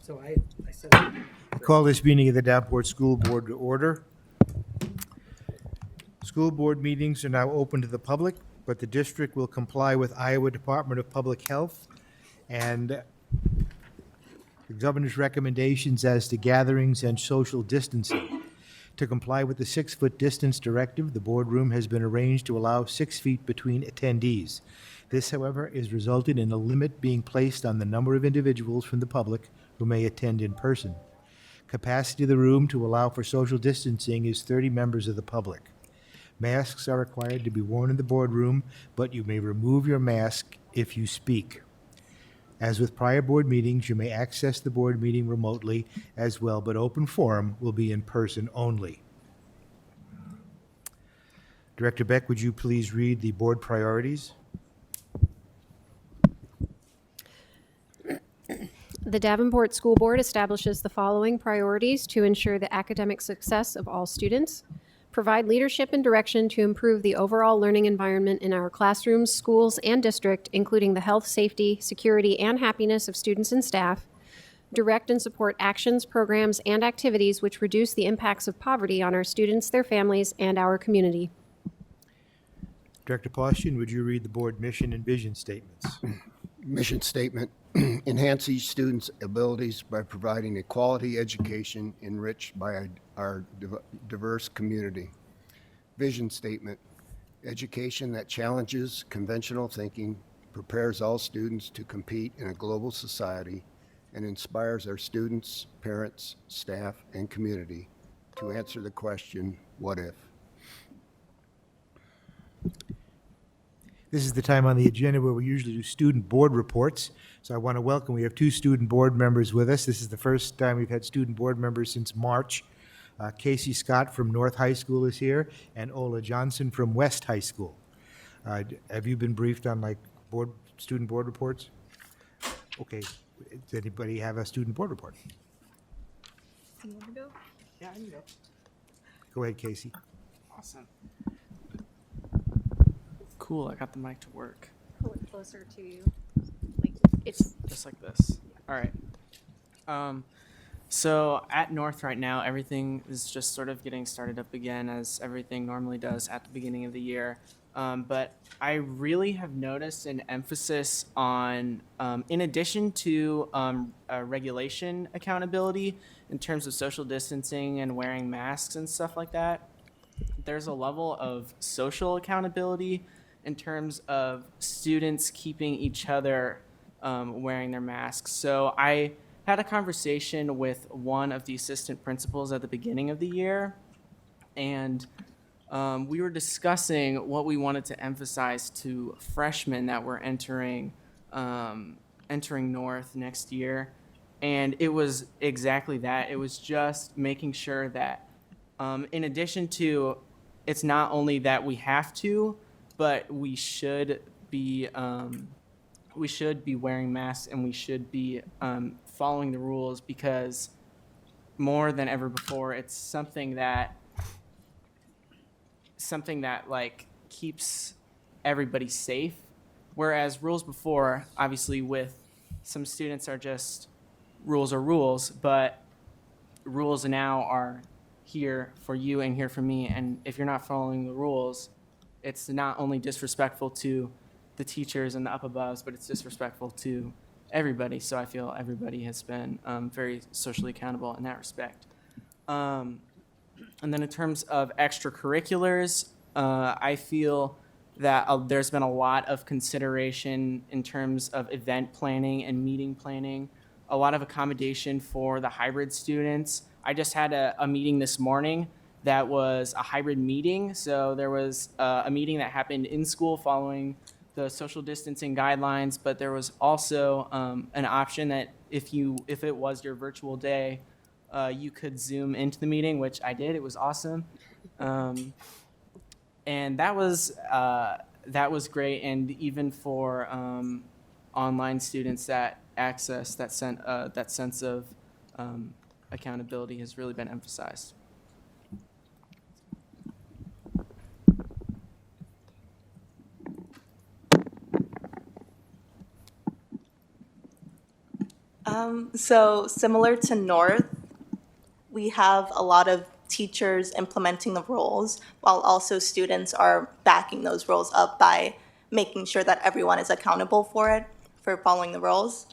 So I said. I call this meeting of the Davenport School Board to order. School board meetings are now open to the public, but the district will comply with Iowa Department of Public Health and the governor's recommendations as to gatherings and social distancing. To comply with the 6-foot distance directive, the boardroom has been arranged to allow 6 feet between attendees. This, however, is resulted in a limit being placed on the number of individuals from the public who may attend in person. Capacity of the room to allow for social distancing is 30 members of the public. Masks are required to be worn in the boardroom, but you may remove your mask if you speak. As with prior board meetings, you may access the board meeting remotely as well, but open forum will be in person only. Director Beck, would you please read the board priorities? The Davenport School Board establishes the following priorities to ensure the academic success of all students. Provide leadership and direction to improve the overall learning environment in our classrooms, schools, and district, including the health, safety, security, and happiness of students and staff. Direct and support actions, programs, and activities which reduce the impacts of poverty on our students, their families, and our community. Director Postian, would you read the board mission and vision statements? Mission statement: enhance each student's abilities by providing a quality education enriched by our diverse community. Vision statement: education that challenges conventional thinking, prepares all students to compete in a global society, and inspires our students, parents, staff, and community to answer the question, what if? This is the time on the agenda where we usually do student board reports. So I want to welcome, we have 2 student board members with us. This is the first time we've had student board members since March. Casey Scott from North High School is here, and Ola Johnson from West High School. Have you been briefed on student board reports? Okay, does anybody have a student board report? You want to go? Yeah, I can go. Go ahead, Casey. Awesome. Cool, I got the mic to work. Pull it closer to you. Like It's just like this. All right. So at North right now, everything is just sort of getting started up again as everything normally does at the beginning of the year. But I really have noticed an emphasis on, in addition to regulation accountability in terms of social distancing and wearing masks and stuff like that, there's a level of social accountability in terms of students keeping each other wearing their masks. So I had a conversation with one of the assistant principals at the beginning of the year, and we were discussing what we wanted to emphasize to freshmen that were entering North next year. And it was exactly that. It was just making sure that in addition to, it's not only that we have to, but we should be wearing masks, and we should be following the rules, because more than ever before, it's something that like keeps everybody safe. Whereas rules before, obviously, with some students are just rules, but rules now are here for you and here for me. And if you're not following the rules, it's not only disrespectful to the teachers and the up aboves, but it's disrespectful to everybody. So I feel everybody has been very socially accountable in that respect. And then in terms of extracurriculars, I feel that there's been a lot of consideration in terms of event planning and meeting planning, a lot of accommodation for the hybrid students. I just had a meeting this morning that was a hybrid meeting. So there was a meeting that happened in school following the social distancing guidelines, but there was also an option that if it was your virtual day, you could Zoom into the meeting, which I did. It was awesome. And that was great. And even for online students, that access, that sense of accountability has really been emphasized. So similar to North, we have a lot of teachers implementing the rules while also students are backing those rules up by making sure that everyone is accountable for it, for following the rules.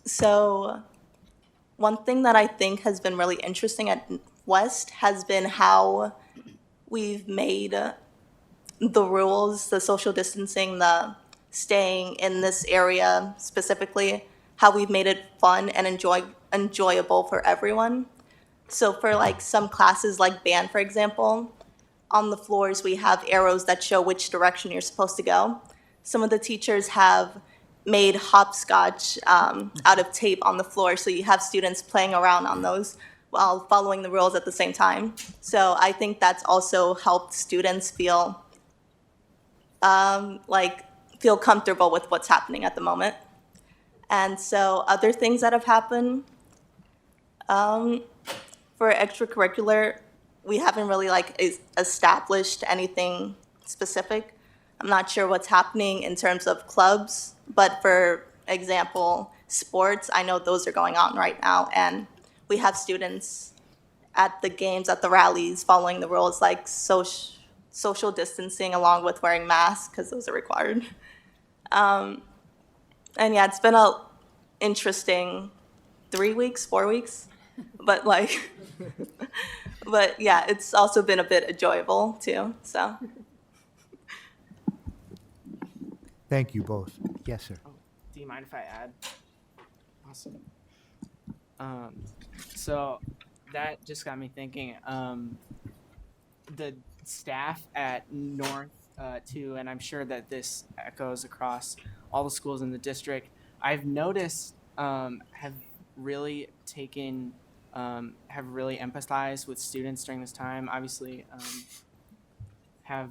So one thing that I think has been really interesting at West has been how we've made the rules, the social distancing, the staying in this area specifically, how we've made it fun and enjoyable for everyone. So for like some classes like band, for example, on the floors we have arrows that show which direction you're supposed to go. Some of the teachers have made hopscotch out of tape on the floor, so you have students playing around on those while following the rules at the same time. So I think that's also helped students feel feel comfortable with what's happening at the moment. And so other things that have happened, for extracurricular, we haven't really established anything specific. I'm not sure what's happening in terms of clubs, but for example, sports, I know those are going on right now, and we have students at the games, at the rallies, following the rules like social distancing along with wearing masks, because those are required. And yeah, it's been a interesting 3 weeks, 4 weeks, but but yeah, it's also been a bit enjoyable too, so. Thank you both. Yes, sir. Do you mind if I add? Awesome. So that just got me thinking. The staff at North too, and I'm sure that this echoes across all the schools in the district, I've noticed have really empathized with students during this time. Obviously, have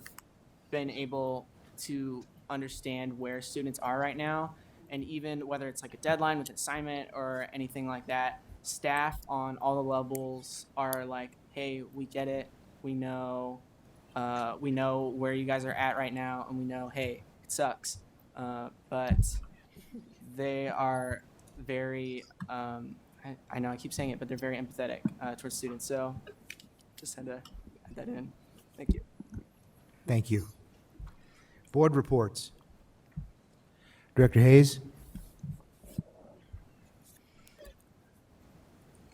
been able to understand where students are right now, and even whether it's like a deadline with an assignment or anything like that, staff on all the levels are like, hey, we get it, we know where you guys are at right now, and we know, hey, it sucks, but they are very I know I keep saying it, but they're very empathetic towards students. So just had to add that in. Thank you. Thank you. Board reports. Director Hayes?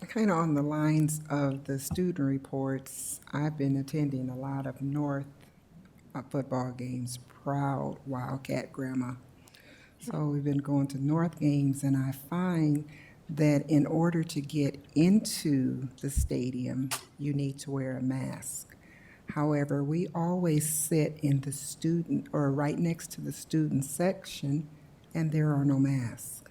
Kind of on the lines of the student reports, I've been attending a lot of North football games, proud Wildcat grandma. So we've been going to North games, and I find that in order to get into the stadium, you need to wear a mask. However, we always sit in the student or right next to the student section, and there are no masks.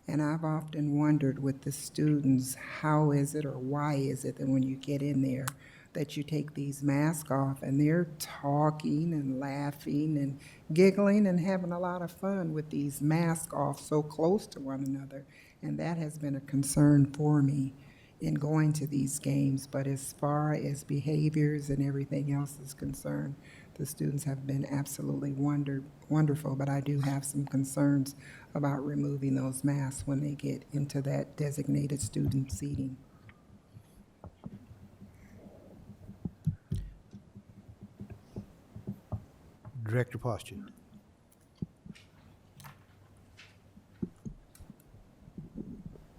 And I've often wondered with the students, how is it or why is it that when you get in there that you take these masks off and they're talking and laughing and giggling and having a lot of fun with these masks off so close to one another. And that has been a concern for me in going to these games. But as far as behaviors and everything else is concerned, the students have been absolutely wonderful, but I do have some concerns about removing those masks when they get into that designated student seating. Director Posture.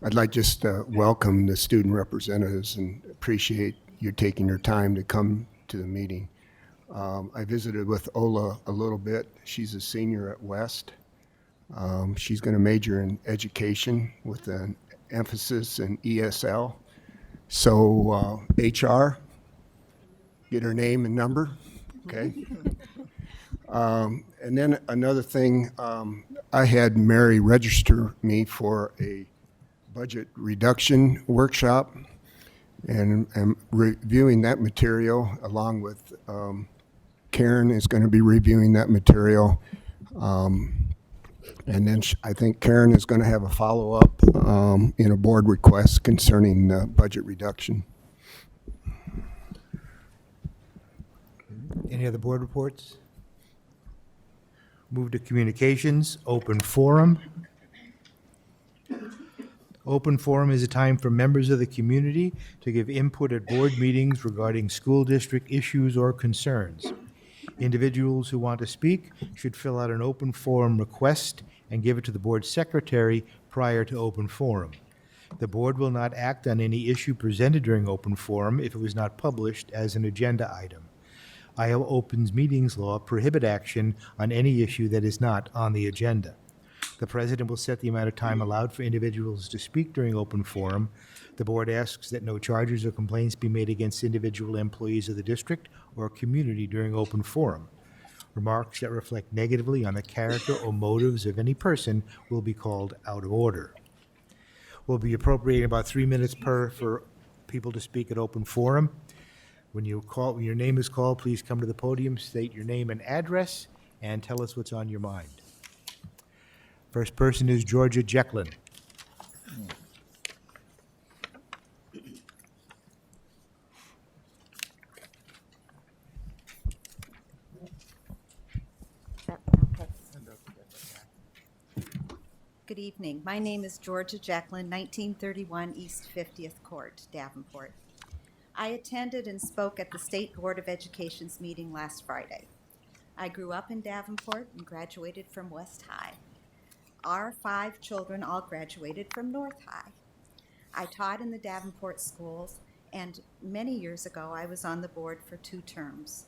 I'd like just to welcome the student representatives and appreciate you taking your time to come to the meeting. I visited with Ola a little bit. She's a senior at West. She's going to major in education with an emphasis in ESL. So HR, get her name and number, okay? And then another thing, I had Mary register me for a budget reduction workshop, and I'm reviewing that material along with Karen is going to be reviewing that material. And then I think Karen is going to have a follow-up in a board request concerning budget reduction. Any other board reports? Move to communications, open forum. Open forum is a time for members of the community to give input at board meetings regarding school district issues or concerns. Individuals who want to speak should fill out an open forum request and give it to the board secretary prior to open forum. The board will not act on any issue presented during open forum if it was not published as an agenda item. Iowa Opens Meetings law prohibit action on any issue that is not on the agenda. The president will set the amount of time allowed for individuals to speak during open forum. The board asks that no charges or complaints be made against individual employees of the district or community during open forum. Remarks that reflect negatively on the character or motives of any person will be called out of order. We'll be appropriating about 3 minutes per for people to speak at open forum. When your name is called, please come to the podium, state your name and address, and tell us what's on your mind. First person is Georgia Jacklin. Good evening. My name is Georgia Jacklin, 1931 East 50th Court, Davenport. I attended and spoke at the State Board of Education's meeting last Friday. I grew up in Davenport and graduated from West High. Our 5 children all graduated from North High. I taught in the Davenport schools, and many years ago I was on the board for 2 terms.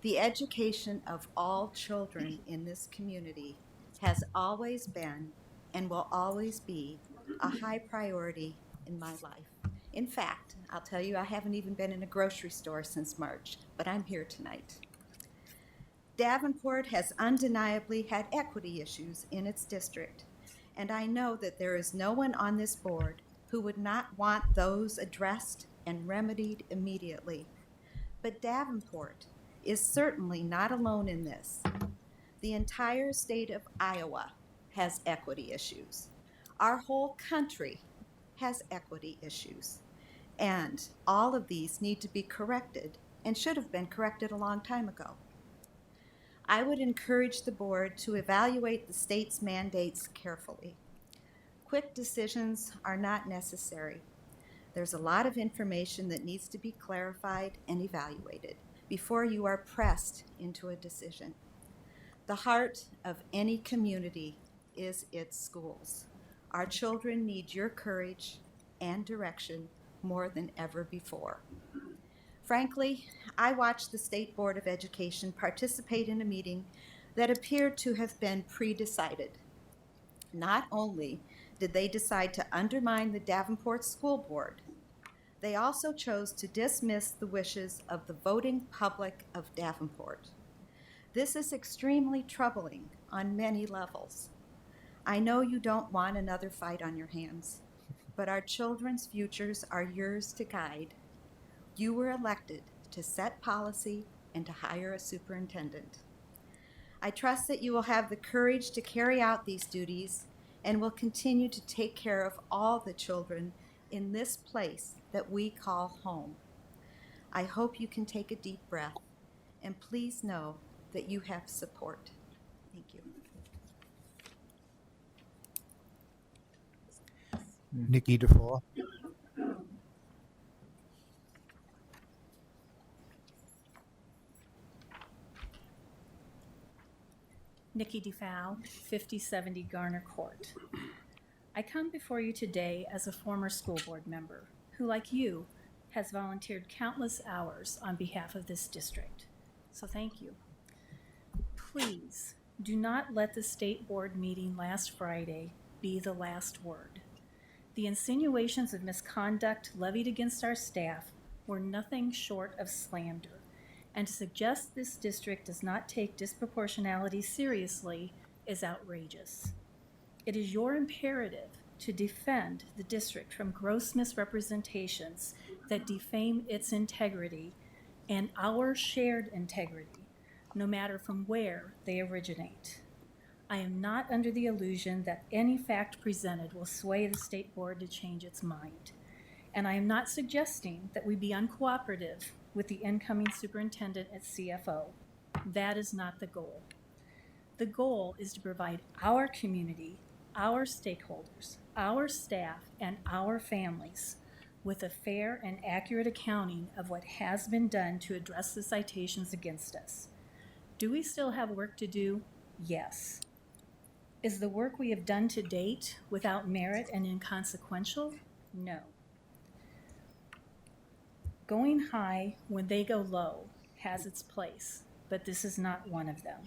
The education of all children in this community has always been and will always be a high priority in my life. In fact, I'll tell you, I haven't even been in a grocery store since March, but I'm here tonight. Davenport has undeniably had equity issues in its district, and I know that there is no one on this board who would not want those addressed and remedied immediately. But Davenport is certainly not alone in this. The entire state of Iowa has equity issues. Our whole country has equity issues, and all of these need to be corrected and should have been corrected a long time ago. I would encourage the board to evaluate the state's mandates carefully. Quick decisions are not necessary. There's a lot of information that needs to be clarified and evaluated before you are pressed into a decision. The heart of any community is its schools. Our children need your courage and direction more than ever before. Frankly, I watched the State Board of Education participate in a meeting that appeared to have been pre-decided. Not only did they decide to undermine the Davenport School Board, they also chose to dismiss the wishes of the voting public of Davenport. This is extremely troubling on many levels. I know you don't want another fight on your hands, but our children's futures are yours to guide. You were elected to set policy and to hire a superintendent. I trust that you will have the courage to carry out these duties and will continue to take care of all the children in this place that we call home. I hope you can take a deep breath, and please know that you have support. Thank you. Nikki DeFaw. Nikki DeFow, 5070 Garner Court. I come before you today as a former school board member who, like you, has volunteered countless hours on behalf of this district. So thank you. Please do not let the state board meeting last Friday be the last word. The insinuations of misconduct levied against our staff were nothing short of slander, and to suggest this district does not take disproportionality seriously is outrageous. It is your imperative to defend the district from gross misrepresentations that defame its integrity and our shared integrity, no matter from where they originate. I am not under the illusion that any fact presented will sway the state board to change its mind, and I am not suggesting that we be uncooperative with the incoming superintendent at CFO. That is not the goal. The goal is to provide our community our stakeholders, our staff, and our families with a fair and accurate accounting of what has been done to address the citations against us. Do we still have work to do? Yes. Is the work we have done to date without merit and inconsequential? No. Going high when they go low has its place, but this is not one of them.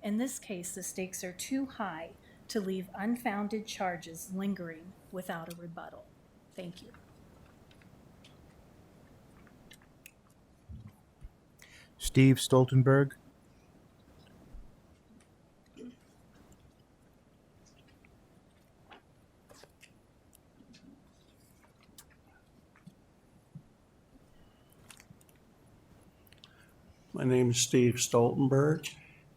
In this case, the stakes are too high to leave unfounded charges lingering without a rebuttal. Thank you. Steve Stoltenberg. My name is Steve Stoltenberg,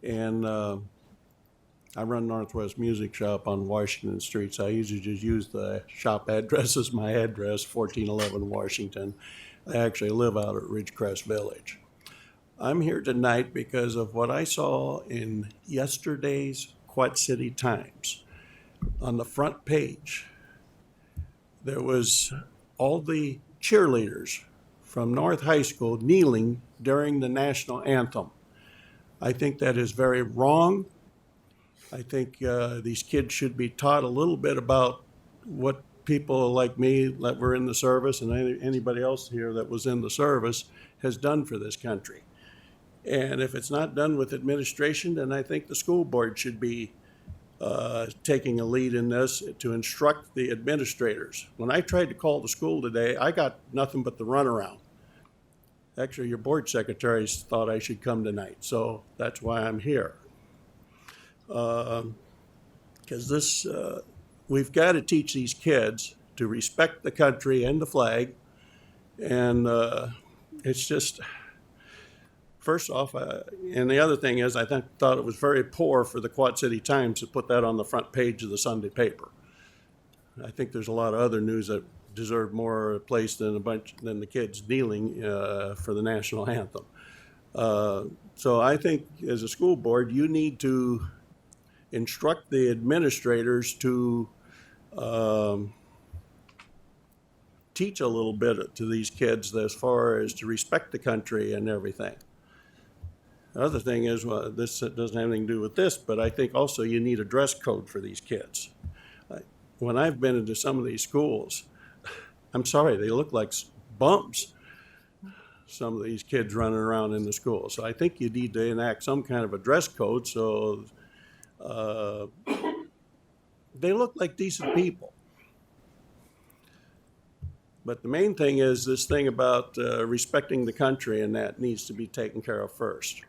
and I run Northwest Music Shop on Washington Street. So I usually just use the shop address as my address, 1411 Washington. I actually live out at Ridgecrest Village. I'm here tonight because of what I saw in yesterday's Quad City Times. On the front page, there was all the cheerleaders from North High School kneeling during the national anthem. I think that is very wrong. I think these kids should be taught a little bit about what people like me that were in the service and anybody else here that was in the service has done for this country. And if it's not done with administration, then I think the school board should be taking a lead in this to instruct the administrators. When I tried to call the school today, I got nothing but the runaround. Actually, your board secretaries thought I should come tonight, so that's why I'm here. Because we've got to teach these kids to respect the country and the flag, and it's just, first off, and the other thing is I thought it was very poor for the Quad City Times to put that on the front page of the Sunday paper. I think there's a lot of other news that deserve more place than the kids kneeling for the national anthem. So I think as a school board, you need to instruct the administrators to teach a little bit to these kids as far as to respect the country and everything. The other thing is, well, this doesn't have anything to do with this, but I think also you need a dress code for these kids. When I've been into some of these schools, I'm sorry, they look like bums, some of these kids running around in the school. So I think you need to enact some kind of a dress code so they look like decent people. But the main thing is this thing about respecting the country, and that needs to be taken care of first.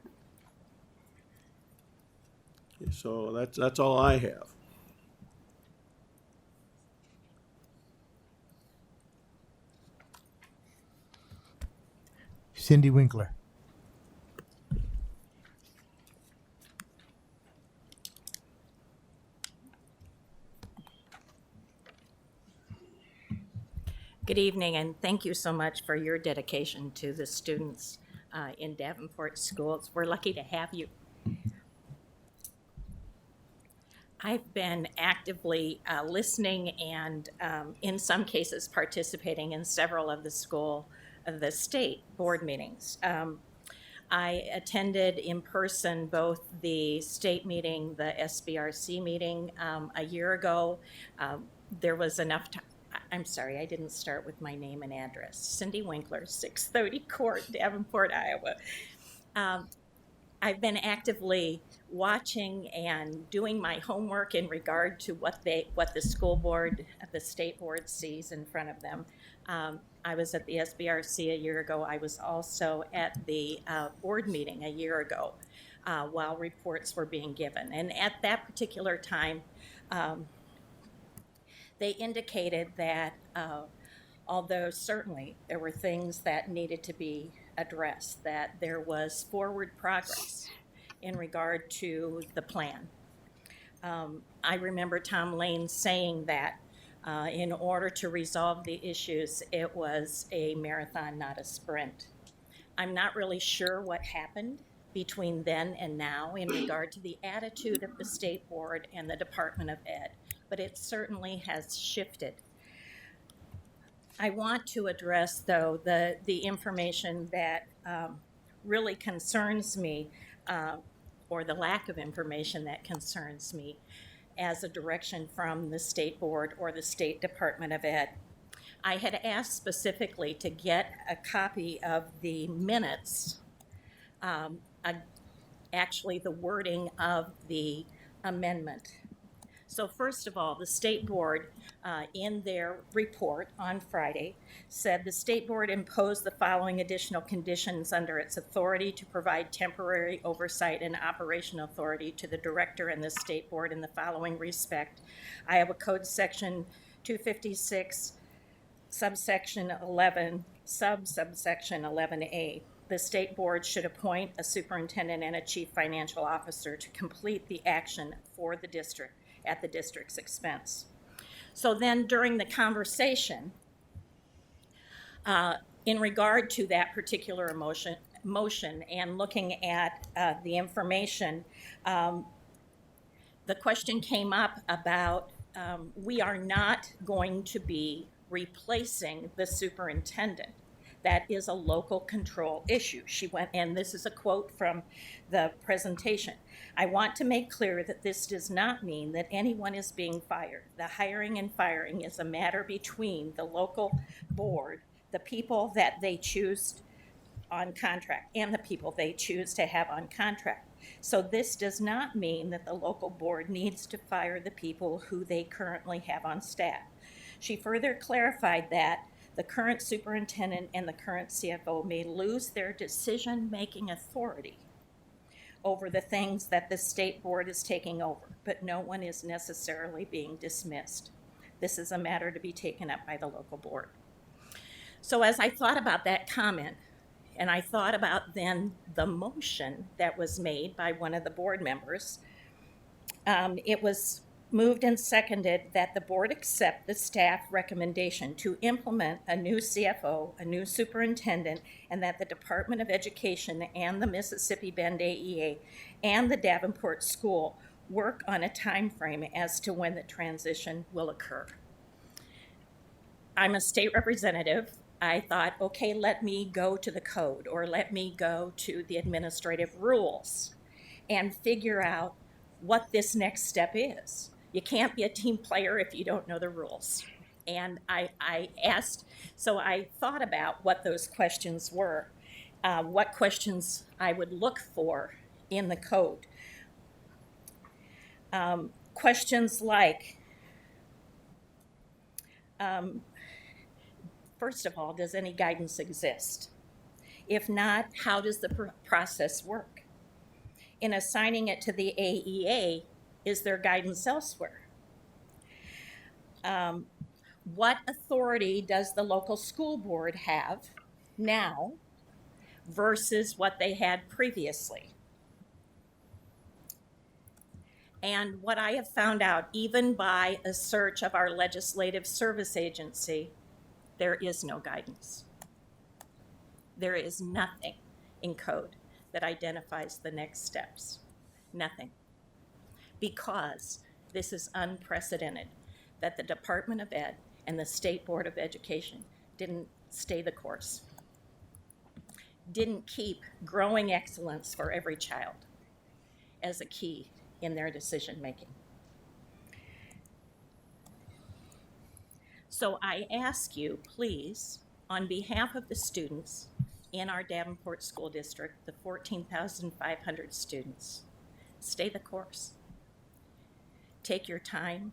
So that's all I have. Cindy Winkler. Good evening, and thank you so much for your dedication to the students in Davenport schools. We're lucky to have you. I've been actively listening and in some cases participating in several of the state board meetings. I attended in person both the state meeting, the SBRC meeting a year ago. There was enough time. I'm sorry, I didn't start with my name and address. Cindy Winkler, 630 Court, Davenport, Iowa. I've been actively watching and doing my homework in regard to what the school board, the state board sees in front of them. I was at the SBRC a year ago. I was also at the board meeting a year ago while reports were being given. And at that particular time, they indicated that although certainly there were things that needed to be addressed, that there was forward progress in regard to the plan. I remember Tom Lane saying that in order to resolve the issues, it was a marathon, not a sprint. I'm not really sure what happened between then and now in regard to the attitude of the state board and the Department of Ed. but it certainly has shifted. I want to address, though, the information that really concerns me, or the lack of information that concerns me, as a direction from the State Board or the State Department of Ed. I had asked specifically to get a copy of the minutes, actually the wording of the amendment. So first of all, the State Board, in their report on Friday, said the State Board imposed the following additional conditions under its authority to provide temporary oversight and operational authority to the director and the State Board in the following respect. Iowa Code Section 256, subsection 11, subsection 11A. The State Board should appoint a superintendent and a chief financial officer to complete the action for the district at the district's expense. So then during the conversation, in regard to that particular motion and looking at the information, the question came up about we are not going to be replacing the superintendent. That is a local control issue. She went, and this is a quote from the presentation. I want to make clear that this does not mean that anyone is being fired. The hiring and firing is a matter between the local board, the people that they choose on contract, and the people they choose to have on contract. So this does not mean that the local board needs to fire the people who they currently have on staff. She further clarified that the current superintendent and the current CFO may lose their decision-making authority over the things that the State Board is taking over, but no one is necessarily being dismissed. This is a matter to be taken up by the local board. So as I thought about that comment, and I thought about then the motion that was made by one of the board members, it was moved and seconded that the board accept the staff recommendation to implement a new CFO, a new superintendent, and that the Department of Education and the Mississippi Bend AEA and the Davenport School work on a time frame as to when the transition will occur. I'm a state representative. I thought, okay, let me go to the code, or let me go to the administrative rules and figure out what this next step is. You can't be a team player if you don't know the rules. And I asked, so I thought about what those questions were, what questions I would look for in the code. Questions like, first of all, does any guidance exist? If not, how does the process work? In assigning it to the AEA, is there guidance elsewhere? What authority does the local school board have now versus what they had previously? And what I have found out, even by a search of our legislative service agency, there is no guidance. There is nothing in code that identifies the next steps. Nothing. Because this is unprecedented, that the Department of Ed and the State Board of Education didn't stay the course, didn't keep growing excellence for every child as a key in their decision making. So I ask you, please, on behalf of the students in our Davenport School District, the 14,500 students, stay the course. Take your time,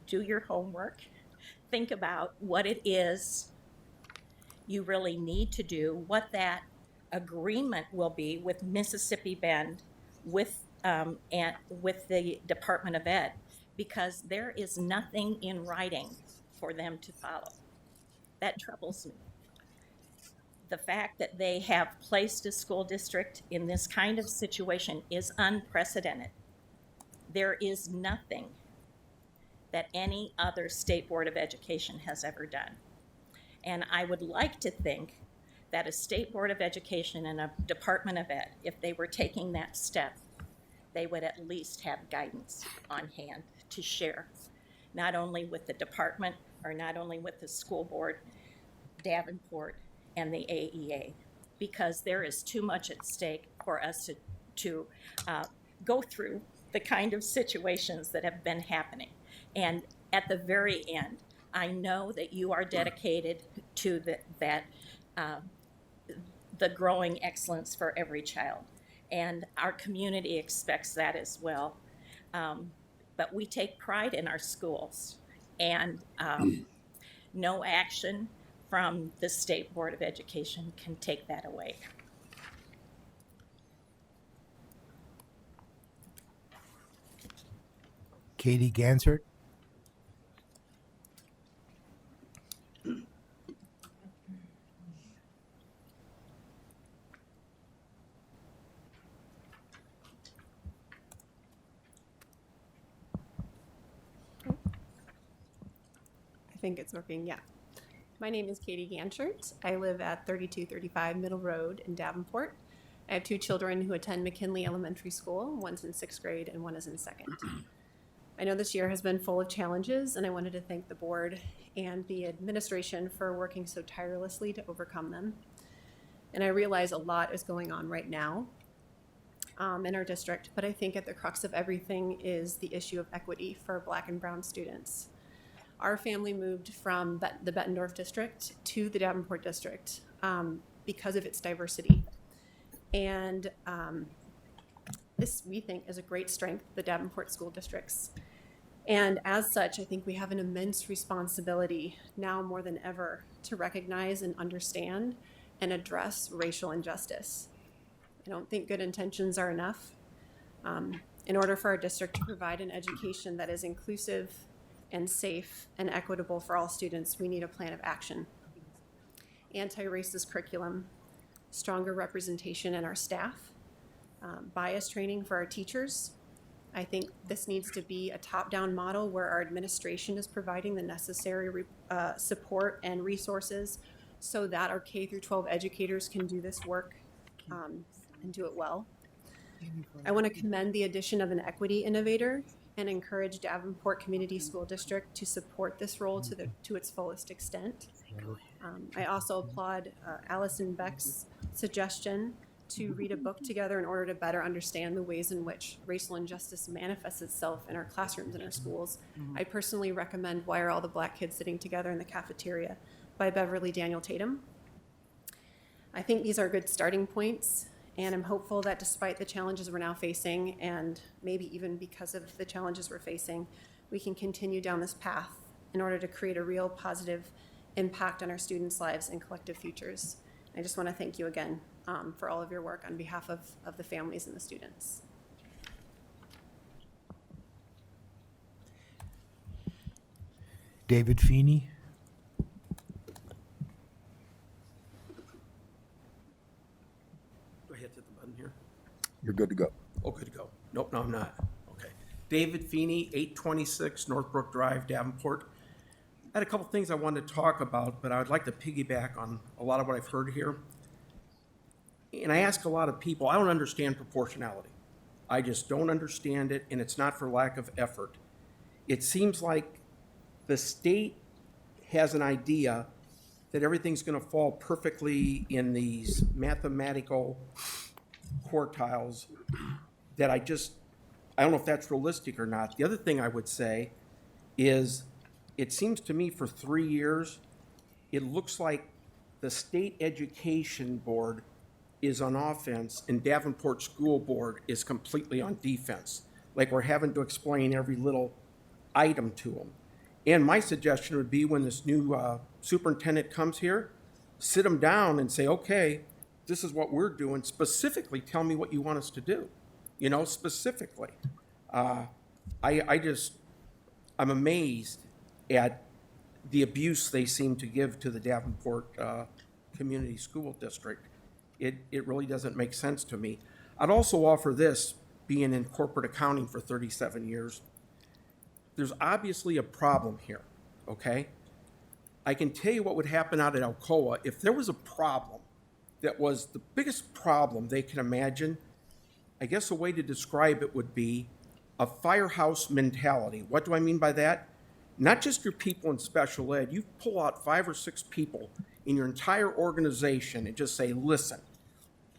do your homework, think about what it is you really need to do, what that agreement will be with Mississippi Bend, with the Department of Ed, because there is nothing in writing for them to follow. That troubles me. The fact that they have placed a school district in this kind of situation is unprecedented. There is nothing that any other State Board of Education has ever done. And I would like to think that a State Board of Education and a Department of Ed, if they were taking that step, they would at least have guidance on hand to share not only with the department or not only with the school board, Davenport, and the AEA, because there is too much at stake for us to go through the kind of situations that have been happening. And at the very end, I know that you are dedicated to the growing excellence for every child. And our community expects that as well. But we take pride in our schools, and no action from the State Board of Education can take that away. Katie Gansert. I think it's working, yeah. My name is Katie Ganchert. I live at 3235 Middle Road in Davenport. I have two children who attend McKinley Elementary School. One's in 6th grade and one is in 2nd. I know this year has been full of challenges, and I wanted to thank the board and the administration for working so tirelessly to overcome them. And I realize a lot is going on right now in our district, but I think at the crux of everything is the issue of equity for Black and Brown students. Our family moved from the Bettendorf district to the Davenport district because of its diversity. And this, we think, is a great strength of the Davenport school districts. And as such, I think we have an immense responsibility now more than ever to recognize and understand and address racial injustice. I don't think good intentions are enough. In order for our district to provide an education that is inclusive and safe and equitable for all students, we need a plan of action. Anti-racist curriculum, stronger representation in our staff, bias training for our teachers. I think this needs to be a top-down model where our administration is providing the necessary support and resources so that our K through 12 educators can do this work and do it well. I want to commend the addition of an equity innovator and encourage Davenport Community School District to support this role to its fullest extent. I also applaud Allison Beck's suggestion to read a book together in order to better understand the ways in which racial injustice manifests itself in our classrooms and our schools. I personally recommend Why Are All the Black Kids Sitting Together in the Cafeteria by Beverly Daniel Tatum. I think these are good starting points, and I'm hopeful that despite the challenges we're now facing, and maybe even because of the challenges we're facing, we can continue down this path in order to create a real positive impact on our students' lives and collective futures. I just want to thank you again for all of your work on behalf of the families and the students. David Feeney. Do I hit the button here? You're good to go. Oh, good to go. Nope, no, I'm not. Okay. David Feeney, 826 Northbrook Drive, Davenport. I had a couple things I wanted to talk about, but I would like to piggyback on a lot of what I've heard here. And I ask a lot of people, I don't understand proportionality. I just don't understand it, and it's not for lack of effort. It seems like the state has an idea that everything's going to fall perfectly in these mathematical quartiles that I don't know if that's realistic or not. The other thing I would say is it seems to me for 3 years, it looks like the state education board is on offense and Davenport School Board is completely on defense. Like we're having to explain every little item to them. And my suggestion would be when this new superintendent comes here, sit them down and say, okay, this is what we're doing. Specifically, tell me what you want us to do. You know, specifically. I'm amazed at the abuse they seem to give to the Davenport Community School District. It really doesn't make sense to me. I'd also offer this, being in corporate accounting for 37 years, there's obviously a problem here, okay? I can tell you what would happen out at Alcoa if there was a problem that was the biggest problem they can imagine. I guess a way to describe it would be a firehouse mentality. What do I mean by that? not just your people in special ed, you pull out 5 or 6 people in your entire organization and just say, listen,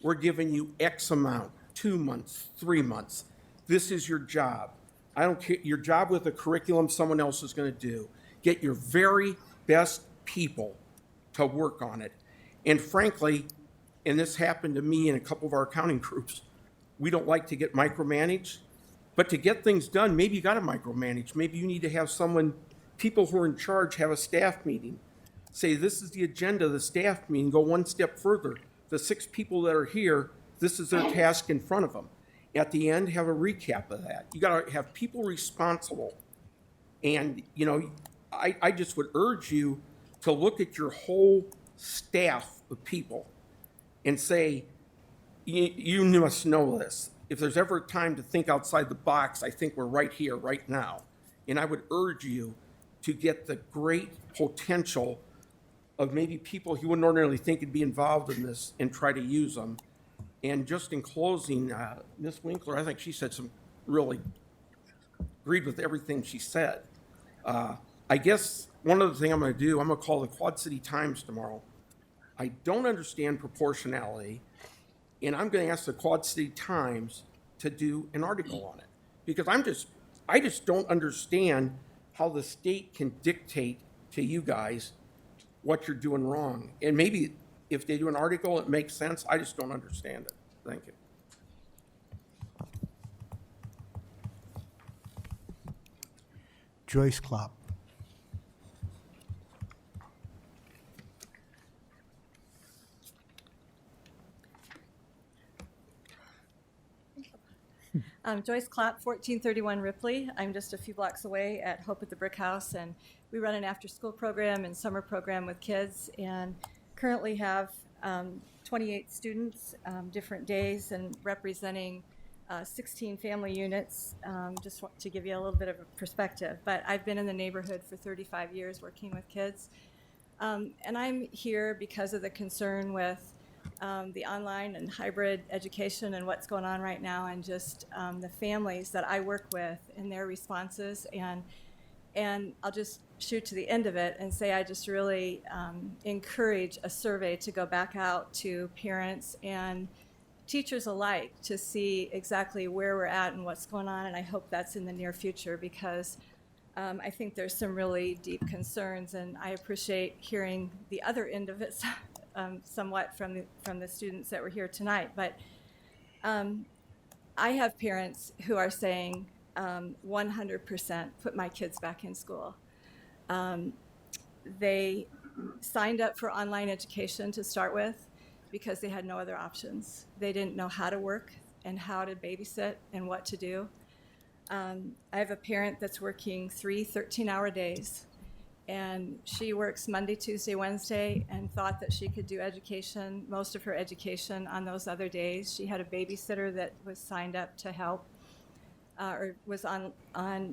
we're giving you X amount, 2 months, 3 months. This is your job. I don't care, your job with the curriculum someone else is going to do. Get your very best people to work on it. And frankly, and this happened to me and a couple of our accounting groups, we don't like to get micromanaged, but to get things done, maybe you got to micromanage. Maybe you need to have someone, people who are in charge, have a staff meeting. Say, this is the agenda of the staff meeting, go one step further. The 6 people that are here, this is their task in front of them. At the end, have a recap of that. You got to have people responsible. And, you know, I just would urge you to look at your whole staff of people and say, you must know this. If there's ever a time to think outside the box, I think we're right here, right now. And I would urge you to get the great potential of maybe people you wouldn't ordinarily think would be involved in this and try to use them. And just in closing, Ms. Winkler, I think she said some really agreed with everything she said. I guess one other thing I'm going to do, I'm going to call the Quad City Times tomorrow. I don't understand proportionality, and I'm going to ask the Quad City Times to do an article on it, because I just don't understand how the state can dictate to you guys what you're doing wrong. And maybe if they do an article, it makes sense. I just don't understand it. Thank you. Joyce Clapp. Joyce Clapp, 1431 Ripley. I'm just a few blocks away at Hope at the Brick House, and we run an after-school program and summer program with kids, and currently have 28 students, different days, and representing 16 family units, just to give you a little bit of a perspective. But I've been in the neighborhood for 35 years working with kids, and I'm here because of the concern with the online and hybrid education and what's going on right now, and just the families that I work with and their responses. And I'll just shoot to the end of it and say I just really encourage a survey to go back out to parents and teachers alike to see exactly where we're at and what's going on. And I hope that's in the near future, because I think there's some really deep concerns, and I appreciate hearing the other end of it somewhat from the students that were here tonight. But I have parents who are saying 100% put my kids back in school. They signed up for online education to start with because they had no other options. They didn't know how to work and how to babysit and what to do. I have a parent that's working 3 13-hour days, and she works Monday, Tuesday, Wednesday, and thought that she could do education, most of her education, on those other days. She had a babysitter that was signed up to help, or was on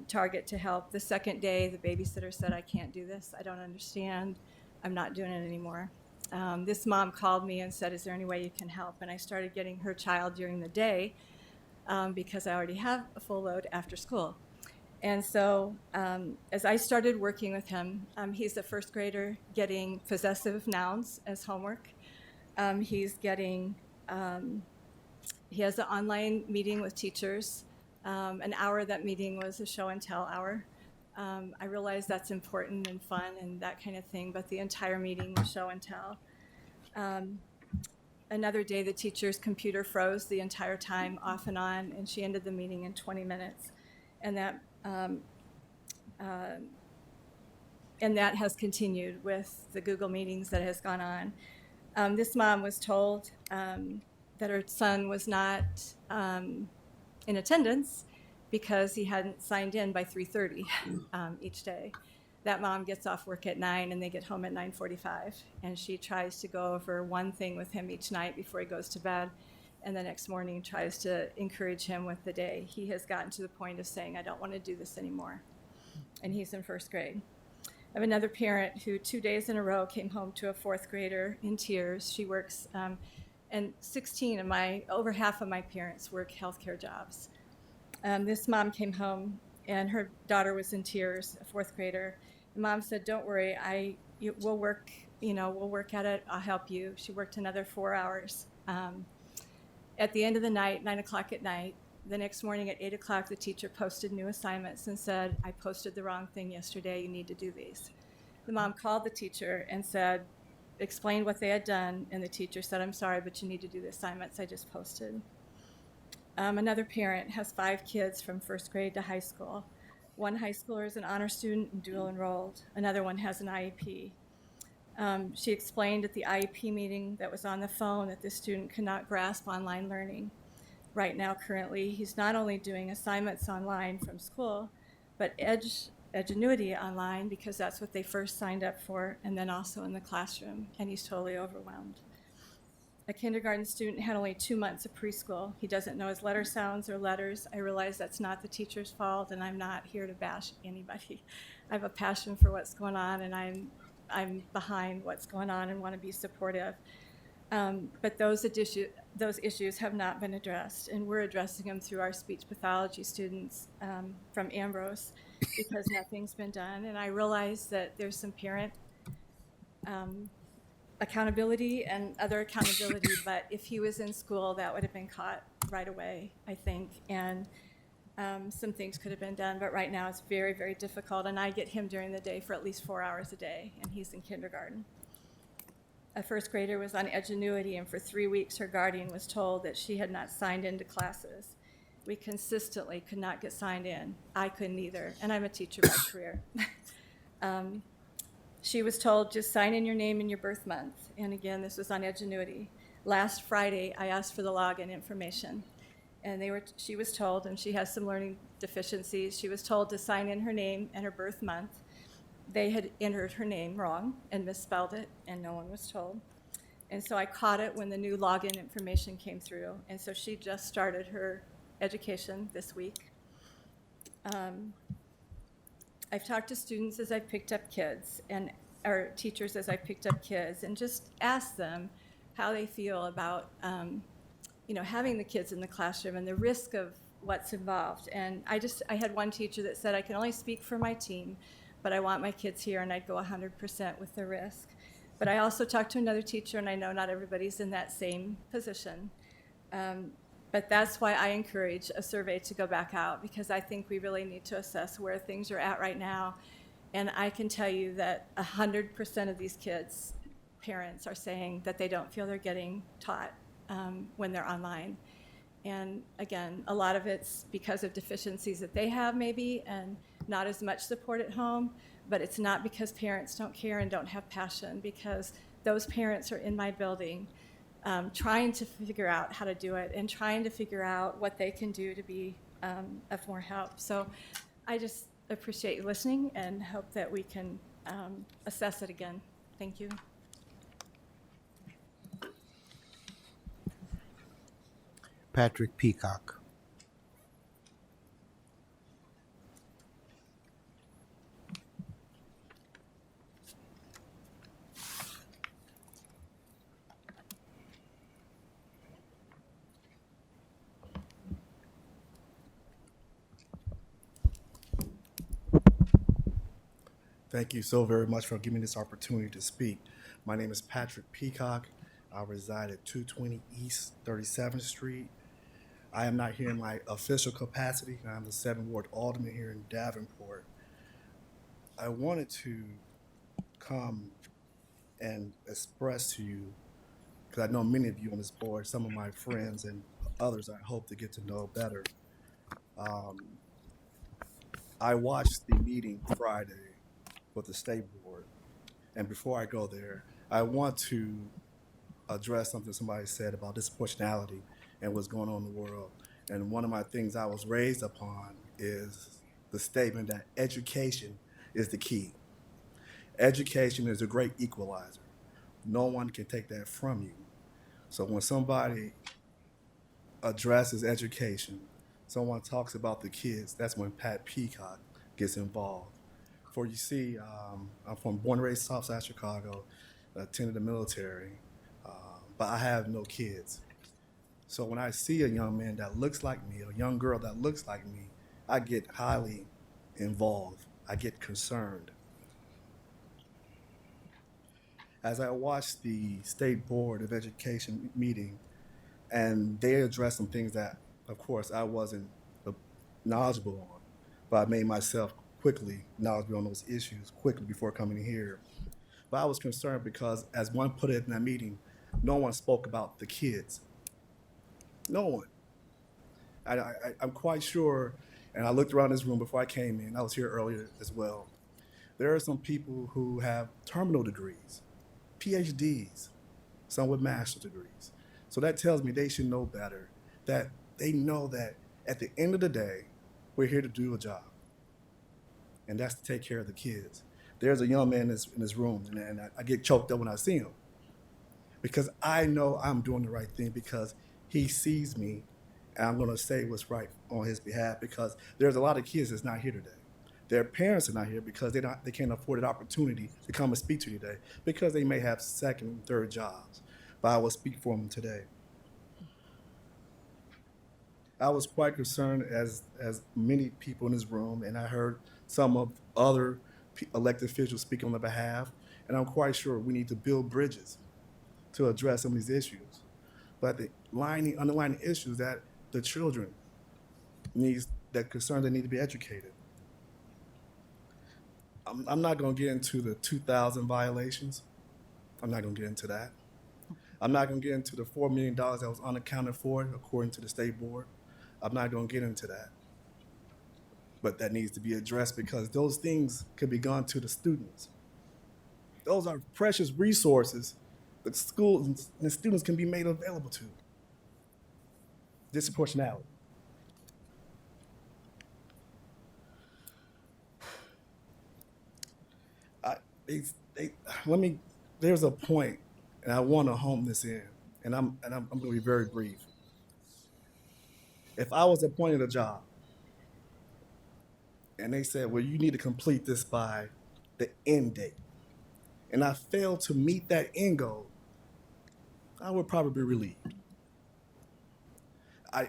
target to help. The second day, the babysitter said, I can't do this. I don't understand. I'm not doing it anymore. This mom called me and said, is there any way you can help? And I started getting her child during the day because I already have a full load after school. And so as I started working with him, he's a first grader getting possessive nouns as homework. He's getting, he has an online meeting with teachers. An hour of that meeting was a show and tell hour. I realize that's important and fun and that kind of thing, but the entire meeting was show and tell. Another day, the teacher's computer froze the entire time, off and on, and she ended the meeting in 20 minutes. And that has continued with the Google meetings that has gone on. This mom was told that her son was not in attendance because he hadn't signed in by 3:30 each day. That mom gets off work at 9 and they get home at 9:45, and she tries to go over one thing with him each night before he goes to bed, and the next morning tries to encourage him with the day. He has gotten to the point of saying, I don't want to do this anymore, and he's in first grade. I have another parent who 2 days in a row came home to a fourth grader in tears. She works, and 16 of over half of my parents work healthcare jobs. This mom came home and her daughter was in tears, a fourth grader. And Mom said, "Don't worry, we'll work. We'll work at it. I'll help you." She worked another 4 hours. At the end of the night, 9 o'clock at night, the next morning at 8 o'clock, the teacher posted new assignments and said, "I posted the wrong thing yesterday. You need to do these." The mom called the teacher and explained what they had done, and the teacher said, "I'm sorry, but you need to do the assignments I just posted." Another parent has 5 kids from first grade to high school. One high schooler is an honor student and dual enrolled. Another one has an IEP. She explained at the IEP meeting that was on the phone that this student cannot grasp online learning. Right now, currently, he's not only doing assignments online from school, but Edgenuity online, because that's what they first signed up for, and then also in the classroom, and he's totally overwhelmed. A kindergarten student had only 2 months of preschool. He doesn't know his letter sounds or letters. I realize that's not the teacher's fault, and I'm not here to bash anybody. I have a passion for what's going on, and I'm behind what's going on and want to be supportive. But those issues have not been addressed, and we're addressing them through our speech pathology students from Ambrose, because nothing's been done. And I realize that there's some parent accountability and other accountability, but if he was in school, that would have been caught right away, I think. And some things could have been done, but right now it's very, very difficult. And I get him during the day for at least 4 hours a day, and he's in kindergarten. A first grader was on Edgenuity, and for 3 weeks her guardian was told that she had not signed into classes. We consistently could not get signed in. I couldn't either, and I'm a teacher by career. She was told, "Just sign in your name and your birth month." And again, this was on Edgenuity. Last Friday, I asked for the login information, and she was told, and she has some learning deficiencies, she was told to sign in her name and her birth month. They had entered her name wrong and misspelled it, and no one was told. And so I caught it when the new login information came through, and so she just started her education this week. I've talked to students as I've picked up kids, or teachers as I've picked up kids, and just asked them how they feel about having the kids in the classroom and the risk of what's involved. And I had one teacher that said, "I can only speak for my team, but I want my kids here, and I'd go 100% with the risk." But I also talked to another teacher, and I know not everybody's in that same position. But that's why I encourage a survey to go back out, because I think we really need to assess where things are at right now. And I can tell you that 100% of these kids' parents are saying that they don't feel they're getting taught when they're online. And again, a lot of it's because of deficiencies that they have maybe, and not as much support at home, but it's not because parents don't care and don't have passion, because those parents are in my building trying to figure out how to do it and trying to figure out what they can do to be of more help. So I just appreciate you listening and hope that we can assess it again. Thank you. Patrick Peacock. Thank you so very much for giving me this opportunity to speak. My name is Patrick Peacock. I reside at 220 East 37th Street. I am not here in my official capacity. I'm the 7th Ward Alderman here in Davenport. I wanted to come and express to you, because I know many of you on this board, some of my friends and others I hope to get to know better. I watched the meeting Friday with the state board, and before I go there, I want to address something somebody said about disproportionality and what's going on in the world. And one of my things I was raised upon is the statement that education is the key. Education is a great equalizer. No one can take that from you. So when somebody addresses education, someone talks about the kids, that's when Pat Peacock gets involved. For you see, I'm born and raised Southside Chicago, attended the military, but I have no kids. So when I see a young man that looks like me, a young girl that looks like me, I get highly involved, I get concerned. As I watched the State Board of Education meeting, and they addressed some things that, of course, I wasn't knowledgeable on, but I made myself quickly knowledgeable on those issues quickly before coming here. But I was concerned because, as one put it in that meeting, no one spoke about the kids. No one. I'm quite sure, and I looked around this room before I came in, I was here earlier as well. There are some people who have terminal degrees, PhDs, some with master's degrees. So that tells me they should know better, that they know that at the end of the day, we're here to do a job. And that's to take care of the kids. There's a young man in this room, and I get choked up when I see him, because I know I'm doing the right thing, because he sees me, and I'm going to say what's right on his behalf, because there's a lot of kids that's not here today. Their parents are not here because they can't afford an opportunity to come and speak to you today, because they may have second and third jobs. But I will speak for them today. I was quite concerned, as many people in this room, and I heard some of other elected officials speak on their behalf, and I'm quite sure we need to build bridges to address some of these issues. But the underlying issues that the children that need to be educated. I'm not going to get into the 2,000 violations. I'm not going to get into that. I'm not going to get into the $4 million that was unaccounted for, according to the State Board. I'm not going to get into that. But that needs to be addressed, because those things could be gone to the students. Those are precious resources that schools and students can be made available to. Disproportionality. There's a point, and I want to hone this in, and I'm going to be very brief. If I was appointed a job, and they said, well, you need to complete this by the end date, and I failed to meet that end goal, I would probably be relieved.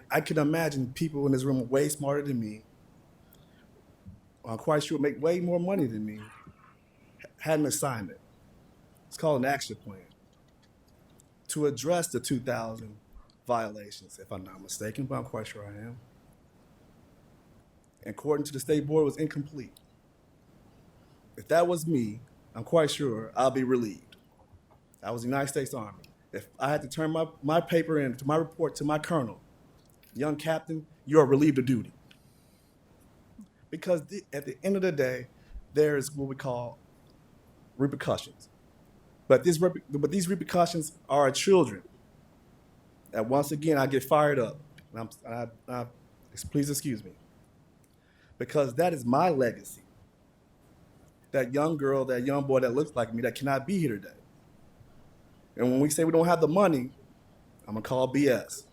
I can imagine people in this room way smarter than me, I'm quite sure make way more money than me, had an assignment. It's called an action plan to address the 2,000 violations, if I'm not mistaken, but I'm quite sure I am. And according to the State Board, it was incomplete. If that was me, I'm quite sure I'll be relieved. I was the United States Army. If I had to turn my paper in, to my report to my colonel, young captain, you are relieved of duty. Because at the end of the day, there is what we call repercussions. But these repercussions are our children. And once again, I get fired up. Please excuse me. Because that is my legacy. That young girl, that young boy that looks like me, that cannot be here today. And when we say we don't have the money, I'm going to call BS.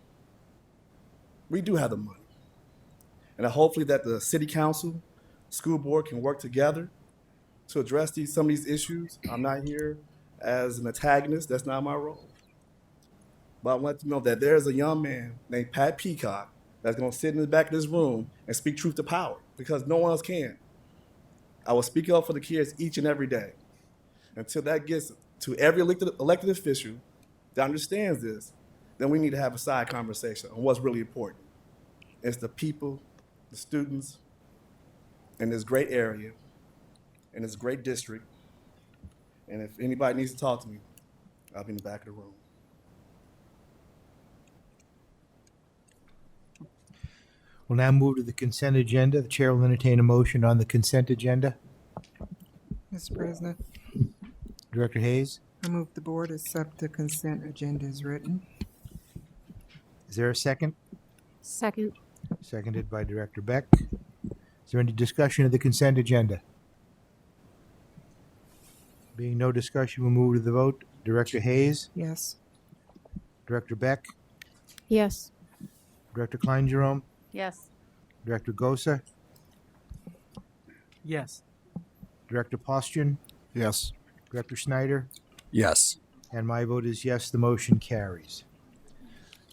We do have the money. And hopefully that the city council, school board can work together to address some of these issues. I'm not here as an antagonist. That's not my role. But I want to know that there's a young man named Pat Peacock that's going to sit in the back of this room and speak truth to power, because no one else can. I will speak up for the kids each and every day. Until that gets to every elected official that understands this, then we need to have a side conversation on what's really important. It's the people, the students in this great area, in this great district. And if anybody needs to talk to me, I'll be in the back of the room. We'll now move to the consent agenda. The chair will entertain a motion on the consent agenda. Mr. President, Director Hayes, I move the board accept the consent agenda as written. is there a second? Second. Seconded by Director Beck. Is there any discussion of the consent agenda? Being no discussion, we'll move to the vote. Director Hayes, Yes. Director Beck, Yes. Director Klein-Jerome, Yes. Director Gosa, Yes. Director Postian, Yes. Director Snyder, Yes. and my vote is yes, the motion carries.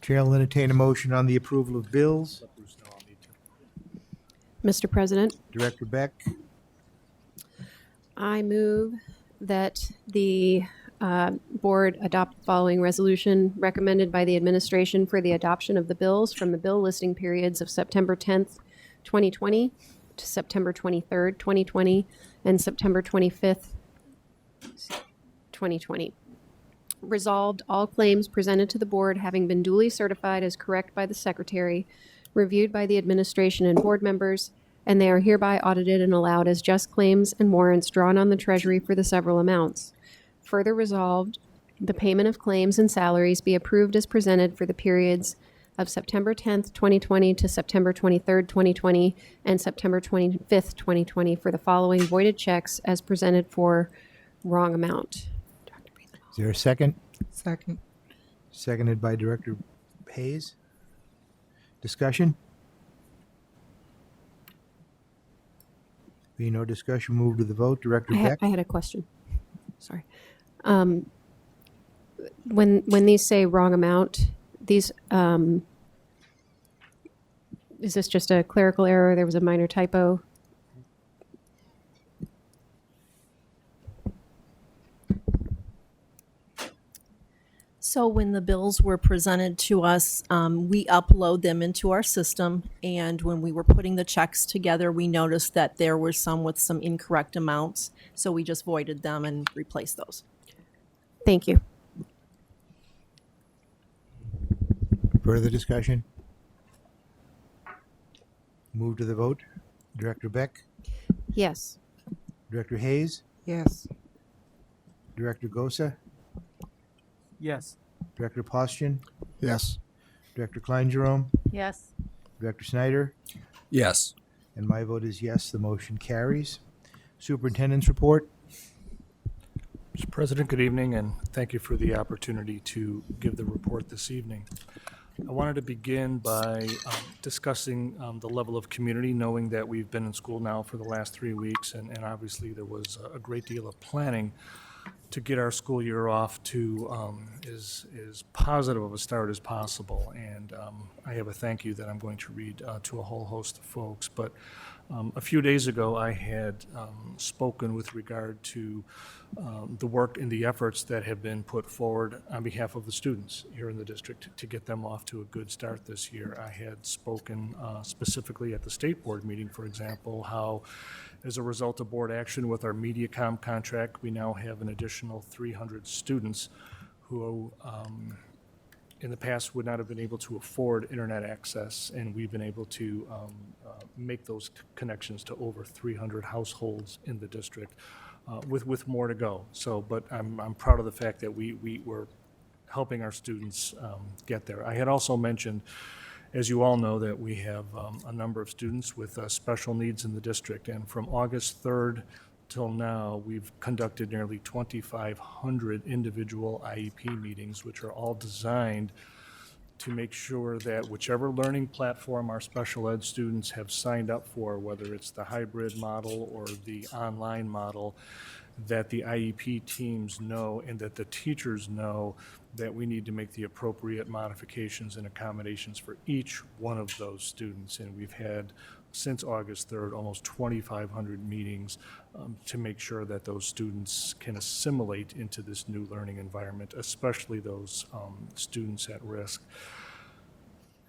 Chair will entertain a motion on the approval of bills. Mr. President, Director Beck, I move that the board adopt the following resolution recommended by the administration for the adoption of the bills from the bill listing periods of September 10th, 2020 to September 23rd, 2020, and September 25th, 2020. Resolved, all claims presented to the board having been duly certified as correct by the secretary, reviewed by the administration and board members, and they are hereby audited and allowed as just claims and warrants drawn on the treasury for the several amounts. Further resolved, the payment of claims and salaries be approved as presented for the periods of September 10th, 2020 to September 23rd, 2020, and September 25th, 2020 for the following voided checks as presented for wrong amount. is there a second? Second. Seconded by Director Hayes. Discussion? Being no discussion, move to the vote. Director Beck? I had a question. Sorry. When these say wrong amount, these, is this just a clerical error? There was a minor typo? So when the bills were presented to us, we upload them into our system, and when we were putting the checks together, we noticed that there were some with some incorrect amounts, so we just voided them and replaced those. Thank you. Further discussion? Move to the vote. Director Beck? Yes. Director Hayes? Yes. Director Gosa? Yes. Director Postian? Yes. Director Klein Jerome? Yes. Director Snyder? Yes. And my vote is yes, the motion carries. Superintendent's report? Mr. President, good evening, and thank you for the opportunity to give the report this evening. I wanted to begin by discussing the level of community, knowing that we've been in school now for the last 3 weeks, and obviously there was a great deal of planning to get our school year off to as positive of a start as possible. And I have a thank you that I'm going to read to a whole host of folks. But a few days ago, I had spoken with regard to the work and the efforts that have been put forward on behalf of the students here in the district to get them off to a good start this year. I had spoken specifically at the state board meeting, for example, how as a result of board action with our MediaCom contract, we now have an additional 300 students who in the past would not have been able to afford internet access, and we've been able to make those connections to over 300 households in the district, with more to go. So, but I'm proud of the fact that we were helping our students get there. I had also mentioned, as you all know, that we have a number of students with special needs in the district, and from August 3rd till now, we've conducted nearly 2,500 individual IEP meetings, which are all designed to make sure that whichever learning platform our special ed students have signed up for, whether it's the hybrid model or the online model, that the IEP teams know and that the teachers know that we need to make the appropriate modifications and accommodations for each one of those students. And we've had, since August 3rd, almost 2,500 meetings to make sure that those students can assimilate into this new learning environment, especially those students at risk.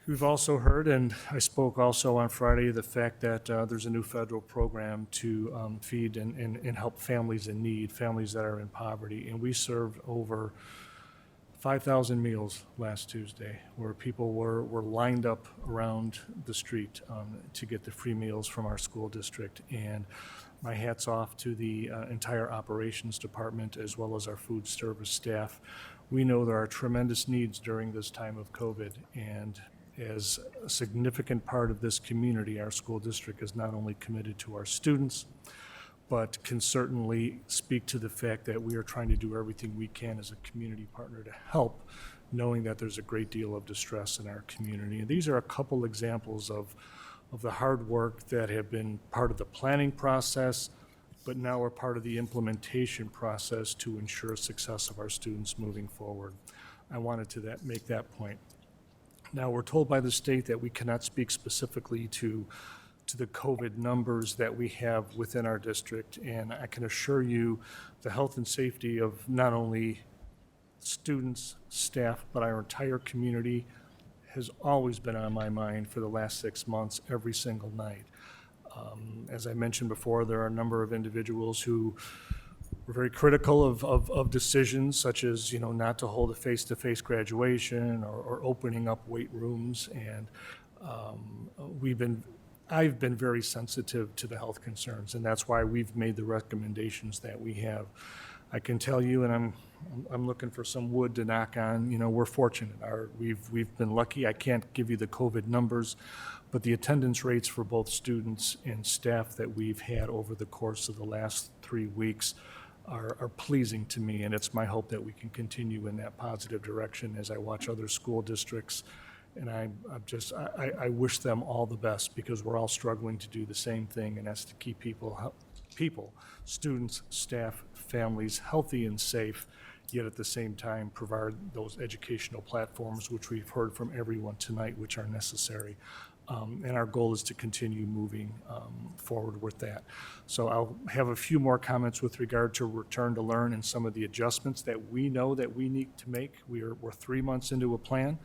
We've also heard, and I spoke also on Friday, the fact that there's a new federal program to feed and help families in need, families that are in poverty. And we served over 5,000 meals last Tuesday, where people were lined up around the street to get the free meals from our school district. And my hat's off to the entire operations department as well as our food service staff. We know there are tremendous needs during this time of COVID, and as a significant part of this community, our school district is not only committed to our students, but can certainly speak to the fact that we are trying to do everything we can as a community partner to help, knowing that there's a great deal of distress in our community. And these are a couple examples of the hard work that have been part of the planning process, but now are part of the implementation process to ensure success of our students moving forward. I wanted to make that point. Now, we're told by the state that we cannot speak specifically to to the COVID numbers that we have within our district. And I can assure you the health and safety of not only students, staff, but our entire community has always been on my mind for the last 6 months, every single night. As I mentioned before, there are a number of individuals who were very critical of decisions such as, not to hold a face-to-face graduation or opening up weight rooms. And I've been very sensitive to the health concerns, and that's why we've made the recommendations that we have. I can tell you, and I'm looking for some wood to knock on, we're fortunate. We've been lucky. I can't give you the COVID numbers, but the attendance rates for both students and staff that we've had over the course of the last 3 weeks are pleasing to me, and it's my hope that we can continue in that positive direction as I watch other school districts. And I wish them all the best, because we're all struggling to do the same thing, and that's to keep people, students, staff, families healthy and safe, yet at the same time provide those educational platforms, which we've heard from everyone tonight, which are necessary. And our goal is to continue moving forward with that. So I'll have a few more comments with regard to return to learn and some of the adjustments that we know that we need to make. We're 3 months into a plan,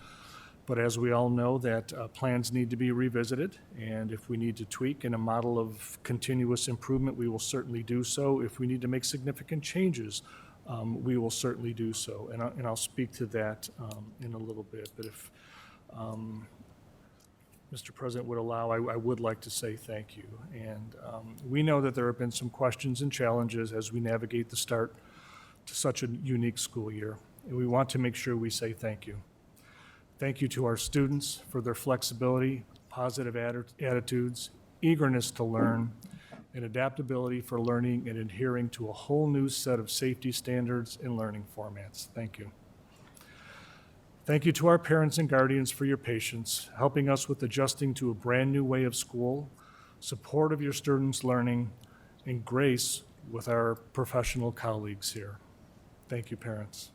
but as we all know, that plans need to be revisited, and if we need to tweak in a model of continuous improvement, we will certainly do so. If we need to make significant changes, we will certainly do so, and I'll speak to that in a little bit. But if Mr. President would allow, I would like to say thank you. And we know that there have been some questions and challenges as we navigate the start to such a unique school year, and we want to make sure we say thank you. Thank you to our students for their flexibility, positive attitudes, eagerness to learn, and adaptability for learning and adhering to a whole new set of safety standards and learning formats. Thank you. Thank you to our parents and guardians for your patience, helping us with adjusting to a brand new way of school, support of your students' learning, and grace with our professional colleagues here. Thank you, parents.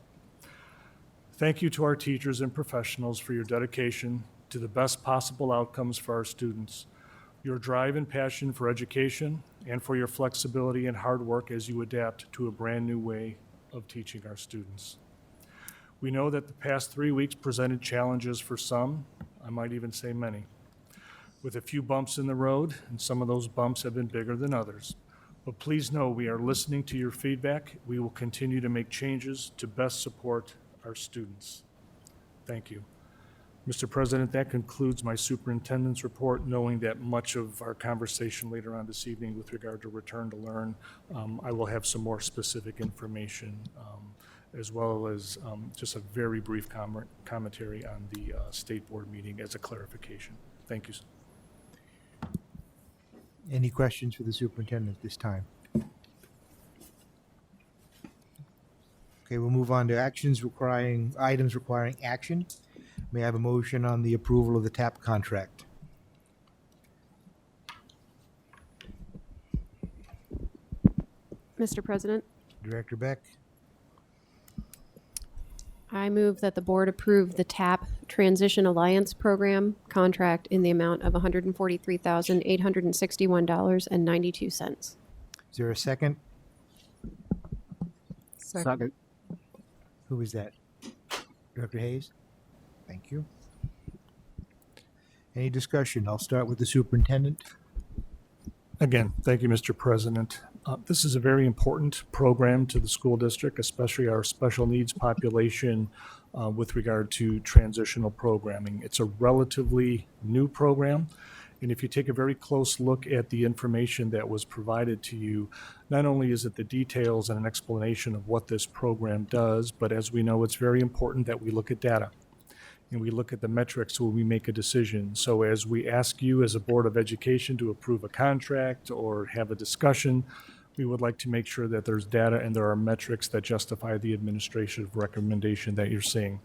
Thank you to our teachers and professionals for your dedication to the best possible outcomes for our students, your drive and passion for education, and for your flexibility and hard work as you adapt to a brand new way of teaching our students. We know that the past 3 weeks presented challenges for some, I might even say many, with a few bumps in the road, and some of those bumps have been bigger than others. But please know we are listening to your feedback. We will continue to make changes to best support our students. Thank you. Mr. President, that concludes my superintendent's report, knowing that much of our conversation later on this evening with regard to return to learn, I will have some more specific information, as well as just a very brief commentary on the state board meeting as a clarification. Thank you. Any questions for the superintendent at this time? Okay, we'll move on to items requiring action. May I have a motion on the approval of the TAP contract? Mr. President, Director Beck, I move that the board approve the TAP Transition Alliance Program contract in the amount of $143,861.92. is there a second? Second. Who is that? Director Hayes? Thank you. Any discussion? I'll start with the superintendent. Again, thank you, Mr. President. This is a very important program to the school district, especially our special needs population with regard to transitional programming. It's a relatively new program, and if you take a very close look at the information that was provided to you, not only is it the details and an explanation of what this program does, but as we know, it's very important that we look at data and we look at the metrics when we make a decision. So as we ask you as a Board of Education to approve a contract or have a discussion, we would like to make sure that there's data and there are metrics that justify the administrative recommendation that you're seeing.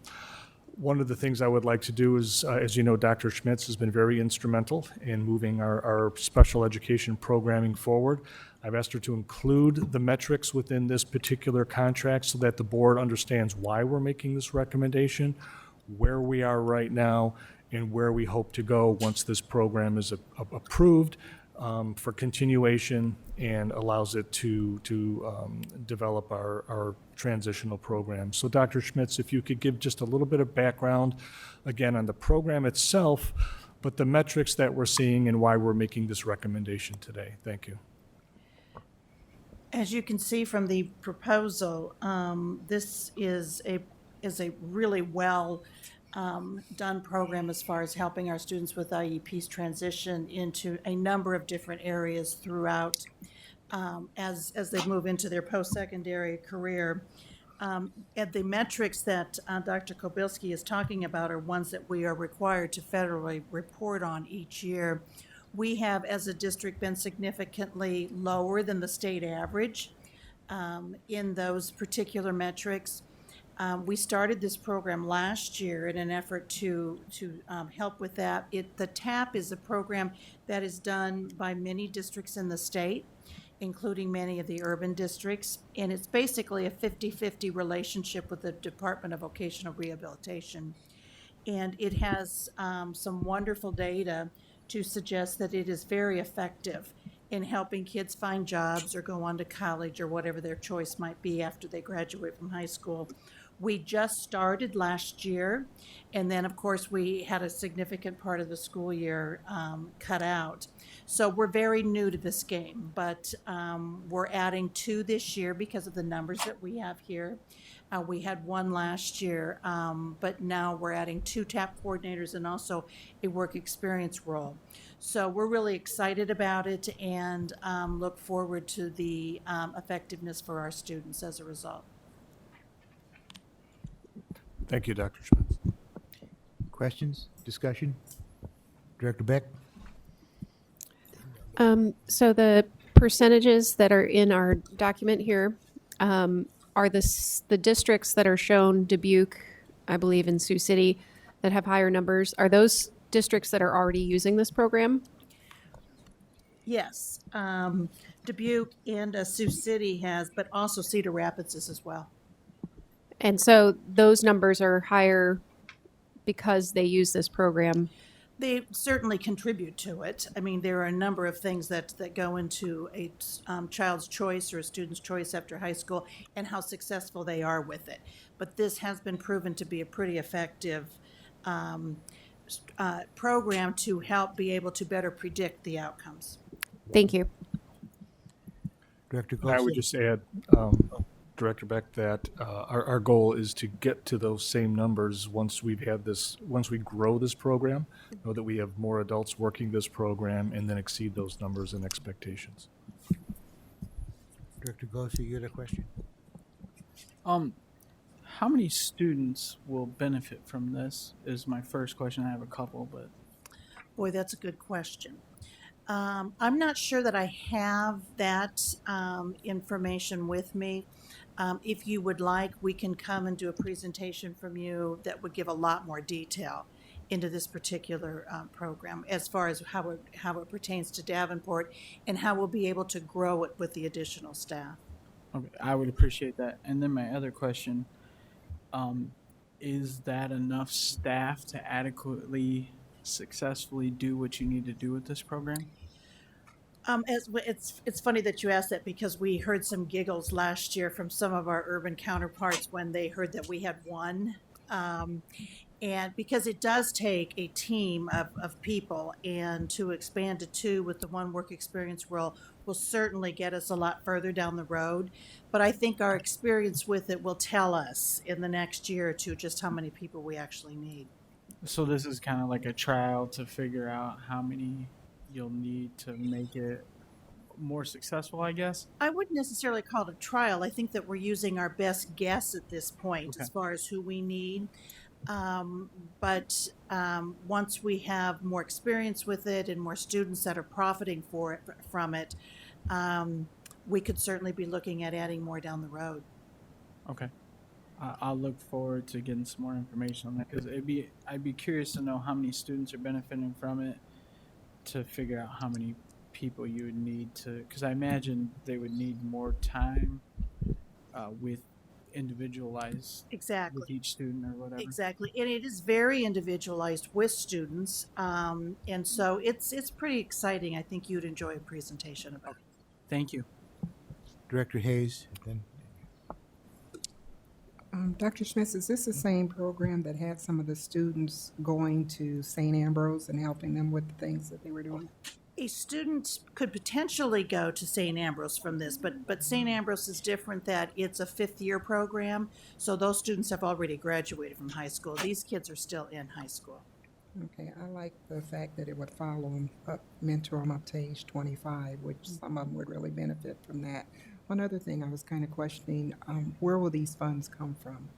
One of the things I would like to do is, as you know, Dr. Schmitz has been very instrumental in moving our special education programming forward. I've asked her to include the metrics within this particular contract so that the board understands why we're making this recommendation, where we are right now, and where we hope to go once this program is approved for continuation and allows it to develop our transitional program. So Dr. Schmitz, if you could give just a little bit of background, again, on the program itself, but the metrics that we're seeing and why we're making this recommendation today. Thank you. As you can see from the proposal, this is a really well done program as far as helping our students with IEPs transition into a number of different areas throughout as they move into their post-secondary career. And the metrics that Dr. Kobilski is talking about are ones that we are required to federally report on each year. We have, as a district, been significantly lower than the state average in those particular metrics. We started this program last year in an effort to help with that. The TAP is a program that is done by many districts in the state, including many of the urban districts, and it's basically a 50-50 relationship with the Department of Vocational Rehabilitation. And it has some wonderful data to suggest that it is very effective in helping kids find jobs or go on to college or whatever their choice might be after they graduate from high school. We just started last year, and then of course we had a significant part of the school year cut out. So we're very new to this game, but we're adding 2 this year because of the numbers that we have here. We had 1 last year, but now we're adding 2 TAP coordinators and also a work experience role. So we're really excited about it and look forward to the effectiveness for our students as a result. Thank you, Dr. Schmitz. Questions, discussion? Director Beck? So the percentages that are in our document here are the districts that are shown, Dubuque, I believe, and Sioux City, that have higher numbers. Are those districts that are already using this program? Yes, Dubuque and Sioux City has, but also Cedar Rapids is as well. And so those numbers are higher because they use this program. They certainly contribute to it. I mean, there are a number of things that go into a child's choice or a student's choice after high school and how successful they are with it. But this has been proven to be a pretty effective program to help be able to better predict the outcomes. Thank you. Director I would Golstead? just add, Director Beck, that our goal is to get to those same numbers once we grow this program, know that we have more adults working this program, and then exceed those numbers and expectations. Director Golstead, you had a question? How many students will benefit from this is my first question. I have a couple, but. Boy, that's a good question. I'm not sure that I have that information with me. If you would like, we can come and do a presentation from you that would give a lot more detail into this particular program as far as how it pertains to Davenport and how we'll be able to grow it with the additional staff. Okay, I would appreciate that. And then my other question, is that enough staff to adequately successfully do what you need to do with this program? It's funny that you asked that because we heard some giggles last year from some of our urban counterparts when they heard that we had 1. And because it does take a team of people, and to expand to 2 with the 1 work experience role will certainly get us a lot further down the road. But I think our experience with it will tell us in the next year or 2 just how many people we actually need. So this is kind of like a trial to figure out how many you'll need to make it more successful, I guess? I wouldn't necessarily call it a trial. I think that we're using our best guess at this point as far as who we need. But once we have more experience with it and more students that are profiting from it, we could certainly be looking at adding more down the road. Okay. I'll look forward to getting some more information on that because I'd be curious to know how many students are benefiting from it to figure out how many people you would need to, because I imagine they would need more time with individualized Exactly. with each student or whatever. Exactly, and it is very individualized with students, and so it's pretty exciting. I think you'd enjoy a presentation about it. Thank you. Director Hayes, then Dr. Schmitz, is this the same program that had some of the students going to St. Ambrose and helping them with the things that they were doing? A student could potentially go to St. Ambrose from this, but St. Ambrose is different that it's a fifth-year program, so those students have already graduated from high school. These kids are still in high school. Okay, I like the fact that it would follow them up, mentor them up to age 25, which some of them would really benefit from that. One other thing I was kind of questioning, where will these funds come from?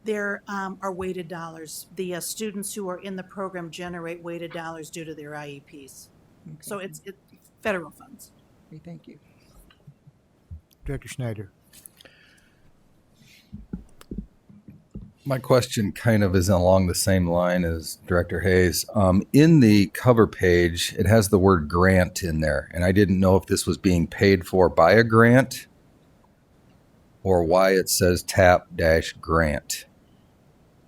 There are weighted dollars. The students who are in the program generate weighted dollars due to their IEPs. Okay. So it's federal funds. Okay, thank you. Director Schneider. My question kind of is along the same line as Director Hayes. In the cover page, it has the word grant in there, and I didn't know if this was being paid for by a grant or why it says TAP-grant.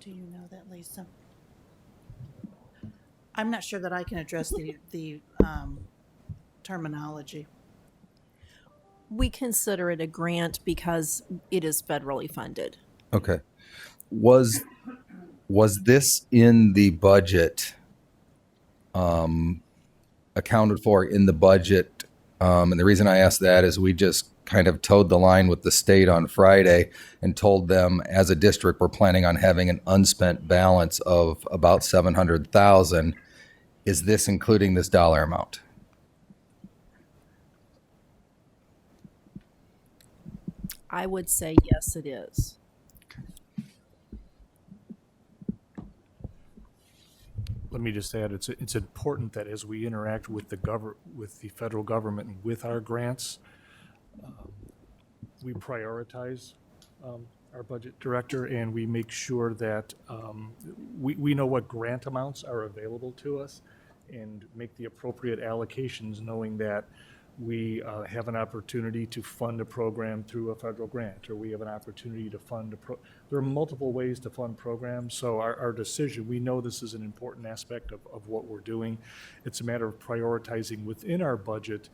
Do you know that, Lisa? I'm not sure that I can address the terminology. We consider it a grant because it is federally funded. Okay. Was this in the budget, accounted for in the budget? And the reason I ask that is we just kind of towed the line with the state on Friday and told them as a district we're planning on having an unspent balance of about $700,000. Is this including this dollar amount? I would say yes, it is. Let me just add, it's important that as we interact with the federal government and with our grants, we prioritize our budget director and we make sure that we know what grant amounts are available to us and make the appropriate allocations, knowing that we have an opportunity to fund a program through a federal grant, or we have an opportunity to fund there are multiple ways to fund programs. So our decision, we know this is an important aspect of what we're doing. It's a matter of prioritizing within our budget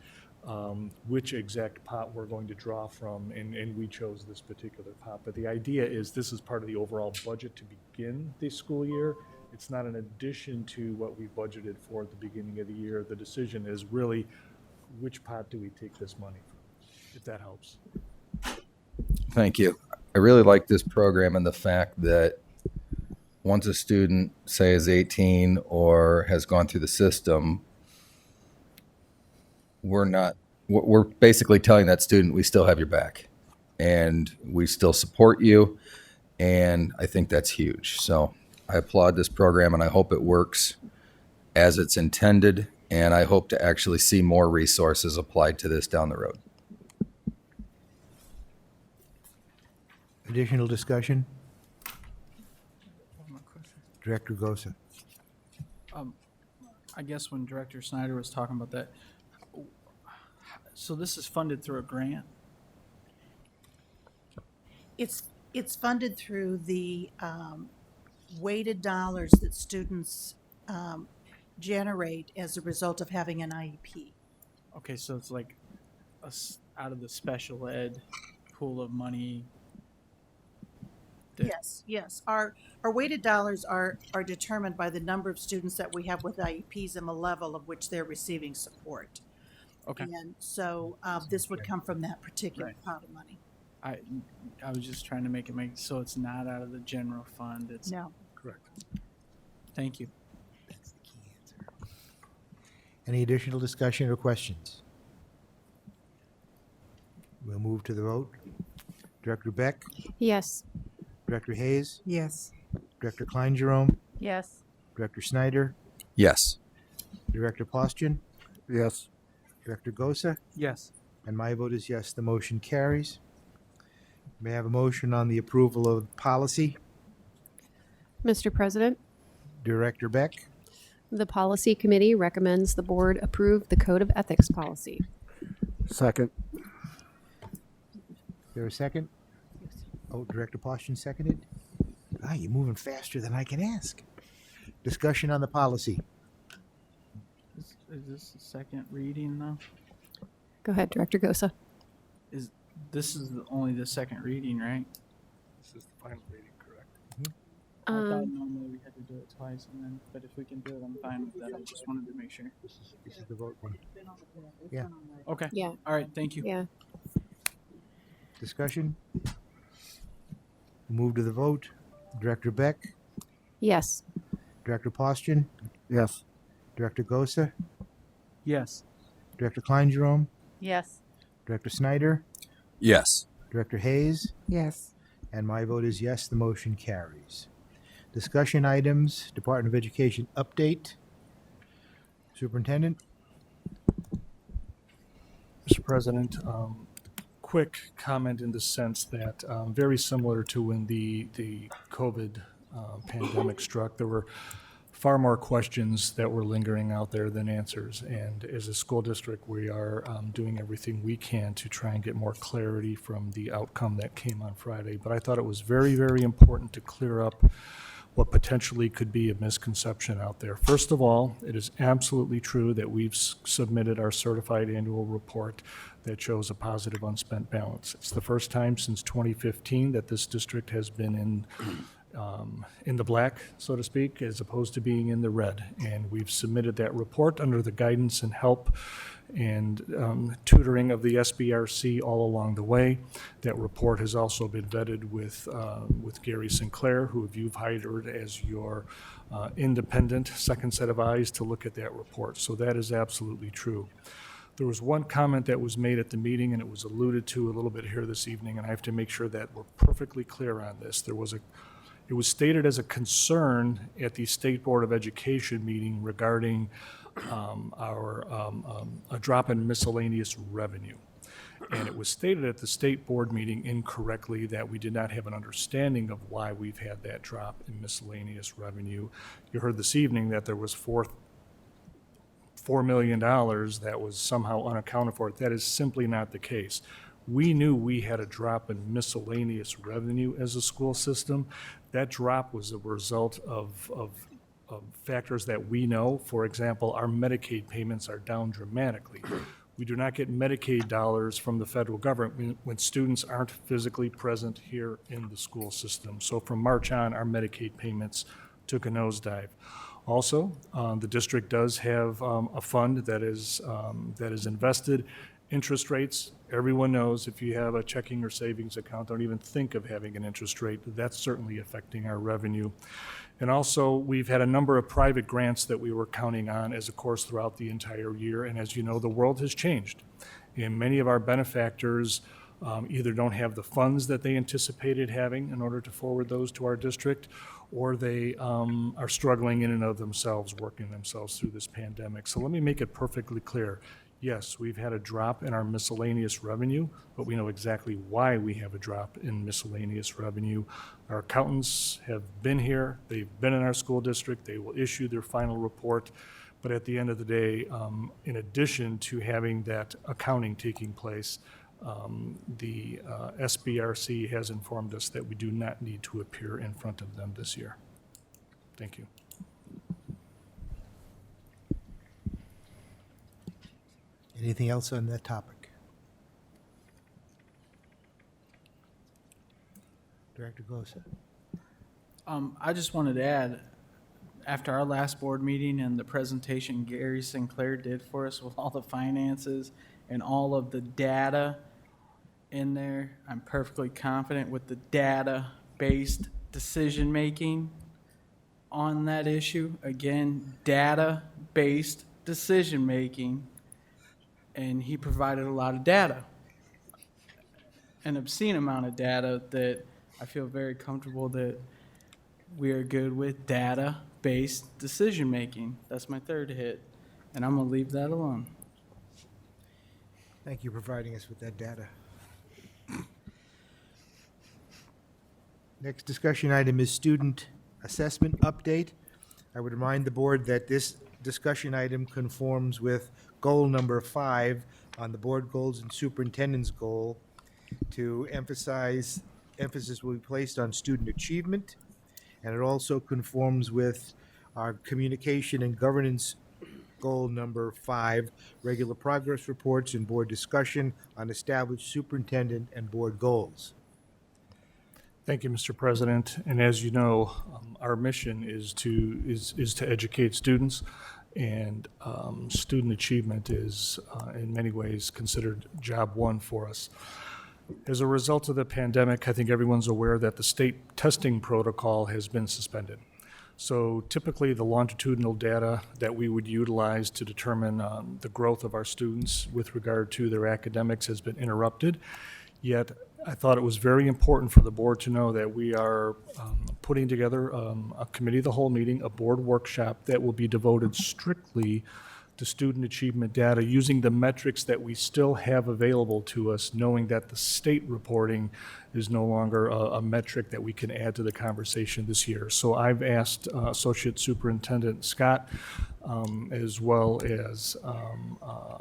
which exact pot we're going to draw from, and we chose this particular pot. But the idea is this is part of the overall budget to begin the school year. It's not an addition to what we budgeted for at the beginning of the year. The decision is really which pot do we take this money from, if that helps. Thank you. I really like this program and the fact that once a student, say, is 18 or has gone through the system, we're basically telling that student we still have your back and we still support you. And I think that's huge. So I applaud this program and I hope it works as it's intended. And I hope to actually see more resources applied to this down the road. Additional discussion? Director Gosa. I guess when Director Snyder was talking about that, so this is funded through a grant? It's funded through the weighted dollars that students generate as a result of having an IEP. Okay, so it's like out of the special ed pool of money. Yes. Our weighted dollars are determined by the number of students that we have with IEPs and the level of which they're receiving support. Okay. And so this would come from that particular pot of money. I was just trying to make it so it's not out of the general fund. It's No. Correct. Thank you. Any additional discussion or questions? We'll move to the vote. Director Beck? Yes. Director Hayes? Yes. Director Klein Jerome? Yes. Director Snyder? Yes. Director Postian? Yes. Director Gosa? Yes. And my vote is yes, the motion carries. May I have a motion on the approval of policy? Mr. President, Director Beck? the Policy Committee recommends the board approve the Code of Ethics policy. Second. Is there a second? Oh, Director Poston seconded? Ah, you're moving faster than I can ask. Discussion on the policy. Is this the second reading though? Go ahead, Director Gosa. This is only the second reading, right? This is the final reading, correct? I thought normally we had to do it twice, but if we can do it, I'm fine with that. I just wanted to make sure. This is the vote one. Yeah. Okay. Yeah. All right. Thank you. Yeah. Discussion? Move to the vote. Director Beck? Yes. Director Poston? Yes. Director Gosa? Yes. Director Klein-Jerome? Yes. Director Snyder? Yes. Director Hayes? Yes. And my vote is yes, the motion carries. Discussion items, Department of Education update. Superintendent? Mr. President, quick comment in the sense that very similar to when the COVID pandemic struck, there were far more questions that were lingering out there than answers. And as a school district, we are doing everything we can to try and get more clarity from the outcome that came on Friday. But I thought it was very, very important to clear up what potentially could be a misconception out there. First of all, it is absolutely true that we've submitted our certified annual report that shows a positive unspent balance. It's the first time since 2015 that this district has been in the black, so to speak, as opposed to being in the red. And we've submitted that report under the guidance and help and tutoring of the SBRC all along the way. That report has also been vetted with Gary Sinclair, who you've hired as your independent second set of eyes to look at that report. So that is absolutely true. There was one comment that was made at the meeting, and it was alluded to a little bit here this evening, and I have to make sure that we're perfectly clear on this. It was stated as a concern at the State Board of Education meeting regarding a drop in miscellaneous revenue. And it was stated at the state board meeting incorrectly that we did not have an understanding of why we've had that drop in miscellaneous revenue. You heard this evening that there was $4 million that was somehow unaccounted for. That is simply not the case. We knew we had a drop in miscellaneous revenue as a school system. That drop was a result of factors that we know. For example, our Medicaid payments are down dramatically. We do not get Medicaid dollars from the federal government when students aren't physically present here in the school system. So from March on, our Medicaid payments took a nosedive. Also, the district does have a fund that is invested. Interest rates, everyone knows if you have a checking or savings account, don't even think of having an interest rate. That's certainly affecting our revenue. And also, we've had a number of private grants that we were counting on as a course throughout the entire year. And as you know, the world has changed. And many of our benefactors either don't have the funds that they anticipated having in order to forward those to our district, or they are struggling in and of themselves, working themselves through this pandemic. So let me make it perfectly clear. Yes, we've had a drop in our miscellaneous revenue, but we know exactly why we have a drop in miscellaneous revenue. Our accountants have been here. They've been in our school district. They will issue their final report. But at the end of the day, in addition to having that accounting taking place, the SBRC has informed us that we do not need to appear in front of them this year. Thank you. Anything else on that topic? Director Gosa. I just wanted to add, after our last board meeting and the presentation Gary Sinclair did for us with all the finances and all of the data in there, I'm perfectly confident with the data-based decision-making on that issue. Again, data-based decision-making. And he provided a lot of data, an obscene amount of data that I feel very comfortable that we are good with data-based decision-making. That's my third hit, and I'm going to leave that alone. Thank you for providing us with that data. Next discussion item is student assessment update. I would remind the board that this discussion item conforms with goal number 5 on the board goals and superintendent's goal to emphasize emphasis will be placed on student achievement, and it also conforms with our communication and governance goal number 5, regular progress reports and board discussion on established superintendent and board goals. Thank you, Mr. President. And as you know, our mission is to educate students, and student achievement is in many ways considered job one for us. As a result of the pandemic, I think everyone's aware that the state testing protocol has been suspended. So typically the longitudinal data that we would utilize to determine the growth of our students with regard to their academics has been interrupted. Yet I thought it was very important for the board to know that we are putting together a committee of the whole meeting, a board workshop that will be devoted strictly to student achievement data using the metrics that we still have available to us, knowing that the state reporting is no longer a metric that we can add to the conversation this year. So I've asked Associate Superintendent Scott, as well as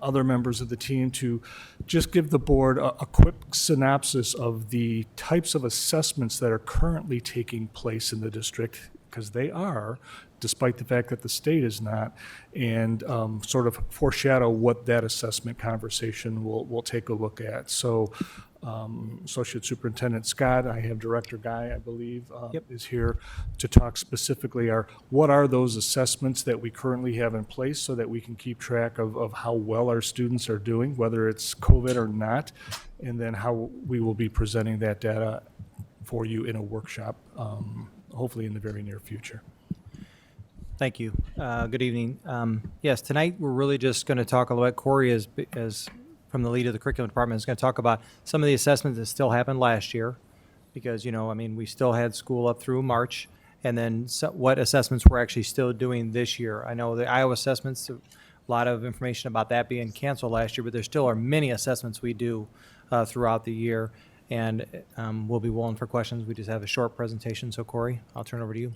other members of the team, to just give the board a quick synopsis of the types of assessments that are currently taking place in the district, because they are, despite the fact that the state is not, and sort of foreshadow what that assessment conversation will take a look at. So Associate Superintendent Scott, I have Director Guy, I believe, is here to talk specifically what are those assessments that we currently have in place so that we can keep track of how well our students are doing, whether it's COVID or not, and then how we will be presenting that data for you in a workshop, hopefully in the very near future. Thank you. Good evening. Yes, tonight we're really just going to talk a little bit. Corey is from the lead of the curriculum department is going to talk about some of the assessments that still happened last year, because we still had school up through March, and then what assessments we're actually still doing this year. I know the Iowa assessments, a lot of information about that being canceled last year, but there still are many assessments we do throughout the year, and we'll be willing for questions. We just have a short presentation. So Corey, I'll turn over to you.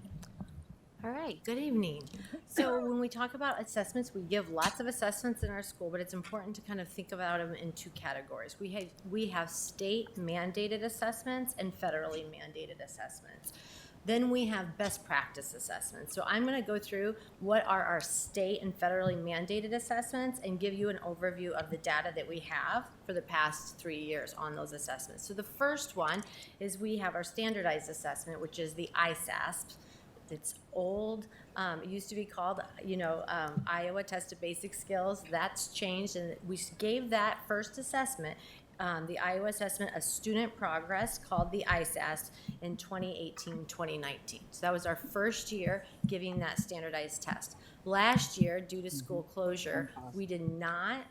All right, good evening. So when we talk about assessments, we give lots of assessments in our school, but it's important to kind of think about them in two categories. We have state mandated assessments and federally mandated assessments. Then we have best practice assessments. So I'm going to go through what are our state and federally mandated assessments and give you an overview of the data that we have for the past 3 years on those assessments. So the first one is we have our standardized assessment, which is the ISASP. It's old. It used to be called, Iowa Test of Basic Skills. That's changed, and we gave that first assessment, the Iowa Assessment of Student Progress, called the ISASP, in 2018-2019. So that was our first year giving that standardized test. Last year, due to school closure, we did not,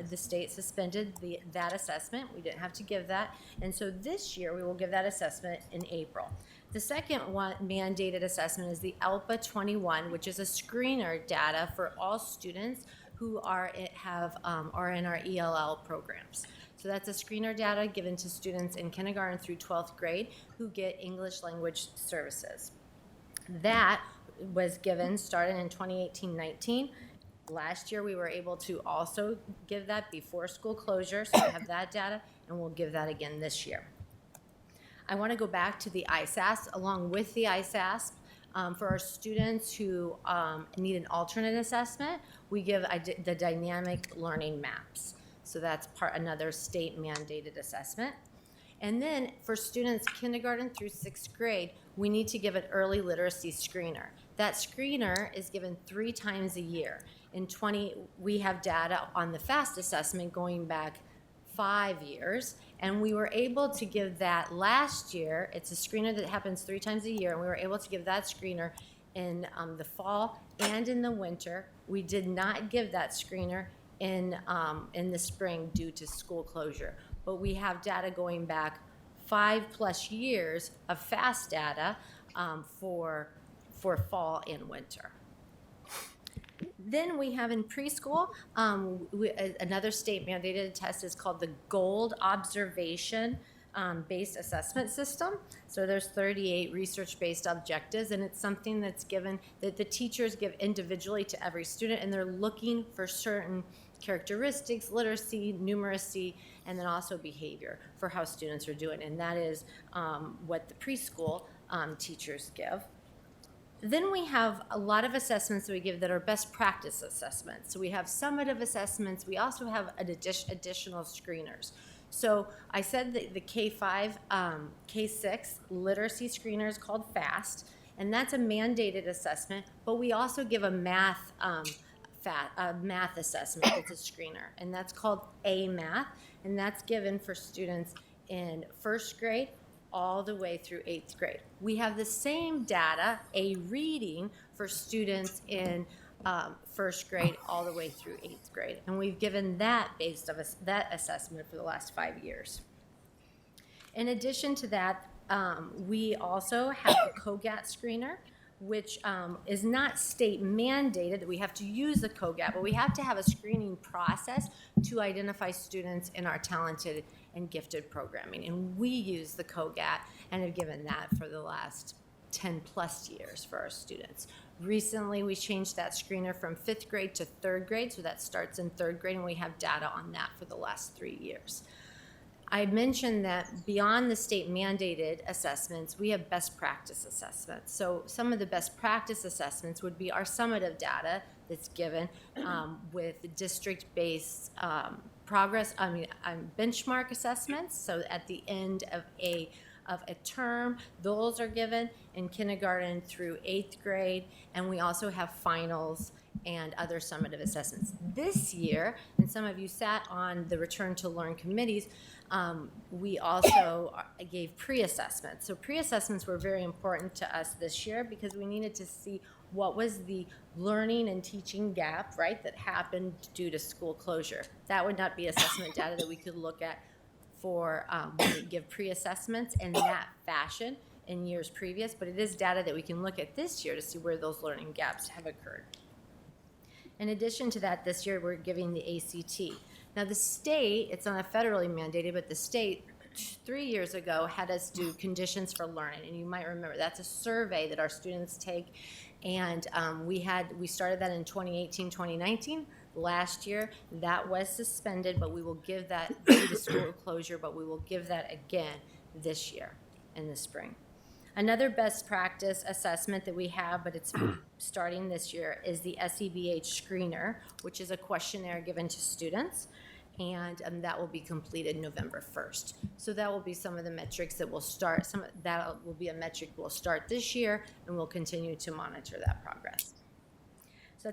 the state suspended that assessment. We didn't have to give that. And so this year, we will give that assessment in April. The second one mandated assessment is the ELPA 21, which is a screener data for all students who are in our ELL programs. So that's a screener data given to students in kindergarten through 12th grade who get English language services. That was given starting in 2018-19. Last year, we were able to also give that before school closure, so we have that data, and we'll give that again this year. I want to go back to the ISASP. Along with the ISASP, for our students who need an alternate assessment, we give the dynamic learning maps. So that's another state mandated assessment. And then for students kindergarten through 6th grade, we need to give an early literacy screener. That screener is given 3 times a year. We have data on the FAST assessment going back 5 years, and we were able to give that last year. It's a screener that happens 3 times a year, and we were able to give that screener in the fall and in the winter. We did not give that screener in the spring due to school closure, but we have data going back 5+ years of FAST data for fall and winter. Then we have in preschool, another state mandated test is called the Gold Observation Based Assessment System. So there's 38 research-based objectives, and it's something that's given that the teachers give individually to every student, and they're looking for certain characteristics, literacy, numeracy, and then also behavior for how students are doing. And that is what the preschool teachers give. Then we have a lot of assessments that we give that are best practice assessments. So we have summative assessments. We also have additional screeners. So I said that the K5, K6 literacy screener is called FAST, and that's a mandated assessment, but we also give a math assessment that's a screener, and that's called A-Math, and that's given for students in first grade all the way through 8th grade. We have the same data, a reading, for students in first grade all the way through 8th grade. And we've given that based on that assessment for the last 5 years. In addition to that, we also have the COGAT screener, which is not state mandated that we have to use the COGAT, but we have to have a screening process to identify students in our talented and gifted programming. And we use the COGAT and have given that for the last 10 plus years for our students. Recently, we changed that screener from 5th grade to 3rd grade, so that starts in 3rd grade, and we have data on that for the last 3 years. I mentioned that beyond the state mandated assessments, we have best practice assessments. So some of the best practice assessments would be our summative data that's given with district-based benchmark assessments. So at the end of a term, those are given in kindergarten through 8th grade, and we also have finals and other summative assessments. This year, and some of you sat on the Return to Learn committees, we also gave pre-assessments. So pre-assessments were very important to us this year because we needed to see what was the learning and teaching gap, right, that happened due to school closure. That would not be assessment data that we could look at for when we give pre-assessments in that fashion in years previous, but it is data that we can look at this year to see where those learning gaps have occurred. In addition to that, this year we're giving the ACT. Now the state, it's not federally mandated, but the state 3 years ago had us do conditions for learning, and you might remember that's a survey that our students take, and we started that in 2018, 2019. Last year, that was suspended, but we will give that due to school closure, but we will give that again this year in the spring. Another best practice assessment that we have, but it's starting this year, is the SEBH screener, which is a questionnaire given to students, and that will be completed November 1st. So that will be some of the metrics that will start, that will be a metric we'll start this year, and we'll continue to monitor that progress. So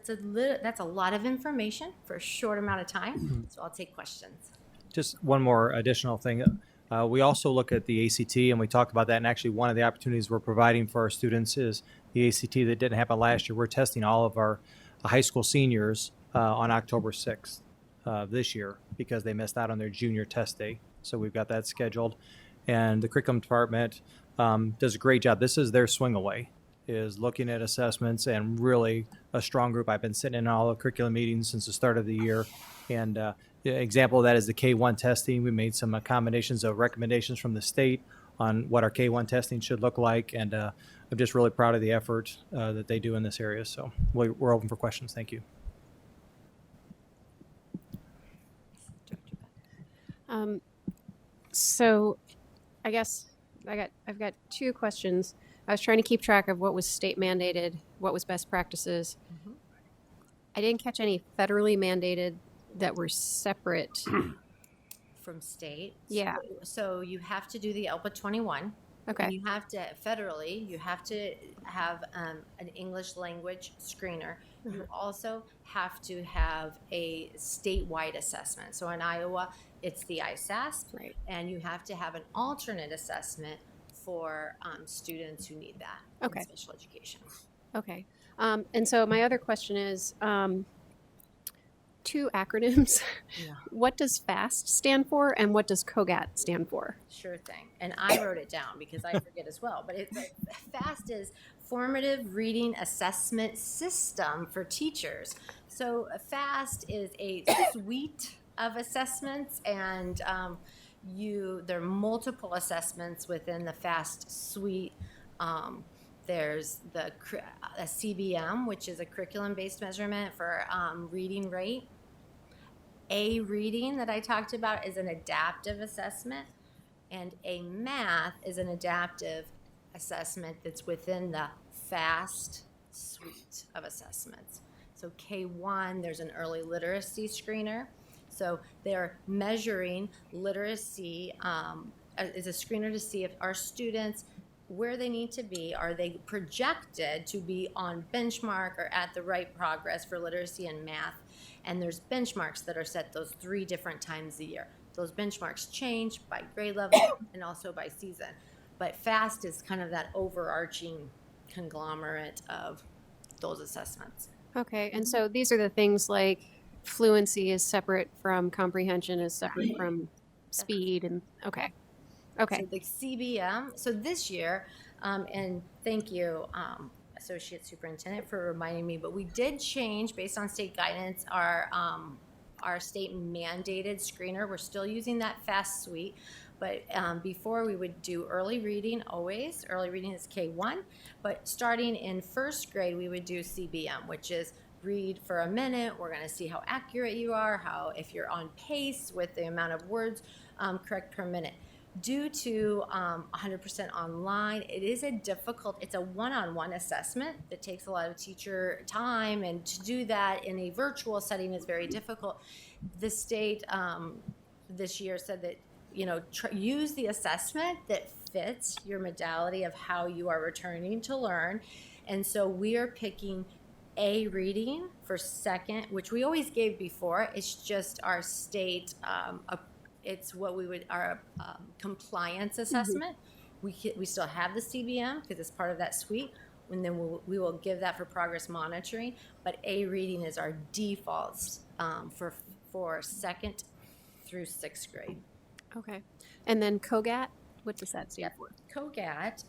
that's a lot of information for a short amount of time, so I'll take questions. Just one more additional thing. We also look at the ACT, and we talked about that, and actually one of the opportunities we're providing for our students is the ACT that didn't happen last year. We're testing all of our high school seniors on October 6th this year because they missed out on their junior test day. So we've got that scheduled. And the curriculum department does a great job. This is their swing away, is looking at assessments, and really a strong group. I've been sitting in all the curriculum meetings since the start of the year. And the example of that is the K1 testing. We made some accommodations of recommendations from the state on what our K1 testing should look like. And I'm just really proud of the effort that they do in this area. So we're open for questions. Thank you. So I guess I've got two questions. I was trying to keep track of what was state mandated, what was best practices. Mm-hmm. I didn't catch any federally mandated that were separate From state. Yeah. So you have to do the ELPA 21. Okay. And you have to, federally, you have to have an English language screener. You also have to have a statewide assessment. So in Iowa, it's the ISASP. Right. And you have to have an alternate assessment for students who need that Okay. in special education. Okay. And so my other question is, two acronyms. Yeah. What does FAST stand for, and what does COGAT stand for? Sure thing. And I wrote it down because I forget as well. But it's FAST is Formative Reading Assessment System for Teachers. So FAST is a suite of assessments, and there are multiple assessments within the FAST suite. There's a CBM, which is a curriculum-based measurement for reading rate. A reading that I talked about is an adaptive assessment, and a math is an adaptive assessment that's within the FAST suite of assessments. So K1, there's an early literacy screener. So they're measuring literacy as a screener to see if our students, where they need to be, are they projected to be on benchmark or at the right progress for literacy and math. And there's benchmarks that are set those 3 different times a year. Those benchmarks change by grade level and also by season. But FAST is kind of that overarching conglomerate of those assessments. Okay, and so these are the things like fluency is separate from comprehension, is separate from speed, and okay. Okay. So the CBM, so this year, and thank you, Associate Superintendent, for reminding me, but we did change, based on state guidance, our state mandated screener. We're still using that FAST suite, but before we would do early reading always. Early reading is K1, but starting in first grade, we would do CBM, which is read for a minute. We're going to see how accurate you are, if you're on pace with the amount of words correct per minute. Due to 100% online, it's a one-on-one assessment that takes a lot of teacher time, and to do that in a virtual setting is very difficult. The state this year said that, use the assessment that fits your modality of how you are returning to learn. And so we are picking A reading for second, which we always gave before. It's just our state it's what we would, our compliance assessment. We still have the CBM because it's part of that suite, and then we will give that for progress monitoring. But A reading is our defaults for second through 6th grade. Okay. And then COGAT, what does that stand for? COGAT,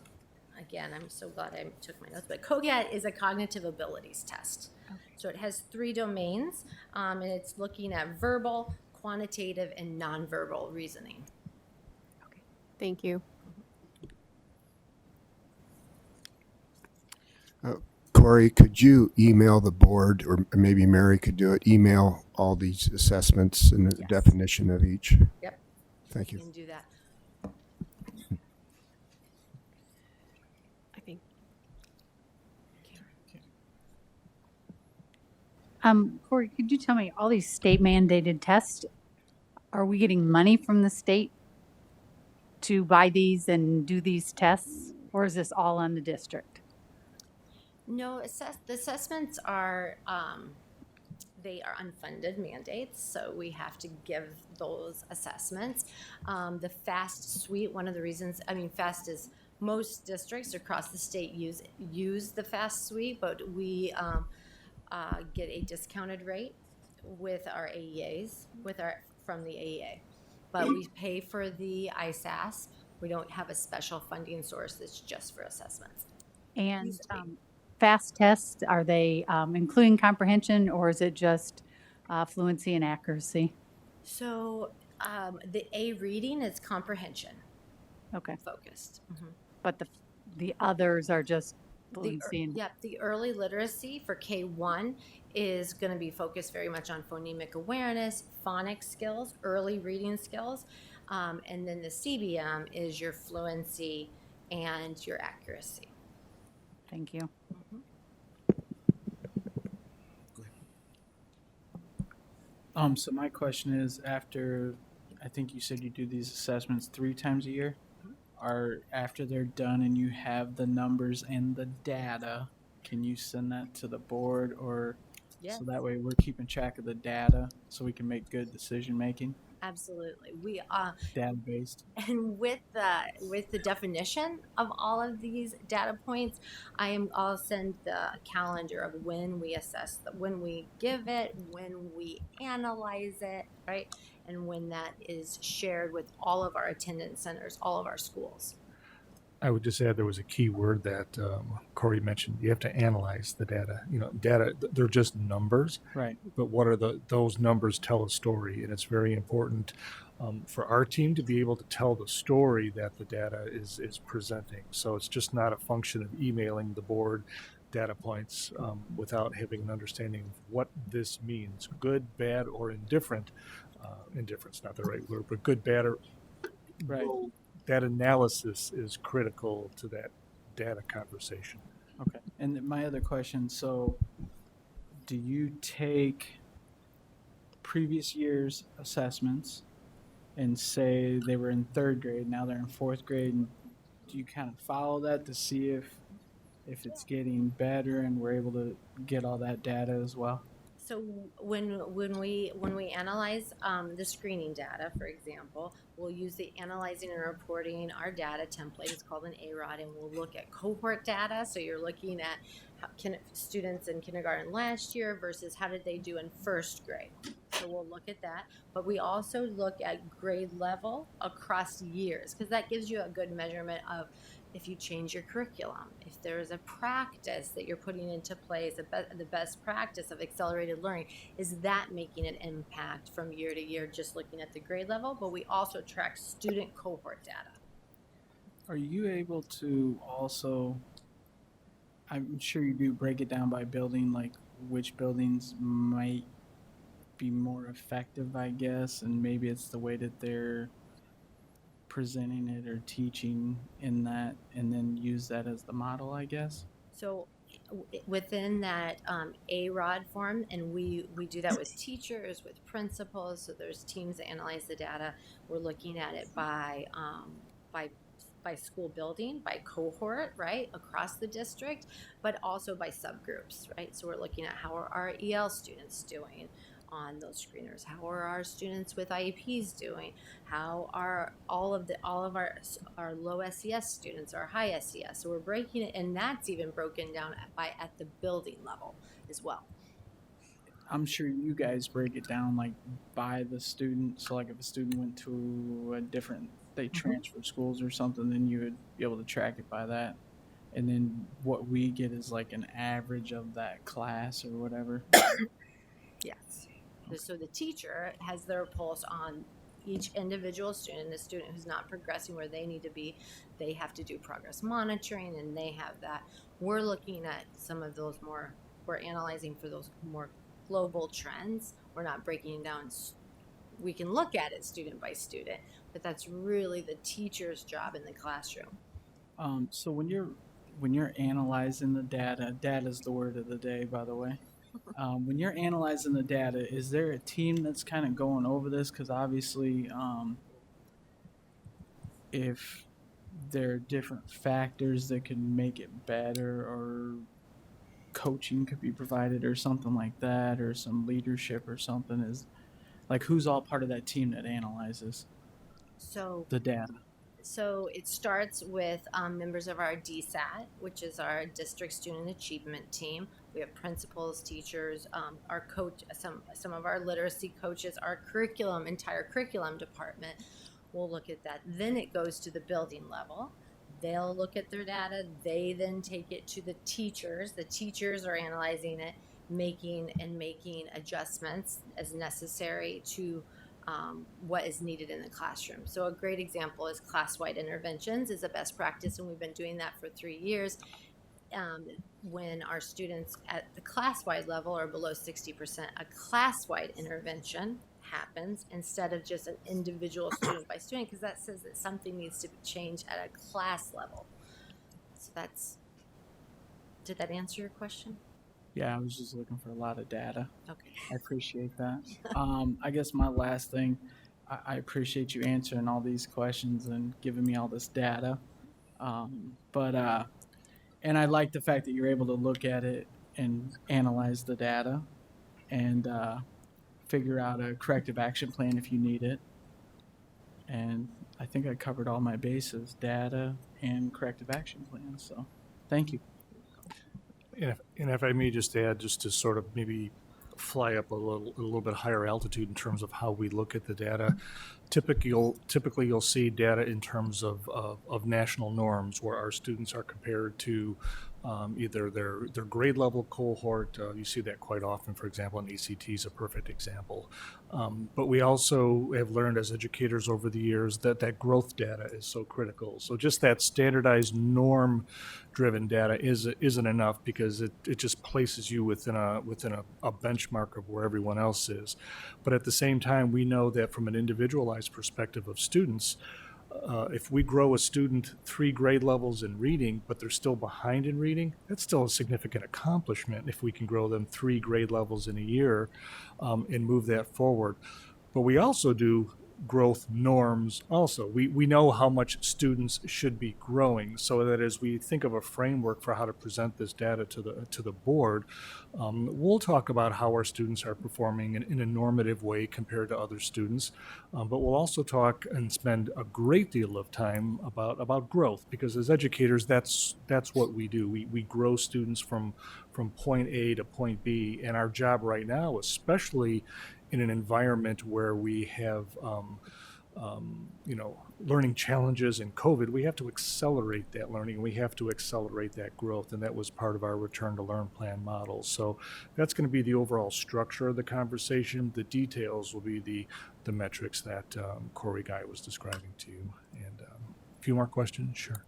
again, I'm so glad I took my notes, but COGAT is a cognitive abilities test. Okay. So it has 3 domains, and it's looking at verbal, quantitative, and nonverbal reasoning. Okay, thank you. Corey, could you email the board, or maybe Mary could do it, email all these assessments and the definition of each? Yep. Thank you. You can do that. I think. Corey, could you tell me, all these state mandated tests, are we getting money from the state to buy these and do these tests, or is this all on the district? No, the assessments are, they are unfunded mandates, so we have to give those assessments. The FAST suite, one of the reasons, FAST is, most districts across the state use the FAST suite, but we get a discounted rate with our AEAs, from the AEA. But we pay for the ISASP. We don't have a special funding source that's just for assessments. And FAST tests, are they including comprehension, or is it just fluency and accuracy? So the A reading is comprehension. Okay. Focused. Mm-hmm. But the others are just fluency. The early literacy for K1 is going to be focused very much on phonemic awareness, phonics skills, early reading skills, and then the CBM is your fluency and your accuracy. Thank you. So my question is, after, I think you said you do these assessments 3 times a year, after they're done and you have the numbers and the data, can you send that to the board, or so that way we're keeping track of the data so we can make good decision making? Absolutely. We data based. And with the definition of all of these data points, I'll send the calendar of when we assess, when we give it, when we analyze it, right? And when that is shared with all of our attendance centers, all of our schools. I would just add there was a key word that Corey mentioned. You have to analyze the data. Data, they're just numbers. Right. But what are those numbers tell a story? And it's very important for our team to be able to tell the story that the data is presenting. So it's just not a function of emailing the board data points without having an understanding of what this means, good, bad, or indifferent. Indifference, not the right word, but good, bad, or Right. that analysis is critical to that data conversation. Okay. And then my other question, so do you take previous year's assessments and say they were in third grade, now they're in fourth grade, and do you kind of follow that to see if it's getting better and we're able to get all that data as well? So when we analyze the screening data, for example, we'll use the analyzing and reporting our data template. It's called an AROD, and we'll look at cohort data. So you're looking at students in kindergarten last year versus how did they do in first grade. So we'll look at that, but we also look at grade level across years, because that gives you a good measurement of if you change your curriculum, if there's a practice that you're putting into place, the best practice of accelerated learning, is that making an impact from year to year, just looking at the grade level, but we also track student cohort data. Are you able to also, I'm sure you do break it down by building, like which buildings might be more effective, I guess, and maybe it's the way that they're presenting it or teaching in that, and then use that as the model, I guess? So within that AROD form, and we do that with teachers, with principals, so there's teams that analyze the data. We're looking at it by school building, by cohort, right, across the district, but also by subgroups, right? So we're looking at how are our EL students doing on those screeners, how are our students with IEPs doing, how are all of our low SES students, our high SES. So we're breaking it, and that's even broken down at the building level as well. I'm sure you guys break it down like by the student. So like if a student went to a different, they transferred schools or something, then you would be able to track it by that. And then what we get is like an average of that class or whatever. Yes. So the teacher has their pulse on each individual student. The student who's not progressing where they need to be, they have to do progress monitoring, and they have that. We're looking at some of those more, we're analyzing for those more global trends. We're not breaking it down. We can look at it student by student, but that's really the teacher's job in the classroom. So when you're analyzing the data, data's the word of the day, by the way. When you're analyzing the data, is there a team that's kind of going over this? Because obviously, if there are different factors that can make it better, or coaching could be provided or something like that, or some leadership or something, is like who's all part of that team that analyzes the data? So it starts with members of our DSAT, which is our District Student Achievement Team. We have principals, teachers, our coach, some of our literacy coaches, our entire curriculum department will look at that. Then it goes to the building level. They'll look at their data. They then take it to the teachers. The teachers are analyzing it, making adjustments as necessary to what is needed in the classroom. So a great example is class-wide interventions is a best practice, and we've been doing that for 3 years. When our students at the class-wide level are below 60%, a class-wide intervention happens instead of just an individual student by student, because that says that something needs to be changed at a class level. So did that answer your question? Yeah, I was just looking for a lot of data. Okay. I appreciate that. I guess my last thing, I appreciate you answering all these questions and giving me all this data. And I like the fact that you're able to look at it and analyze the data and figure out a corrective action plan if you need it. And I think I covered all my bases, data and corrective action plans. So thank you. And if I may just add, just to sort of maybe fly up a little bit higher altitude in terms of how we look at the data. Typically you'll see data in terms of national norms, where our students are compared to either their grade level cohort. You see that quite often, for example, in ACT is a perfect example. But we also have learned as educators over the years that growth data is so critical. So just that standardized norm-driven data isn't enough, because it just places you within a benchmark of where everyone else is. But at the same time, we know that from an individualized perspective of students, if we grow a student 3 grade levels in reading, but they're still behind in reading, that's still a significant accomplishment if we can grow them 3 grade levels in a year and move that forward. But we also do growth norms also. We know how much students should be growing, so that as we think of a framework for how to present this data to the board, we'll talk about how our students are performing in a normative way compared to other students, but we'll also talk and spend a great deal of time about growth, because as educators, that's what we do. We grow students from point A to point B, and our job right now, especially in an environment where we have, learning challenges and COVID, we have to accelerate that learning. We have to accelerate that growth, and that was part of our return to learn plan model. So that's going to be the overall structure of the conversation. The details will be the metrics that Corey Guy was describing to you. And a few more questions? Sure.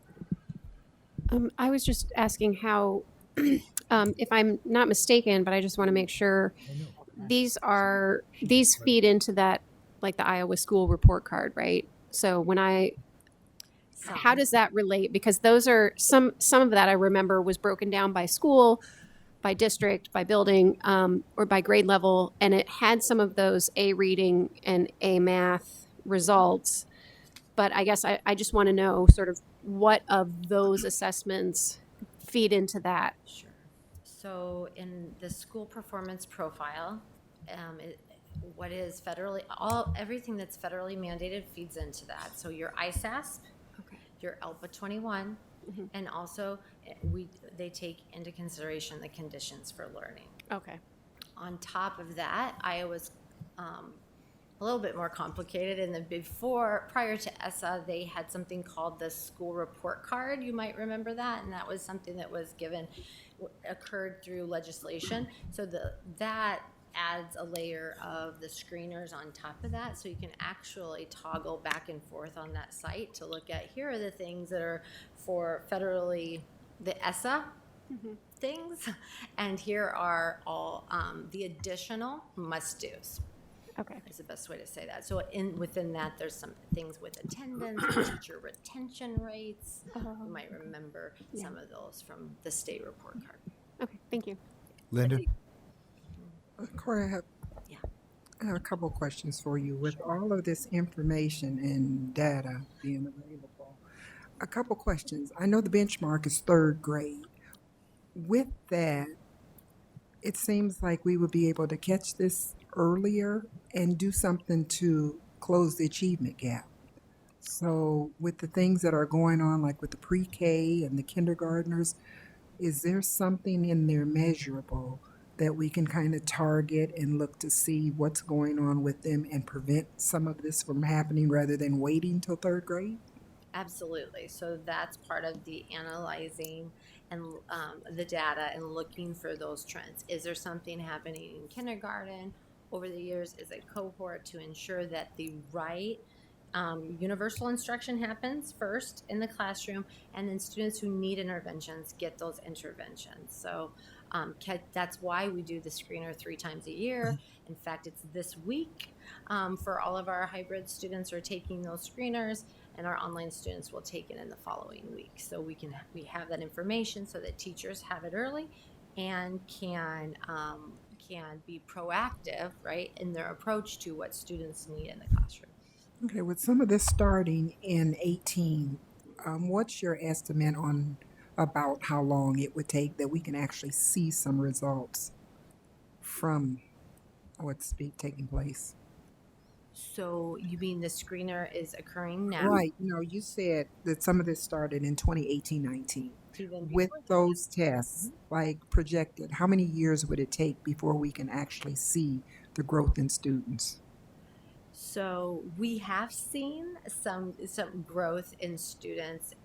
I was just asking how, if I'm not mistaken, but I just want to make sure, these feed into that, like the Iowa school report card, right? So how does that relate? Because those are some of that I remember was broken down by school, by district, by building, or by grade level, and it had some of those A reading and A math results. But I guess I just want to know sort of what of those assessments feed into that. Sure. So in the school performance profile, what is everything that's federally mandated feeds into that. So your ISASP, okay, your ELPA 21, mm-hmm, and also they take into consideration the conditions for learning. okay. On top of that, Iowa's a little bit more complicated. And prior to ESSA, they had something called the school report card. You might remember that, and that was something that was occurred through legislation. So that adds a layer of the screeners on top of that, so you can actually toggle back and forth on that site to look at, here are the things that are for federally, the ESSA things, and here are all the additional must-dos. Okay. Is the best way to say that. So within that, there's some things with attendance, teacher retention rates. You might remember some of those from the state report card. Okay, thank you. Linda? Corey, I have a couple of questions for you. With all of this information and data being available, a couple questions. I know the benchmark is 3rd grade. With that, it seems like we would be able to catch this earlier and do something to close the achievement gap. So with the things that are going on, like with the pre-K and the kindergartners, is there something in there measurable that we can kind of target and look to see what's going on with them and prevent some of this from happening rather than waiting till 3rd grade? Absolutely. So that's part of the analyzing and the data and looking for those trends. Is there something happening in kindergarten over the years as a cohort to ensure that the right universal instruction happens first in the classroom, and then students who need interventions get those interventions. So that's why we do the screener 3 times a year. In fact, it's this week for all of our hybrid students are taking those screeners, and our online students will take it in the following week. So we have that information so that teachers have it early and can be proactive, right, in their approach to what students need in the classroom. Okay, with some of this starting in 18, what's your estimate on about how long it would take that we can actually see some results from what's taking place? So you mean the screener is occurring now? Right. You said that some of this started in 2018-19. With those tests, like projected, how many years would it take before we can actually see the growth in students? So we have seen some growth in students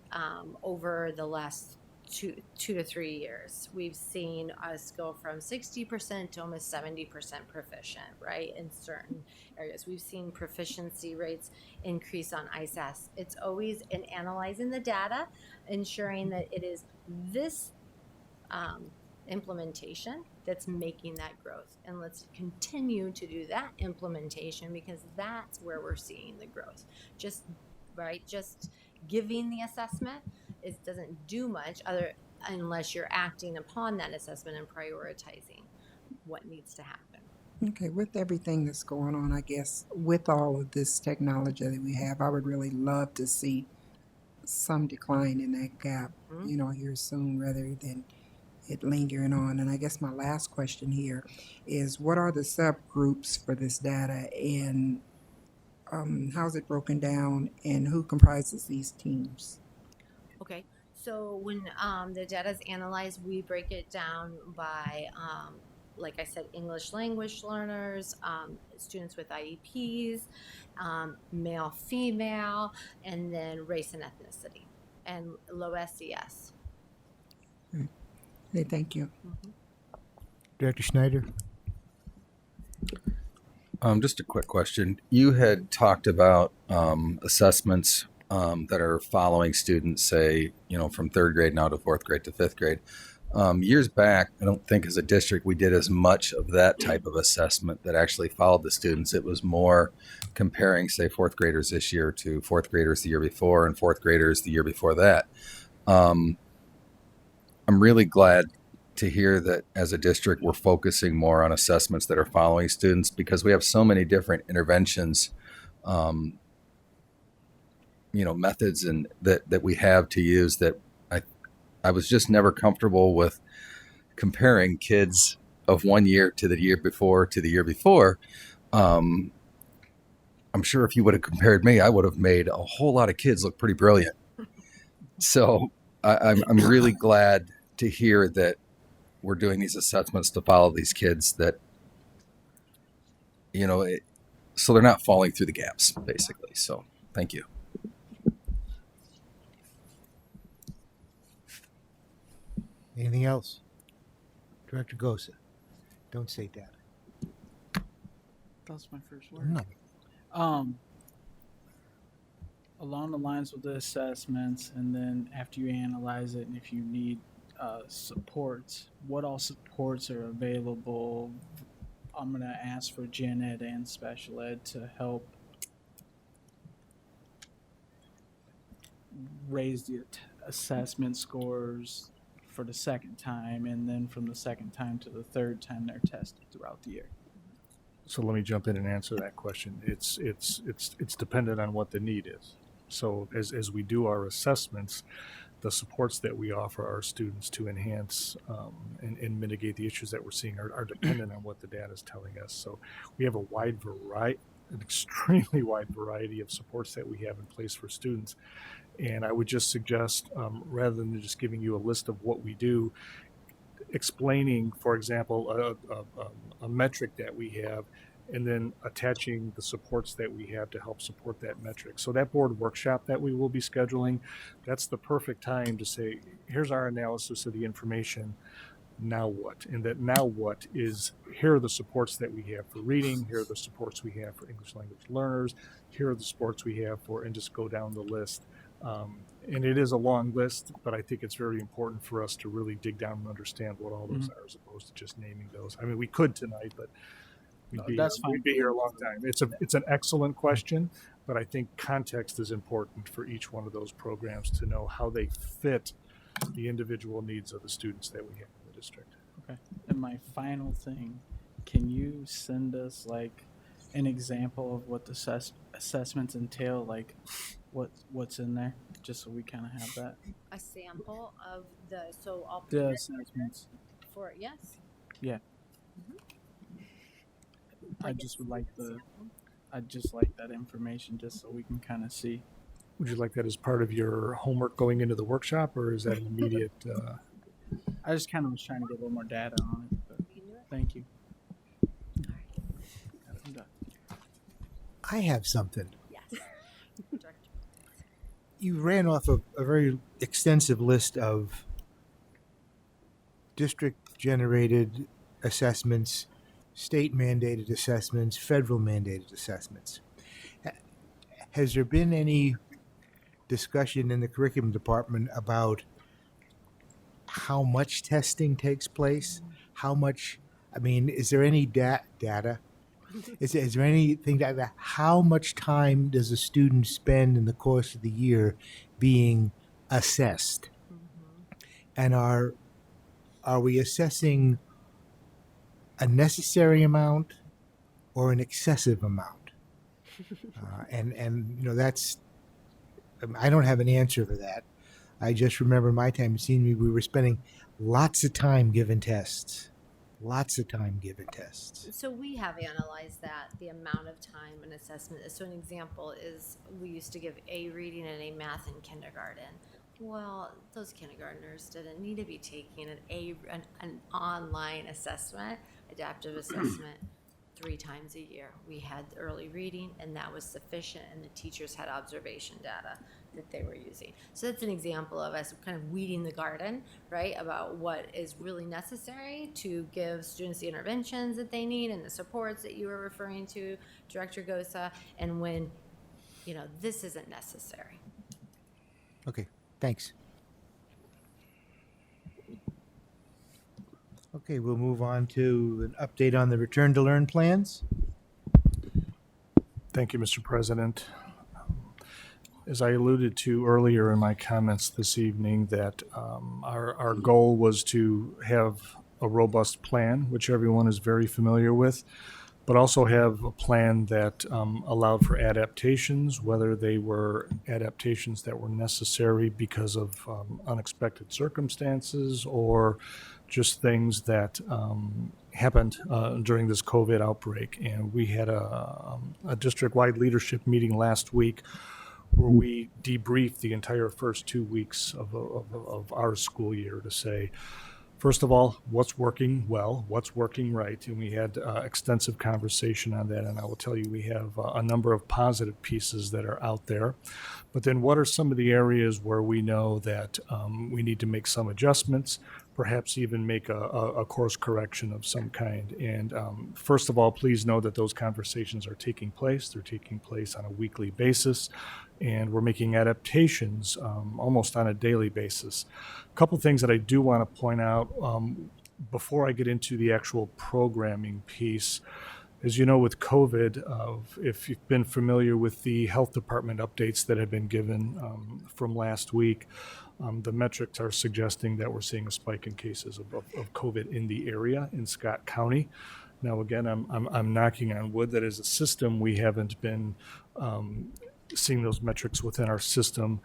over the last two to 3 years. We've seen us go from 60% to almost 70% proficient, right? In certain areas, we've seen proficiency rates increase on ISAS. It's always in analyzing the data, ensuring that it is this implementation that's making that growth, and let's continue to do that implementation because that's where we're seeing the growth. Just giving the assessment, it doesn't do much other unless you're acting upon that assessment and prioritizing what needs to happen. Okay, with everything that's going on, I guess, with all of this technology that we have, I would really love to see some decline in that gap, here soon rather than it lingering on. And I guess my last question here is, what are the subgroups for this data, and how's it broken down, and who comprises these teams? Okay, so when the data is analyzed, we break it down by, like I said, English language learners, students with IEPs, male, female, and then race and ethnicity, and low SES. Okay, thank you. Director Schneider? Just a quick question. You had talked about assessments that are following students, say, from third grade now to fourth grade to fifth grade. Years back, I don't think as a district we did as much of that type of assessment that actually followed the students. It was more comparing, say, fourth graders this year to fourth graders the year before and fourth graders the year before that. I'm really glad to hear that as a district we're focusing more on assessments that are following students, because we have so many different interventions, methods and that we have to use that I was just never comfortable with comparing kids of 1 year to the year before to the year before. I'm sure if you would have compared me, I would have made a whole lot of kids look pretty brilliant. So I'm really glad to hear that we're doing these assessments to follow these kids that, so they're not falling through the gaps, basically. So thank you. Anything else? Director Gosa? Don't say that. That was my first word. No. Along the lines with the assessments, and then after you analyze it, and if you need supports, what all supports are available? I'm going to ask for gen ed and special ed to help raise the assessment scores for the second time, and then from the second time to the third time they're tested throughout the year. So let me jump in and answer that question. It's dependent on what the need is. So as we do our assessments, the supports that we offer our students to enhance and mitigate the issues that we're seeing are dependent on what the data is telling us. So we have an extremely wide variety of supports that we have in place for students. And I would just suggest, rather than just giving you a list of what we do, explaining, for example, a metric that we have, and then attaching the supports that we have to help support that metric. So that board workshop that we will be scheduling, that's the perfect time to say, here's our analysis of the information, now what? And that now what is, here are the supports that we have for reading, here are the supports we have for English language learners, here are the supports we have for, and just go down the list. And it is a long list, but I think it's very important for us to really dig down and understand what all those are, as opposed to just naming those. I mean, we could tonight, but we'd be here a long time. It's an excellent question, but I think context is important for each one of those programs to know how they fit the individual needs of the students that we have in the district. Okay. And my final thing, can you send us like an example of what the assessments entail, like what's in there, just so we kind of have that? A sample of I'll The print it assessments. for yes. Yeah. Mm-hmm. I'd just like that information just so we can kind of see. Would you like that as part of your homework going into the workshop, or is that an immediate? I just kind of was trying to get a little more data on it, but thank you. I'm done. I have something. Yes. You ran off a very extensive list of district-generated assessments, state-mandated assessments, federal mandated assessments. Has there been any discussion in the curriculum department about how much testing takes place? How much, I mean, is there any data? Is there anything that how much time does a student spend in the course of the year being assessed? And are we assessing a necessary amount or an excessive amount? And you know, that's, I don't have an answer for that. I just remember my time at senior, we were spending lots of time giving tests. Lots of time giving tests. So we have analyzed that, the amount of time an assessment. So an example is we used to give a reading and a math in kindergarten. Well, those kindergartners didn't need to be taking an online assessment, adaptive assessment, 3 times a year. We had early reading, and that was sufficient, and the teachers had observation data that they were using. So that's an example of us kind of weeding the garden, right, about what is really necessary to give students the interventions that they need and the supports that you were referring to, Director Gosa, and when, you know, this isn't necessary. Okay, thanks. Okay, we'll move on to an update on the return to learn plans. Thank you, Mr. President. As I alluded to earlier in my comments this evening, that our goal was to have a robust plan, which everyone is very familiar with, but also have a plan that allowed for adaptations, whether they were adaptations that were necessary because of unexpected circumstances or just things that happened during this COVID outbreak. And we had a district-wide leadership meeting last week where we debriefed the entire first 2 weeks of our school year to say, first of all, what's working well, what's working right, and we had extensive conversation on that, and I will tell you we have a number of positive pieces that are out there. But then what are some of the areas where we know that we need to make some adjustments, perhaps even make a course correction of some kind? And first of all, please know that those conversations are taking place. They're taking place on a weekly basis, and we're making adaptations almost on a daily basis. A couple things that I do want to point out before I get into the actual programming piece. As you know, with COVID, if you've been familiar with the health department updates that have been given from last week, the metrics are suggesting that we're seeing a spike in cases of COVID in the area in Scott County. Now, again, I'm knocking on wood that as a system we haven't been seeing those metrics within our system,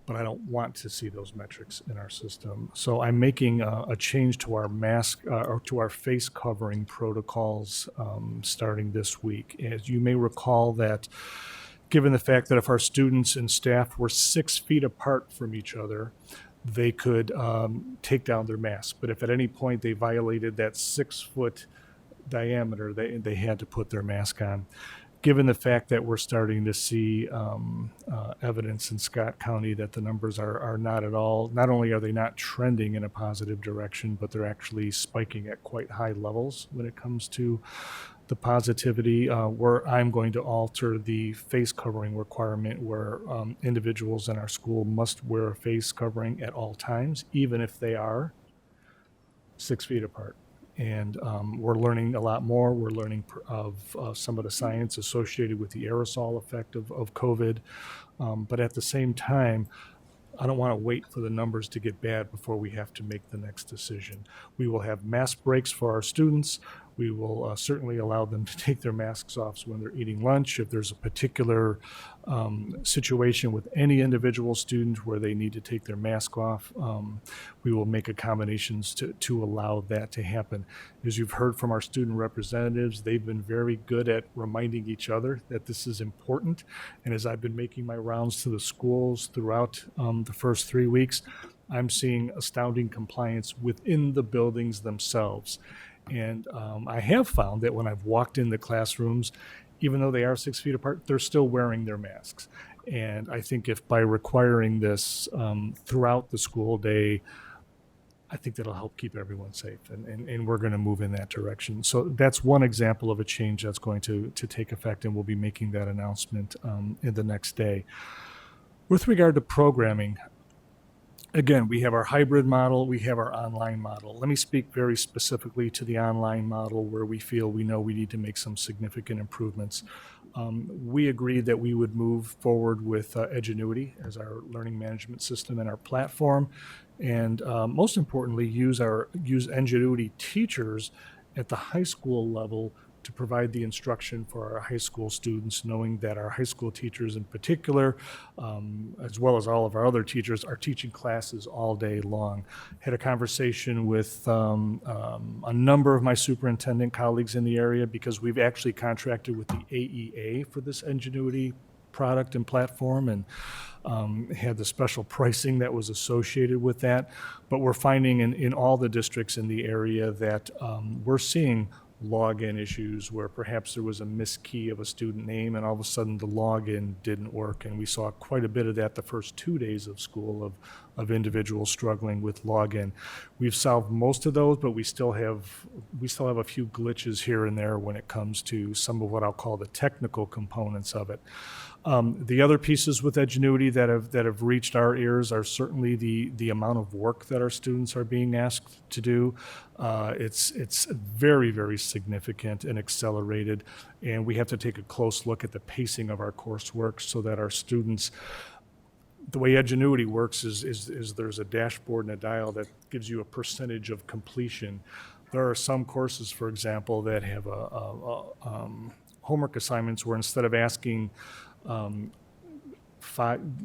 but I don't want to see those metrics in our system. So I'm making a change to our mask or to our face covering protocols starting this week. As you may recall that given the fact that if our students and staff were 6 feet apart from each other, they could take down their mask. But if at any point they violated that 6-foot diameter, they had to put their mask on. Given the fact that we're starting to see evidence in Scott County that the numbers are not at all, not only are they not trending in a positive direction, but they're actually spiking at quite high levels when it comes to the positivity, where I'm going to alter the face covering requirement where individuals in our school must wear a face covering at all times, even if they are 6 feet apart. And we're learning a lot more. We're learning of some of the science associated with the aerosol effect of COVID. But at the same time, I don't want to wait for the numbers to get bad before we have to make the next decision. We will have mask breaks for our students. We will certainly allow them to take their masks off when they're eating lunch. If there's a particular situation with any individual student where they need to take their mask off, we will make accommodations to allow that to happen. As you've heard from our student representatives, they've been very good at reminding each other that this is important. And as I've been making my rounds to the schools throughout the first 3 weeks, I'm seeing astounding compliance within the buildings themselves. And I have found that when I've walked in the classrooms, even though they are 6 feet apart, they're still wearing their masks. And I think if by requiring this throughout the school day, I think that'll help keep everyone safe, and we're going to move in that direction. So that's one example of a change that's going to take effect, and we'll be making that announcement in the next day. With regard to programming, again, we have our hybrid model, we have our online model. Let me speak very specifically to the online model where we know we need to make some significant improvements. We agreed that we would move forward with Edgenuity as our learning management system and our platform, and most importantly, use Edgenuity teachers at the high school level to provide the instruction for our high school students, knowing that our high school teachers in particular, as well as all of our other teachers, are teaching classes all day long. Had a conversation with a number of my superintendent colleagues in the area because we've actually contracted with the AEA for this Edgenuity product and platform, and had the special pricing that was associated with that. But we're finding in all the districts in the area that we're seeing login issues where perhaps there was a miskey of a student name and all of a sudden the login didn't work, and we saw quite a bit of that the first 2 days of school of individuals struggling with login. We've solved most of those, but we still have a few glitches here and there when it comes to some of what I'll call the technical components of it. The other pieces with Edgenuity that have reached our ears are certainly the amount of work that our students are being asked to do. It's very, very significant and accelerated, and we have to take a close look at the pacing of our coursework so that our students, the way Edgenuity works is there's a dashboard and a dial that gives you a percentage of completion. There are some courses, for example, that have homework assignments where instead of asking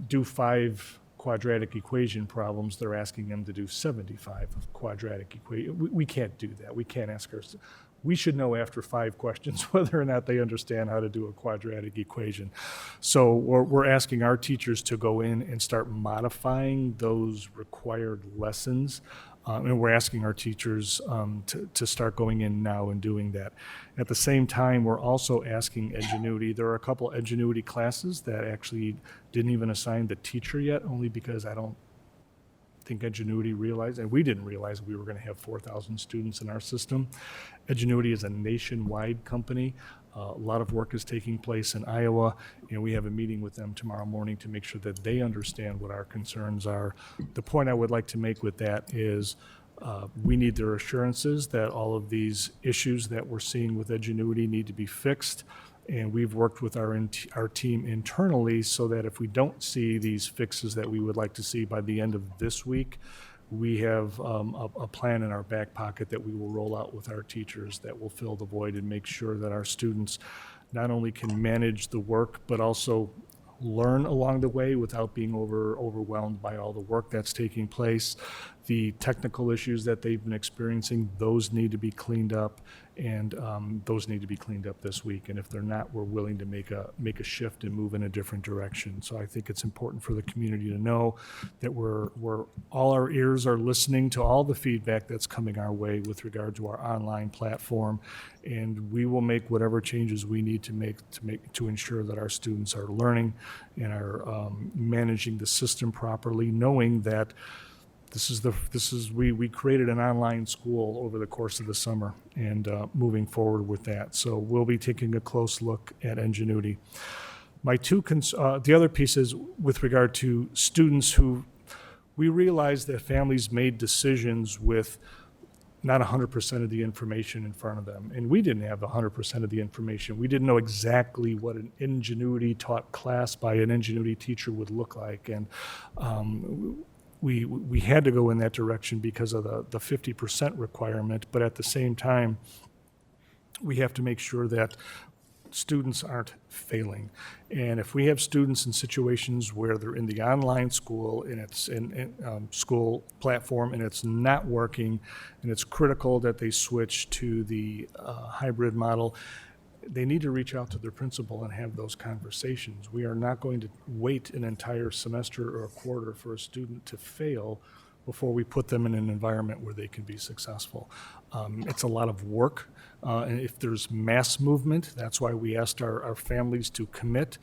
do 5 quadratic equation problems, they're asking them to do 75 quadratic equation. We can't do that. We can't ask our, we should know after 5 questions whether or not they understand how to do a quadratic equation. So we're asking our teachers to go in and start modifying those required lessons. And we're asking our teachers to start going in now and doing that. At the same time, we're also asking Edgenuity. There are a couple Edgenuity classes that actually didn't even assign the teacher yet, only because I don't think Edgenuity realized, and we didn't realize we were going to have 4,000 students in our system. Edgenuity is a nationwide company. A lot of work is taking place in Iowa. We have a meeting with them tomorrow morning to make sure that they understand what our concerns are. The point I would like to make with that is we need their assurances that all of these issues that we're seeing with Edgenuity need to be fixed. And we've worked with our team internally so that if we don't see these fixes that we would like to see by the end of this week, we have a plan in our back pocket that we will roll out with our teachers that will fill the void and make sure that our students not only can manage the work, but also learn along the way without being overwhelmed by all the work that's taking place. The technical issues that they've been experiencing, those need to be cleaned up, and those need to be cleaned up this week. And if they're not, we're willing to make a shift and move in a different direction. So I think it's important for the community to know that we're all our ears are listening to all the feedback that's coming our way with regard to our online platform, and we will make whatever changes we need to make to ensure that our students are learning and are managing the system properly, knowing that we created an online school over the course of the summer and moving forward with that. So we'll be taking a close look at Edgenuity. The other piece is with regard to students who we realized that families made decisions with not 100% of the information in front of them. And we didn't have 100% of the information. We didn't know exactly what an Edgenuity taught class by an Edgenuity teacher would look like. And we had to go in that direction because of the 50% requirement, but at the same time, we have to make sure that students aren't failing. And if we have students in situations where they're in the online school and it's in school platform and it's not working, and it's critical that they switch to the hybrid model, they need to reach out to their principal and have those conversations. We are not going to wait an entire semester or a quarter for a student to fail before we put them in an environment where they can be successful. It's a lot of work. And if there's mass movement, that's why we asked our families to commit.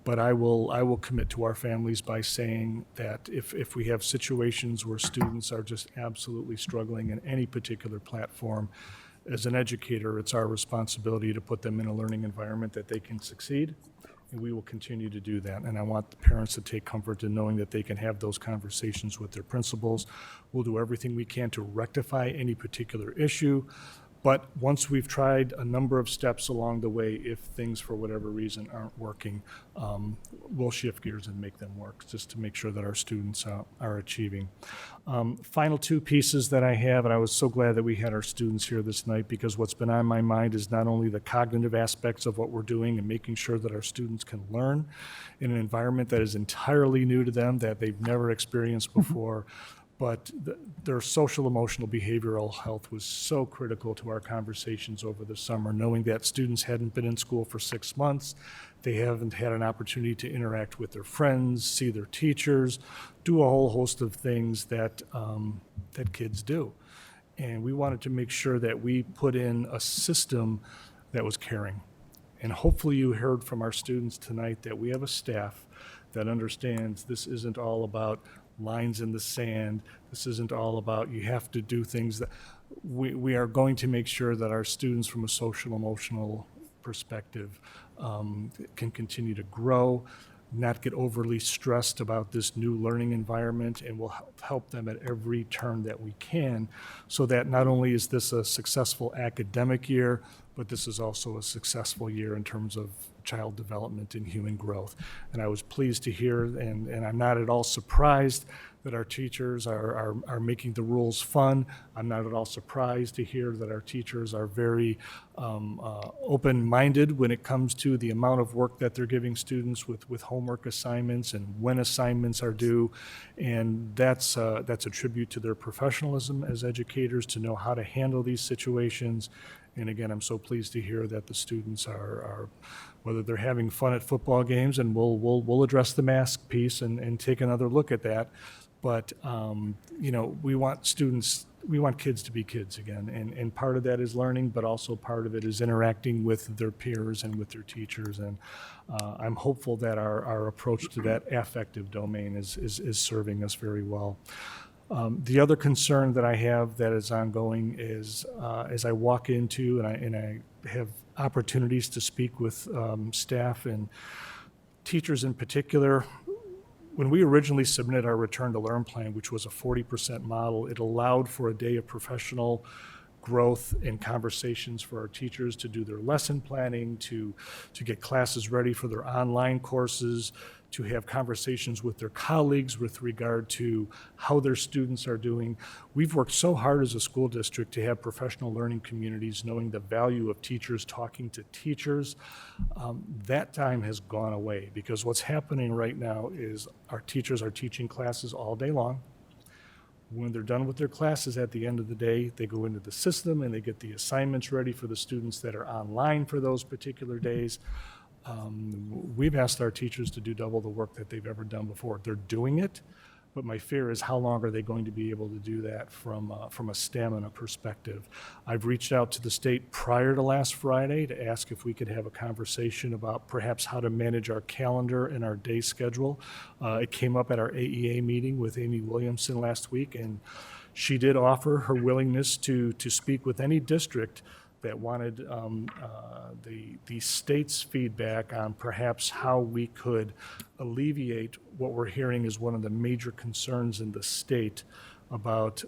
But I will commit to our families by saying that if we have situations where students are just absolutely struggling in any particular platform, as an educator, it's our responsibility to put them in a learning environment that they can succeed, and we will continue to do that. And I want the parents to take comfort in knowing that they can have those conversations with their principals. We'll do everything we can to rectify any particular issue. But once we've tried a number of steps along the way, if things for whatever reason aren't working, we'll shift gears and make them work, just to make sure that our students are achieving. Final two pieces that I have, and I was so glad that we had our students here this night, because what's been on my mind is not only the cognitive aspects of what we're doing and making sure that our students can learn in an environment that is entirely new to them, that they've never experienced before, but their social, emotional, behavioral health was so critical to our conversations over the summer, knowing that students hadn't been in school for 6 months. They haven't had an opportunity to interact with their friends, see their teachers, do a whole host of things that kids do. And we wanted to make sure that we put in a system that was caring. And hopefully you heard from our students tonight that we have a staff that understands this isn't all about lines in the sand. This isn't all about you have to do things. That we are going to make sure that our students from a social emotional perspective can continue to grow, not get overly stressed about this new learning environment, and we'll help them at every turn that we can, so that not only is this a successful academic year, but this is also a successful year in terms of child development and human growth. And I was pleased to hear, and I'm not at all surprised that our teachers are making the rules fun. I'm not at all surprised to hear that our teachers are very open-minded when it comes to the amount of work that they're giving students with homework assignments and when assignments are due. And that's a tribute to their professionalism as educators to know how to handle these situations. And again, I'm so pleased to hear that the students are whether they're having fun at football games, and we'll address the mask piece and take another look at that. But we want kids to be kids again, and part of that is learning, but also part of it is interacting with their peers and with their teachers. And I'm hopeful that our approach to that affective domain is serving us very well. The other concern that I have that is ongoing is as I walk into and I have opportunities to speak with staff and teachers in particular. When we originally submitted our Return to Learn plan, which was a 40% model, it allowed for a day of professional growth and conversations for our teachers to do their lesson planning, to get classes ready for their online courses, to have conversations with their colleagues with regard to how their students are doing. We've worked so hard as a school district to have professional learning communities, knowing the value of teachers talking to teachers. That time has gone away, because what's happening right now is our teachers are teaching classes all day long. When they're done with their classes at the end of the day, they go into the system and they get the assignments ready for the students that are online for those particular days. We've asked our teachers to do double the work that they've ever done before. They're doing it, but my fear is how long are they going to be able to do that from a stamina perspective. I've reached out to the state prior to last Friday to ask if we could have a conversation about perhaps how to manage our calendar and our day schedule. It came up at our AEA meeting with Amy Williamson last week, and she did offer her willingness to speak with any district that wanted the state's feedback on perhaps how we could alleviate what we're hearing is one of the major concerns in the state about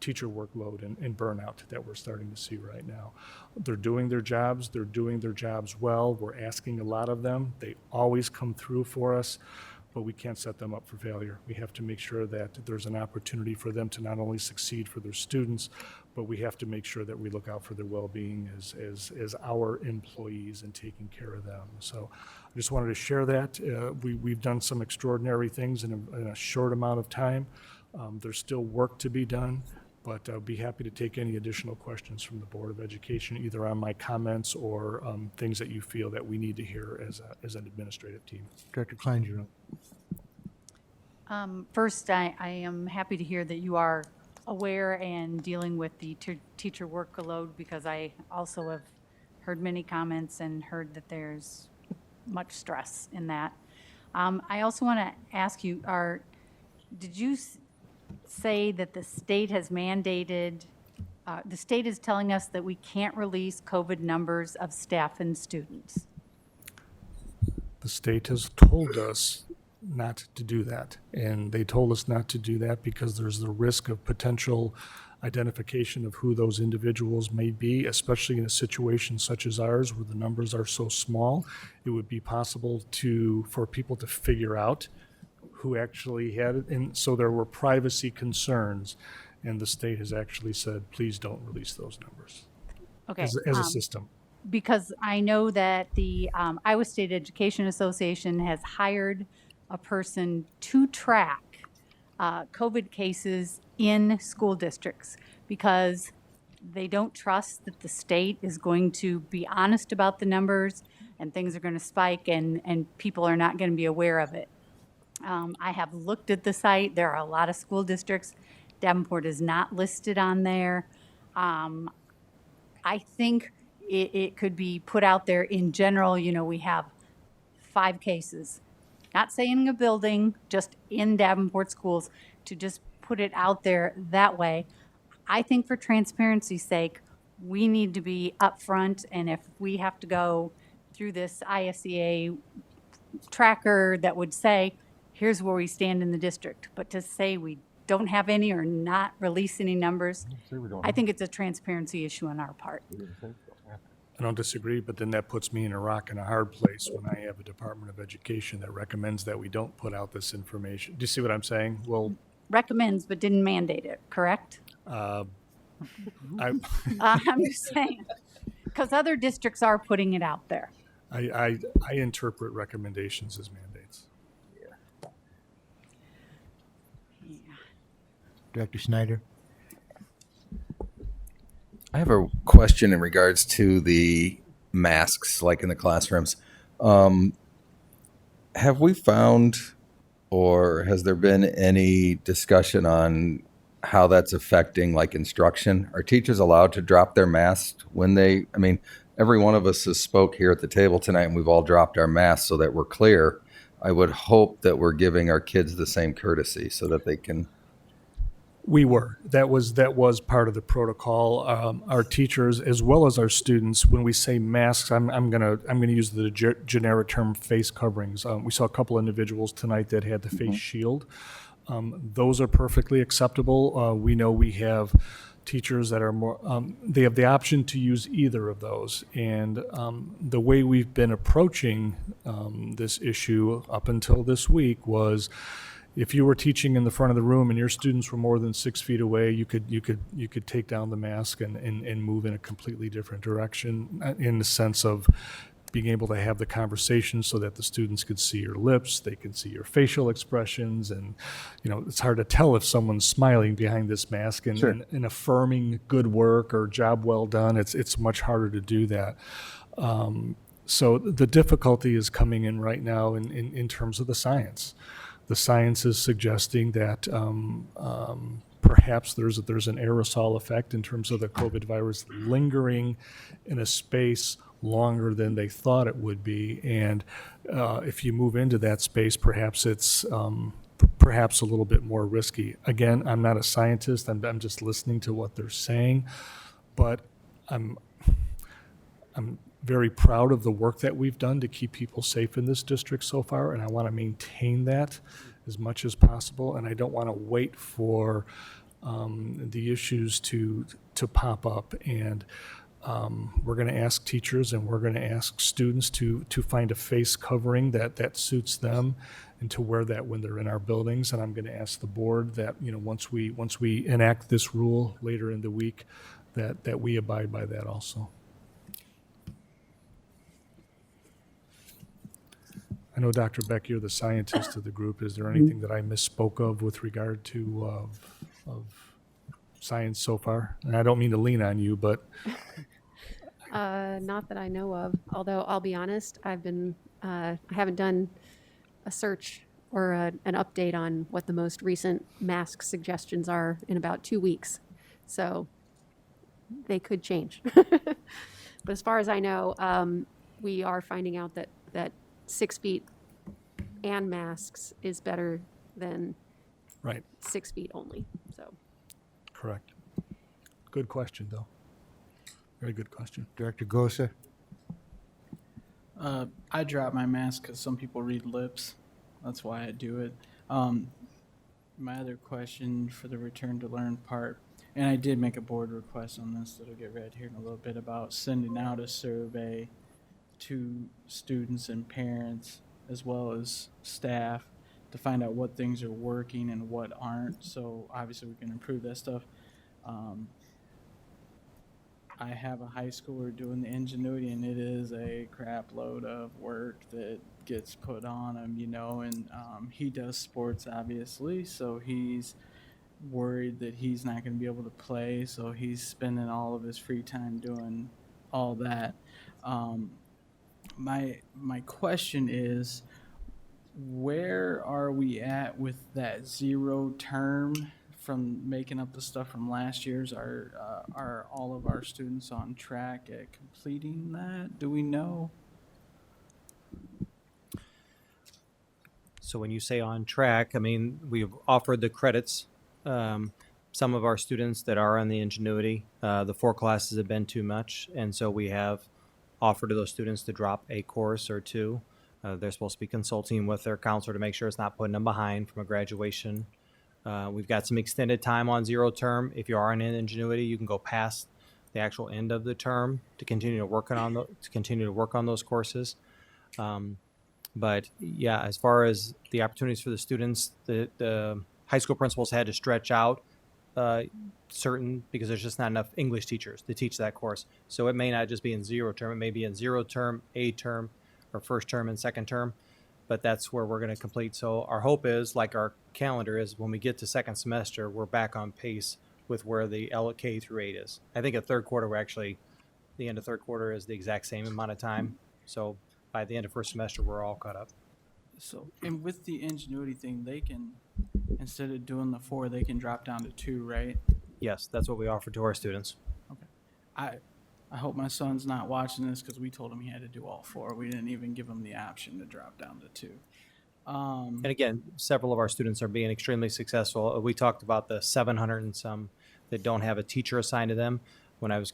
teacher workload and burnout that we're starting to see right now. They're doing their jobs. They're doing their jobs well. We're asking a lot of them. They always come through for us, but we can't set them up for failure. We have to make sure that there's an opportunity for them to not only succeed for their students, but we have to make sure that we look out for their well-being as our employees and taking care of them. So I just wanted to share that. We've done some extraordinary things in a short amount of time. There's still work to be done, but I'll be happy to take any additional questions from the Board of Education, either on my comments or things that you feel that we need to hear as an administrative team. Director Klein, you're up. First, I am happy to hear that you are aware and dealing with the teacher workload, because I also have heard many comments and heard that there's much stress in that. I also want to ask you, did you say that the state has mandated, the state is telling us that we can't release COVID numbers of staff and students? The state has told us not to do that. And they told us not to do that because there's the risk of potential identification of who those individuals may be, especially in a situation such as ours where the numbers are so small. It would be possible for people to figure out who actually had it. And so there were privacy concerns. And the state has actually said, please don't release those numbers Okay. as a system. Because I know that the Iowa State Education Association has hired a person to track COVID cases in school districts because they don't trust that the state is going to be honest about the numbers and things are going to spike and people are not going to be aware of it. I have looked at the site. There are a lot of school districts. Davenport is not listed on there. I think it could be put out there in general. You know, we have 5 cases, not saying a building, just in Davenport schools, to just put it out there that way. I think for transparency's sake, we need to be upfront, and if we have to go through this ISEA tracker that would say, here's where we stand in the district, but to say we don't have any or not release any numbers, I think it's a transparency issue on our part. I don't disagree, but then that puts me in a rock and a hard place when I have a Department of Education that recommends that we don't put out this information. Do you see what I'm saying? Well, Recommends but didn't mandate it, correct? I'm just saying, because other districts are putting it out there. I interpret recommendations as mandates. Director Snyder? I have a question in regards to the masks, like in the classrooms. Have we found, or has there been any discussion on how that's affecting like instruction? Are teachers allowed to drop their masks when every one of us has spoke here at the table tonight and we've all dropped our masks so that we're clear. I would hope that we're giving our kids the same courtesy so that they can. We were. That was part of the protocol. Our teachers, as well as our students, when we say masks, I'm gonna use the generic term face coverings. We saw a couple individuals tonight that had the face shield. Those are perfectly acceptable. We know we have teachers that are more. They have the option to use either of those, and the way we've been approaching this issue up until this week was, if you were teaching in the front of the room and your students were more than 6 feet away, you could take down the mask and move in a completely different direction, in the sense of being able to have the conversation so that the students could see your lips, they can see your facial expressions, and it's hard to tell if someone's smiling behind this mask and, Sure. and affirming good work or job well done. It's much harder to do that. So the difficulty is coming in right now in terms of the science. The science is suggesting that perhaps there's an aerosol effect in terms of the COVID virus lingering in a space longer than they thought it would be. And if you move into that space, perhaps it's perhaps a little bit more risky. Again, I'm not a scientist. I'm just listening to what they're saying. But I'm very proud of the work that we've done to keep people safe in this district so far, and I want to maintain that as much as possible. And I don't want to wait for the issues to pop up. And we're going to ask teachers and we're going to ask students to find a face covering that suits them and to wear that when they're in our buildings. And I'm going to ask the board that once we enact this rule later in the week, that we abide by that also. I know, Dr. Beck, you're the scientist of the group. Is there anything that I misspoke of with regard to of science so far? And I don't mean to lean on you, but Not that I know of, although I'll be honest, I haven't done a search or an update on what the most recent mask suggestions are in about 2 weeks. So they could change. But as far as I know, we are finding out that 6 feet and masks is better than Right. 6 feet only, so. Correct. Good question, though. Very good question. Director Gosa? I drop my mask because some people read lips. That's why I do it. My other question for the return to learn part, and I did make a board request on this that'll get read here in a little bit about sending out a survey to students and parents as well as staff to find out what things are working and what aren't. So obviously we can improve that stuff. I have a high schooler doing the ingenuity, and it is a crap load of work that gets put on him, you know, and he does sports, obviously, so he's worried that he's not going to be able to play, so he's spending all of his free time doing all that. My question is, where are we at with that zero term from making up the stuff from last year's? Are all of our students on track at completing that? Do we know? So when you say on track, I mean, we've offered the credits. Some of our students that are on the ingenuity, the 4 classes have been too much, and so we have offered to those students to drop a course or 2. They're supposed to be consulting with their counselor to make sure it's not putting them behind from a graduation. We've got some extended time on zero term. If you are in ingenuity, you can go past the actual end of the term to continue to work on those courses. But yeah, as far as the opportunities for the students, the high school principals had to stretch out certain, because there's just not enough English teachers to teach that course. So it may not just be in zero term, it may be in zero term, A term, or first term and second term, but that's where we're going to complete. So our hope is, like our calendar is, when we get to second semester, we're back on pace with where the K through 8 is. I think at third quarter, the end of third quarter is the exact same amount of time. So by the end of first semester, we're all caught up. So, and with the ingenuity thing, they can, instead of doing the 4, they can drop down to 2, right? Yes, that's what we offer to our students. Okay. I hope my son's not watching this, because we told him he had to do all 4. We didn't even give him the option to drop down to 2. And again, several of our students are being extremely successful. We talked about the 700 and some that don't have a teacher assigned to them. When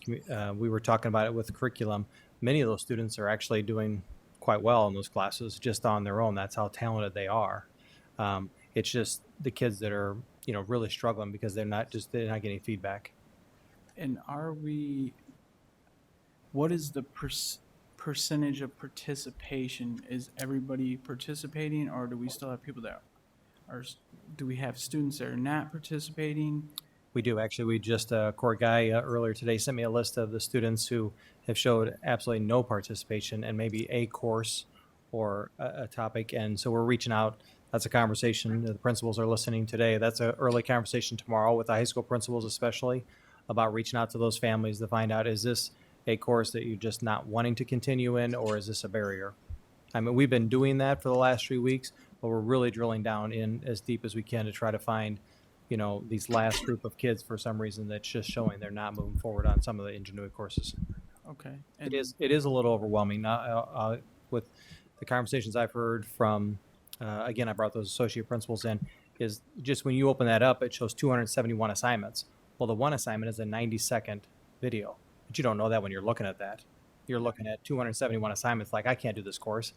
we were talking about it with the curriculum, many of those students are actually doing quite well in those classes just on their own. That's how talented they are. It's just the kids that are, really struggling because they're not getting feedback. And what is the percentage of participation? Is everybody participating, or do we still have people that do we have students that are not participating? We do, actually. We just, Corey Guy earlier today sent me a list of the students who have showed absolutely no participation and maybe a course or a topic. And so we're reaching out. That's a conversation. The principals are listening today. That's an early conversation tomorrow with the high school principals, especially about reaching out to those families to find out, is this a course that you're just not wanting to continue in, or is this a barrier? I mean, we've been doing that for the last 3 weeks, but we're really drilling down in as deep as we can to try to find, these last group of kids for some reason that's just showing they're not moving forward on some of the ingenuity courses. Okay. It is a little overwhelming. With the conversations I've heard from, again, I brought those associate principals in, is just when you open that up, it shows 271 assignments. Well, the one assignment is a 90-second video, but you don't know that when you're looking at that. You're looking at 271 assignments like, I can't do this course.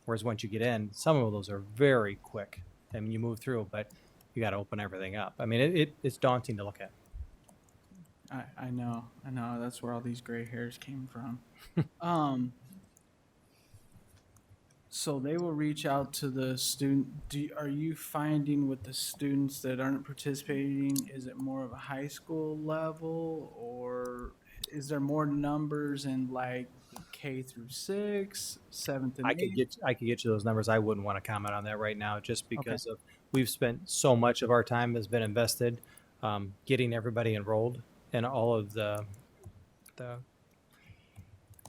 Whereas once you get in, some of those are very quick. I mean, you move through, but you got to open everything up. I mean, it's daunting to look at. I know. That's where all these gray hairs came from. So they will reach out to the student. Are you finding with the students that aren't participating, is it more of a high school level, or is there more numbers in like K through 6, 7th and 8th? I could get you those numbers. I wouldn't want to comment on that right now, just because we've spent so much of our time has been invested getting everybody enrolled and all of the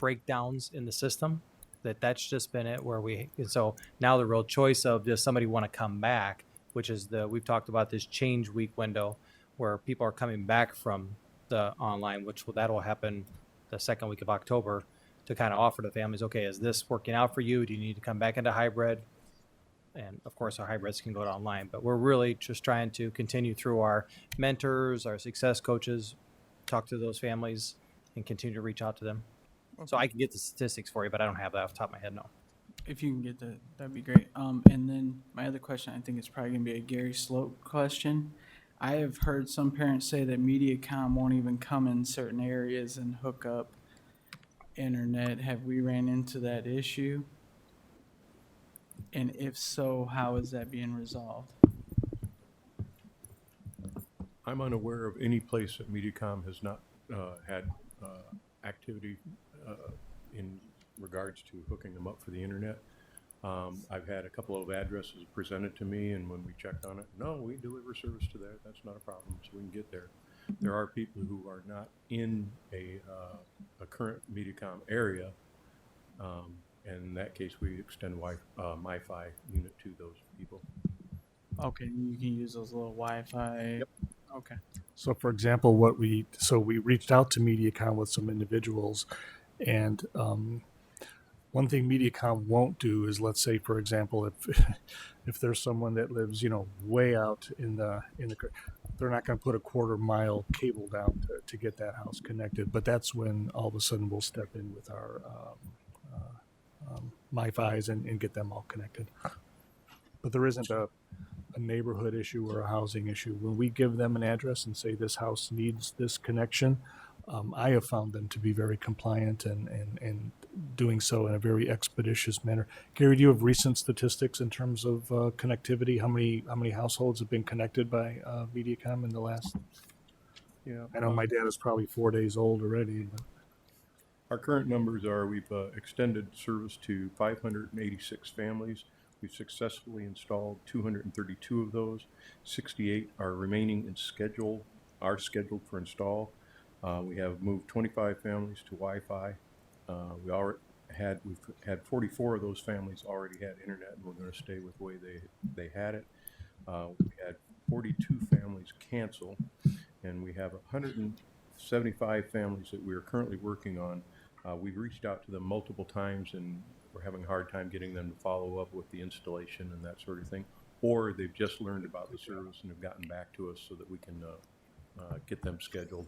breakdowns in the system. That's just been it so now the real choice of, does somebody want to come back, which is we've talked about this change week window where people are coming back from the online, that'll happen the second week of October, to kind of offer to families, okay, is this working out for you? Do you need to come back into hybrid? And of course, our hybrids can go to online, but we're really just trying to continue through our mentors, our success coaches, talk to those families and continue to reach out to them. So I can get the statistics for you, but I don't have that off the top of my head, no. If you can get that, that'd be great. And then my other question, I think it's probably gonna be a Gary Sloat question. I have heard some parents say that MediaCom won't even come in certain areas and hook up internet. Have we ran into that issue? And if so, how is that being resolved? I'm unaware of any place that MediaCom has not had activity in regards to hooking them up for the internet. I've had a couple of addresses presented to me, and when we checked on it, no, we deliver service to that. That's not a problem, so we can get there. There are people who are not in a current MediaCom area, and in that case, we extend MiFi unit to those people. Okay, you can use those little Wi-Fi. Yep. Okay. So for example, we reached out to MediaCom with some individuals, and one thing MediaCom won't do is, let's say, for example, if there's someone that lives, way out in the, they're not going to put a 1/4 mile cable down to get that house connected. But that's when all of a sudden we'll step in with our MiFis and get them all connected. But there isn't a neighborhood issue or a housing issue. When we give them an address and say this house needs this connection, I have found them to be very compliant and doing so in a very expeditious manner. Gary, do you have recent statistics in terms of connectivity? How many households have been connected by MediaCom in the last? Yeah, I know my dad is probably 4 days old already. But. Our current numbers are we've extended service to 586 families. We've successfully installed 232 of those. 68 are remaining in schedule, are scheduled for install. We have moved 25 families to Wi-Fi. We've had 44 of those families already had internet, and we're going to stay with the way they had it. We had 42 families cancel, and we have 175 families that we are currently working on. We've reached out to them multiple times, and we're having a hard time getting them to follow up with the installation and that sort of thing. Or they've just learned about the service and have gotten back to us so that we can get them scheduled.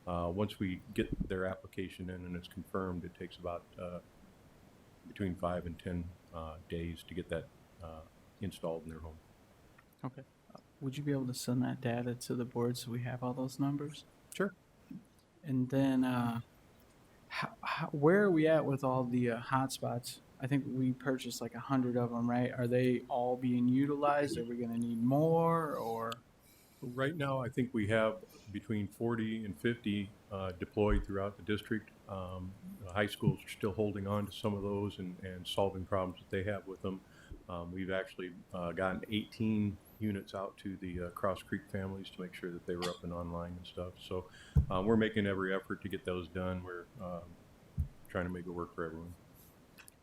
Once we get their application in and it's confirmed, it takes about between 5 and 10 days to get that installed in their home. Okay. Would you be able to send that data to the board so we have all those numbers? Sure. And then where are we at with all the hotspots? I think we purchased like 100 of them, right? Are they all being utilized? Are we going to need more, or? Right now, I think we have between 40 and 50 deployed throughout the district. The high schools are still holding on to some of those and solving problems that they have with them. We've actually gotten 18 units out to the Cross Creek families to make sure that they were up and online and stuff. So we're making every effort to get those done. We're trying to make it work for everyone.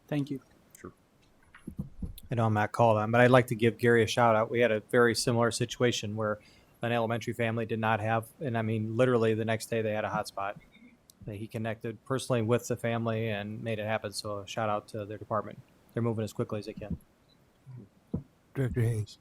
Thank you. Sure. I know I'm not called on, but I'd like to give Gary a shout out. We had a very similar situation where an elementary family did not have, and I mean, literally the next day they had a hotspot. He connected personally with the family and made it happen. So a shout out to their department. They're moving as quickly as they can. Director Hayes.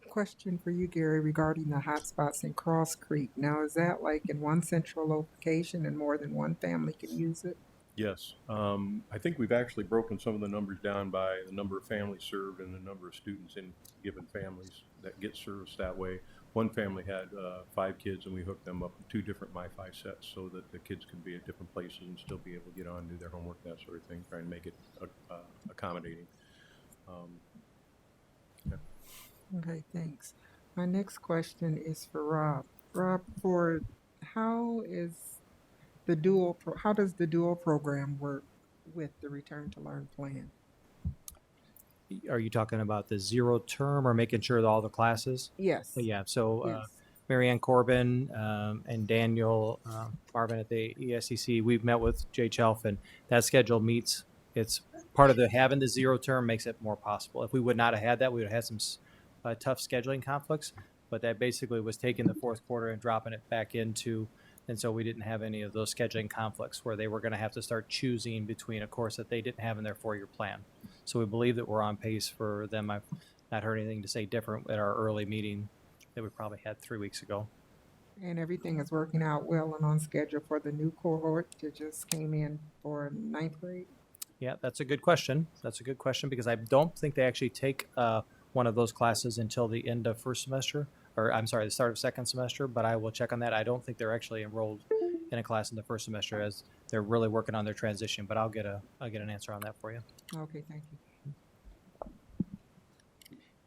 Question for you, Gary, regarding the hotspots in Cross Creek. Now, is that like in one central location and more than one family can use it? Yes. I think we've actually broken some of the numbers down by the number of families served and the number of students in given families that get serviced that way. One family had 5 kids, and we hooked them up with 2 different MiFi sets so that the kids can be at different places and still be able to get on and do their homework, that sort of thing, trying to make it accommodating. Yeah. Okay, thanks. My next question is for Rob. Rob, how does the dual program work with the Return to Learn plan? Are you talking about the 0 term or making sure that all the classes? Yes. Yeah. So Yes. Marianne Corbin and Daniel Marvin at the ESCC, we've met with Jay Chelf, and that schedule meets. It's part of having the 0 term makes it more possible. If we would not have had that, we would have had some tough scheduling conflicts. But that basically was taking the 4th quarter and dropping it back into And so we didn't have any of those scheduling conflicts where they were going to have to start choosing between a course that they didn't have in their 4-year plan. So we believe that we're on pace for them. I've not heard anything to say different at our early meeting that we probably had 3 weeks ago. And everything is working out well and on schedule for the new cohort that just came in for ninth grade? Yeah, that's a good question. That's a good question because I don't think they actually take one of those classes until the end of first semester, or I'm sorry, the start of second semester, but I will check on that. I don't think they're actually enrolled in a class in the first semester as they're really working on their transition, but I'll get an answer on that for you. Okay, thank you.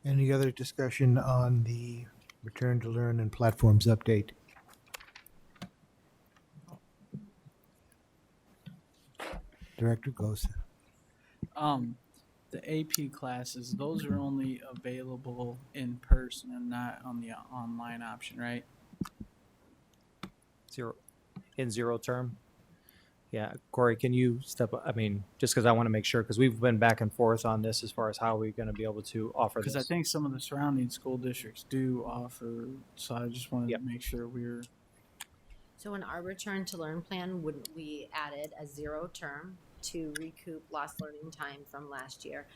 Any other discussion on the Return to Learn and Platforms update? Director Gosa. The AP classes, those are only available in person and not on the online option, right? Zero term. Yeah, Corey, can you step up? I mean, just because I want to make sure, because we've been back and forth on this as far as how we're going to be able to offer this. Because I think some of the surrounding school districts do offer, so I just wanted to make sure we're. So in our return to learn plan, we added a 0 term to recoup lost learning time from last year.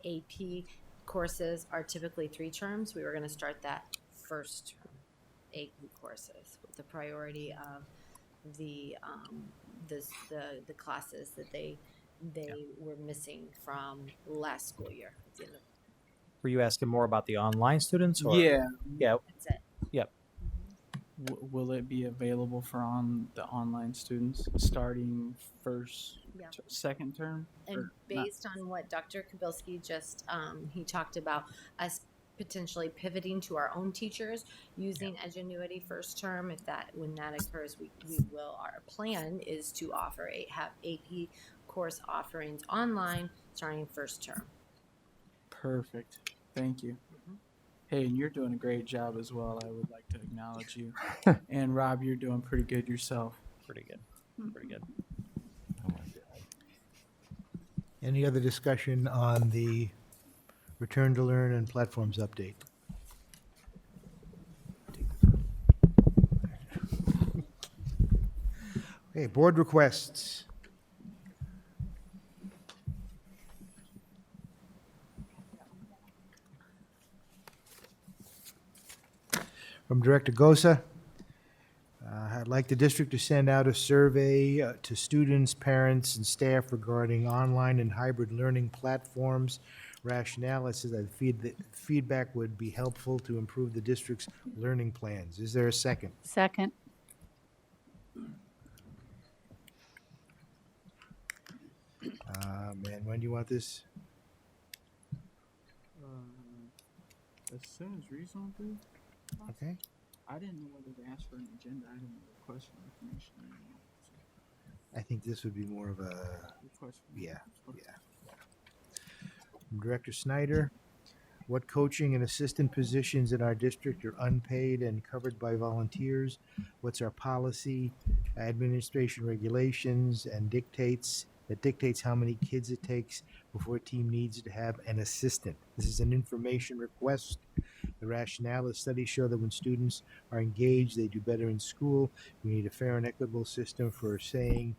AP courses are typically 3 terms. We were going to start that first term, AP courses, with the priority of the classes that they were missing from last school year. At the end of Were you asking more about the online students? Or? Yeah. Yeah. That's it. Yep. Will it be available for the online students starting second term? And based on what Dr. Kabilski just he talked about us potentially pivoting to our own teachers using Edgenuity first term. When that occurs, we will. Our plan is to have AP course offerings online starting first term. Perfect. Thank you. Hey, and you're doing a great job as well. I would like to acknowledge you. And Rob, you're doing pretty good yourself. Pretty good. Pretty good. Any other discussion on the Return to Learn and Platforms update? Okay, board requests. From Director Gosa, I'd like the district to send out a survey to students, parents, and staff regarding online and hybrid learning platforms. Rationale, it says that feedback would be helpful to improve the district's learning plans. Is there a second? Second. And when do you want this? As soon as reasonable. Okay. I didn't know whether to ask for an agenda item or request for information. I think this would be more of a, yeah. From Director Snyder, what coaching and assistant positions in our district are unpaid and covered by volunteers? What's our policy, administration regulations, and dictates how many kids it takes before a team needs to have an assistant? This is an information request. The rationale is studies show that when students are engaged, they do better in school. We need a fair and equitable system for saying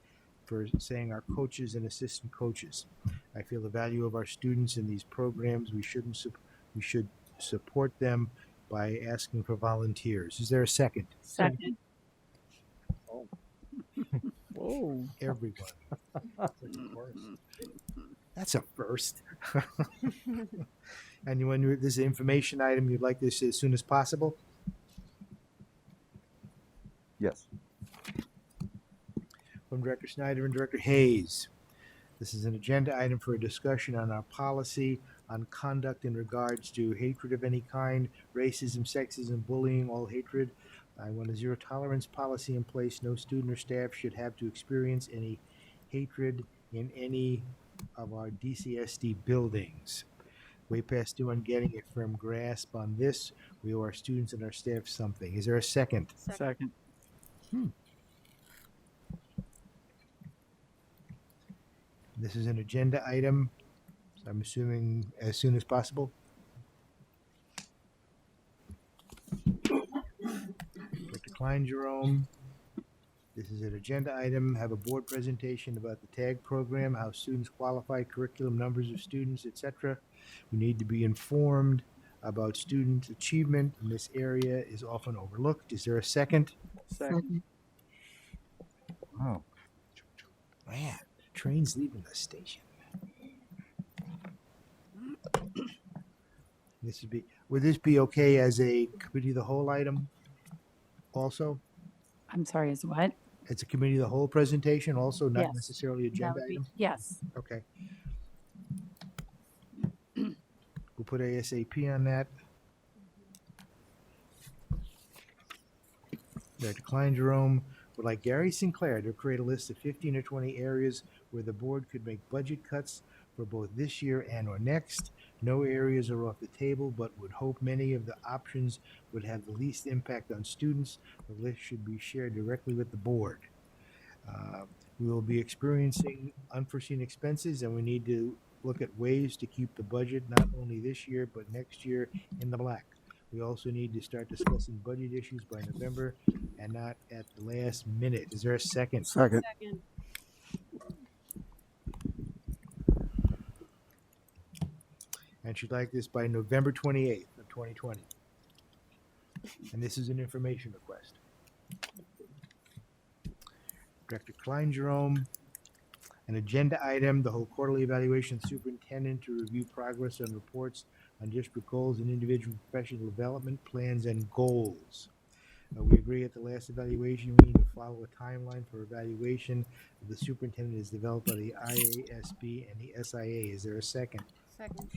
our coaches and assistant coaches. I feel the value of our students in these programs. We should support them by asking for volunteers. Is there a second? Second. Oh. Whoa. Everyone. That's a first. And when there's an information item, you'd like this as soon as possible? Yes. From Director Snyder and Director Hayes. This is an agenda item for a discussion on our policy on conduct in regards to hatred of any kind, racism, sexism, bullying, all hatred. I want a zero tolerance policy in place. No student or staff should have to experience any hatred in any of our DCSD buildings. Way past due on getting a firm grasp on this. We owe our students and our staff something. Is there a second? Second. This is an agenda item, so I'm assuming as soon as possible. Dr. Klein Jerome, This is an agenda item, have a board presentation about the TAG program, how students qualify, curriculum, numbers of students, etc. We need to be informed about student achievement in this area is often overlooked. Is there a second? Second. Oh. Man, train's leaving the station. Would this be okay as a committee of the whole item also? I'm sorry, is what? It's a committee of the whole presentation also, not Yes. necessarily That agenda would be- item? Yes. Okay. We'll put ASAP on that. Dr. Klein Jerome would like Gary Sinclair to create a list of 15 or 20 areas where the board could make budget cuts for both this year and or next. No areas are off the table, but would hope many of the options would have the least impact on students. The list should be shared directly with the board. We will be experiencing unforeseen expenses, and we need to look at ways to keep the budget not only this year, but next year in the black. We also need to start discussing budget issues by November and not at the last minute. Is there a second? Second. And she'd like this by November 28th of 2020. And this is an information request. Director Klein Jerome, an agenda item, the whole quarterly evaluation of superintendent to review progress on reports on district goals and individual professional development plans and goals. We agree at the last evaluation, we need to follow a timeline for evaluation of the superintendent as developed by the IASB and the SIA. Is there a second? Second.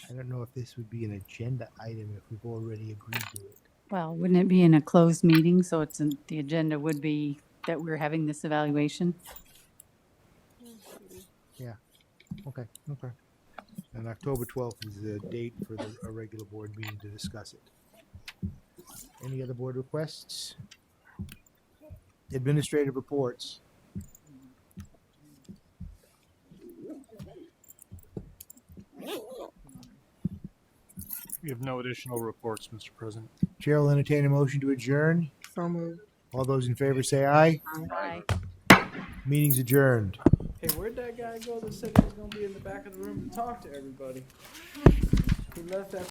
I don't know if this would be an agenda item if we've already agreed to it. Well, wouldn't it be in a closed meeting? So it's in, the agenda would be that we're having this evaluation? Yeah, okay. And October 12th is the date for a regular board meeting to discuss it. Any other board requests? Administrative reports. We have no additional reports, Mr. President. Chair will entertain a motion to adjourn. So moved. All those in favor say aye. Aye. Meeting's adjourned. Hey, where'd that guy go that said he was gonna be in the back of the room to talk to everybody? He left after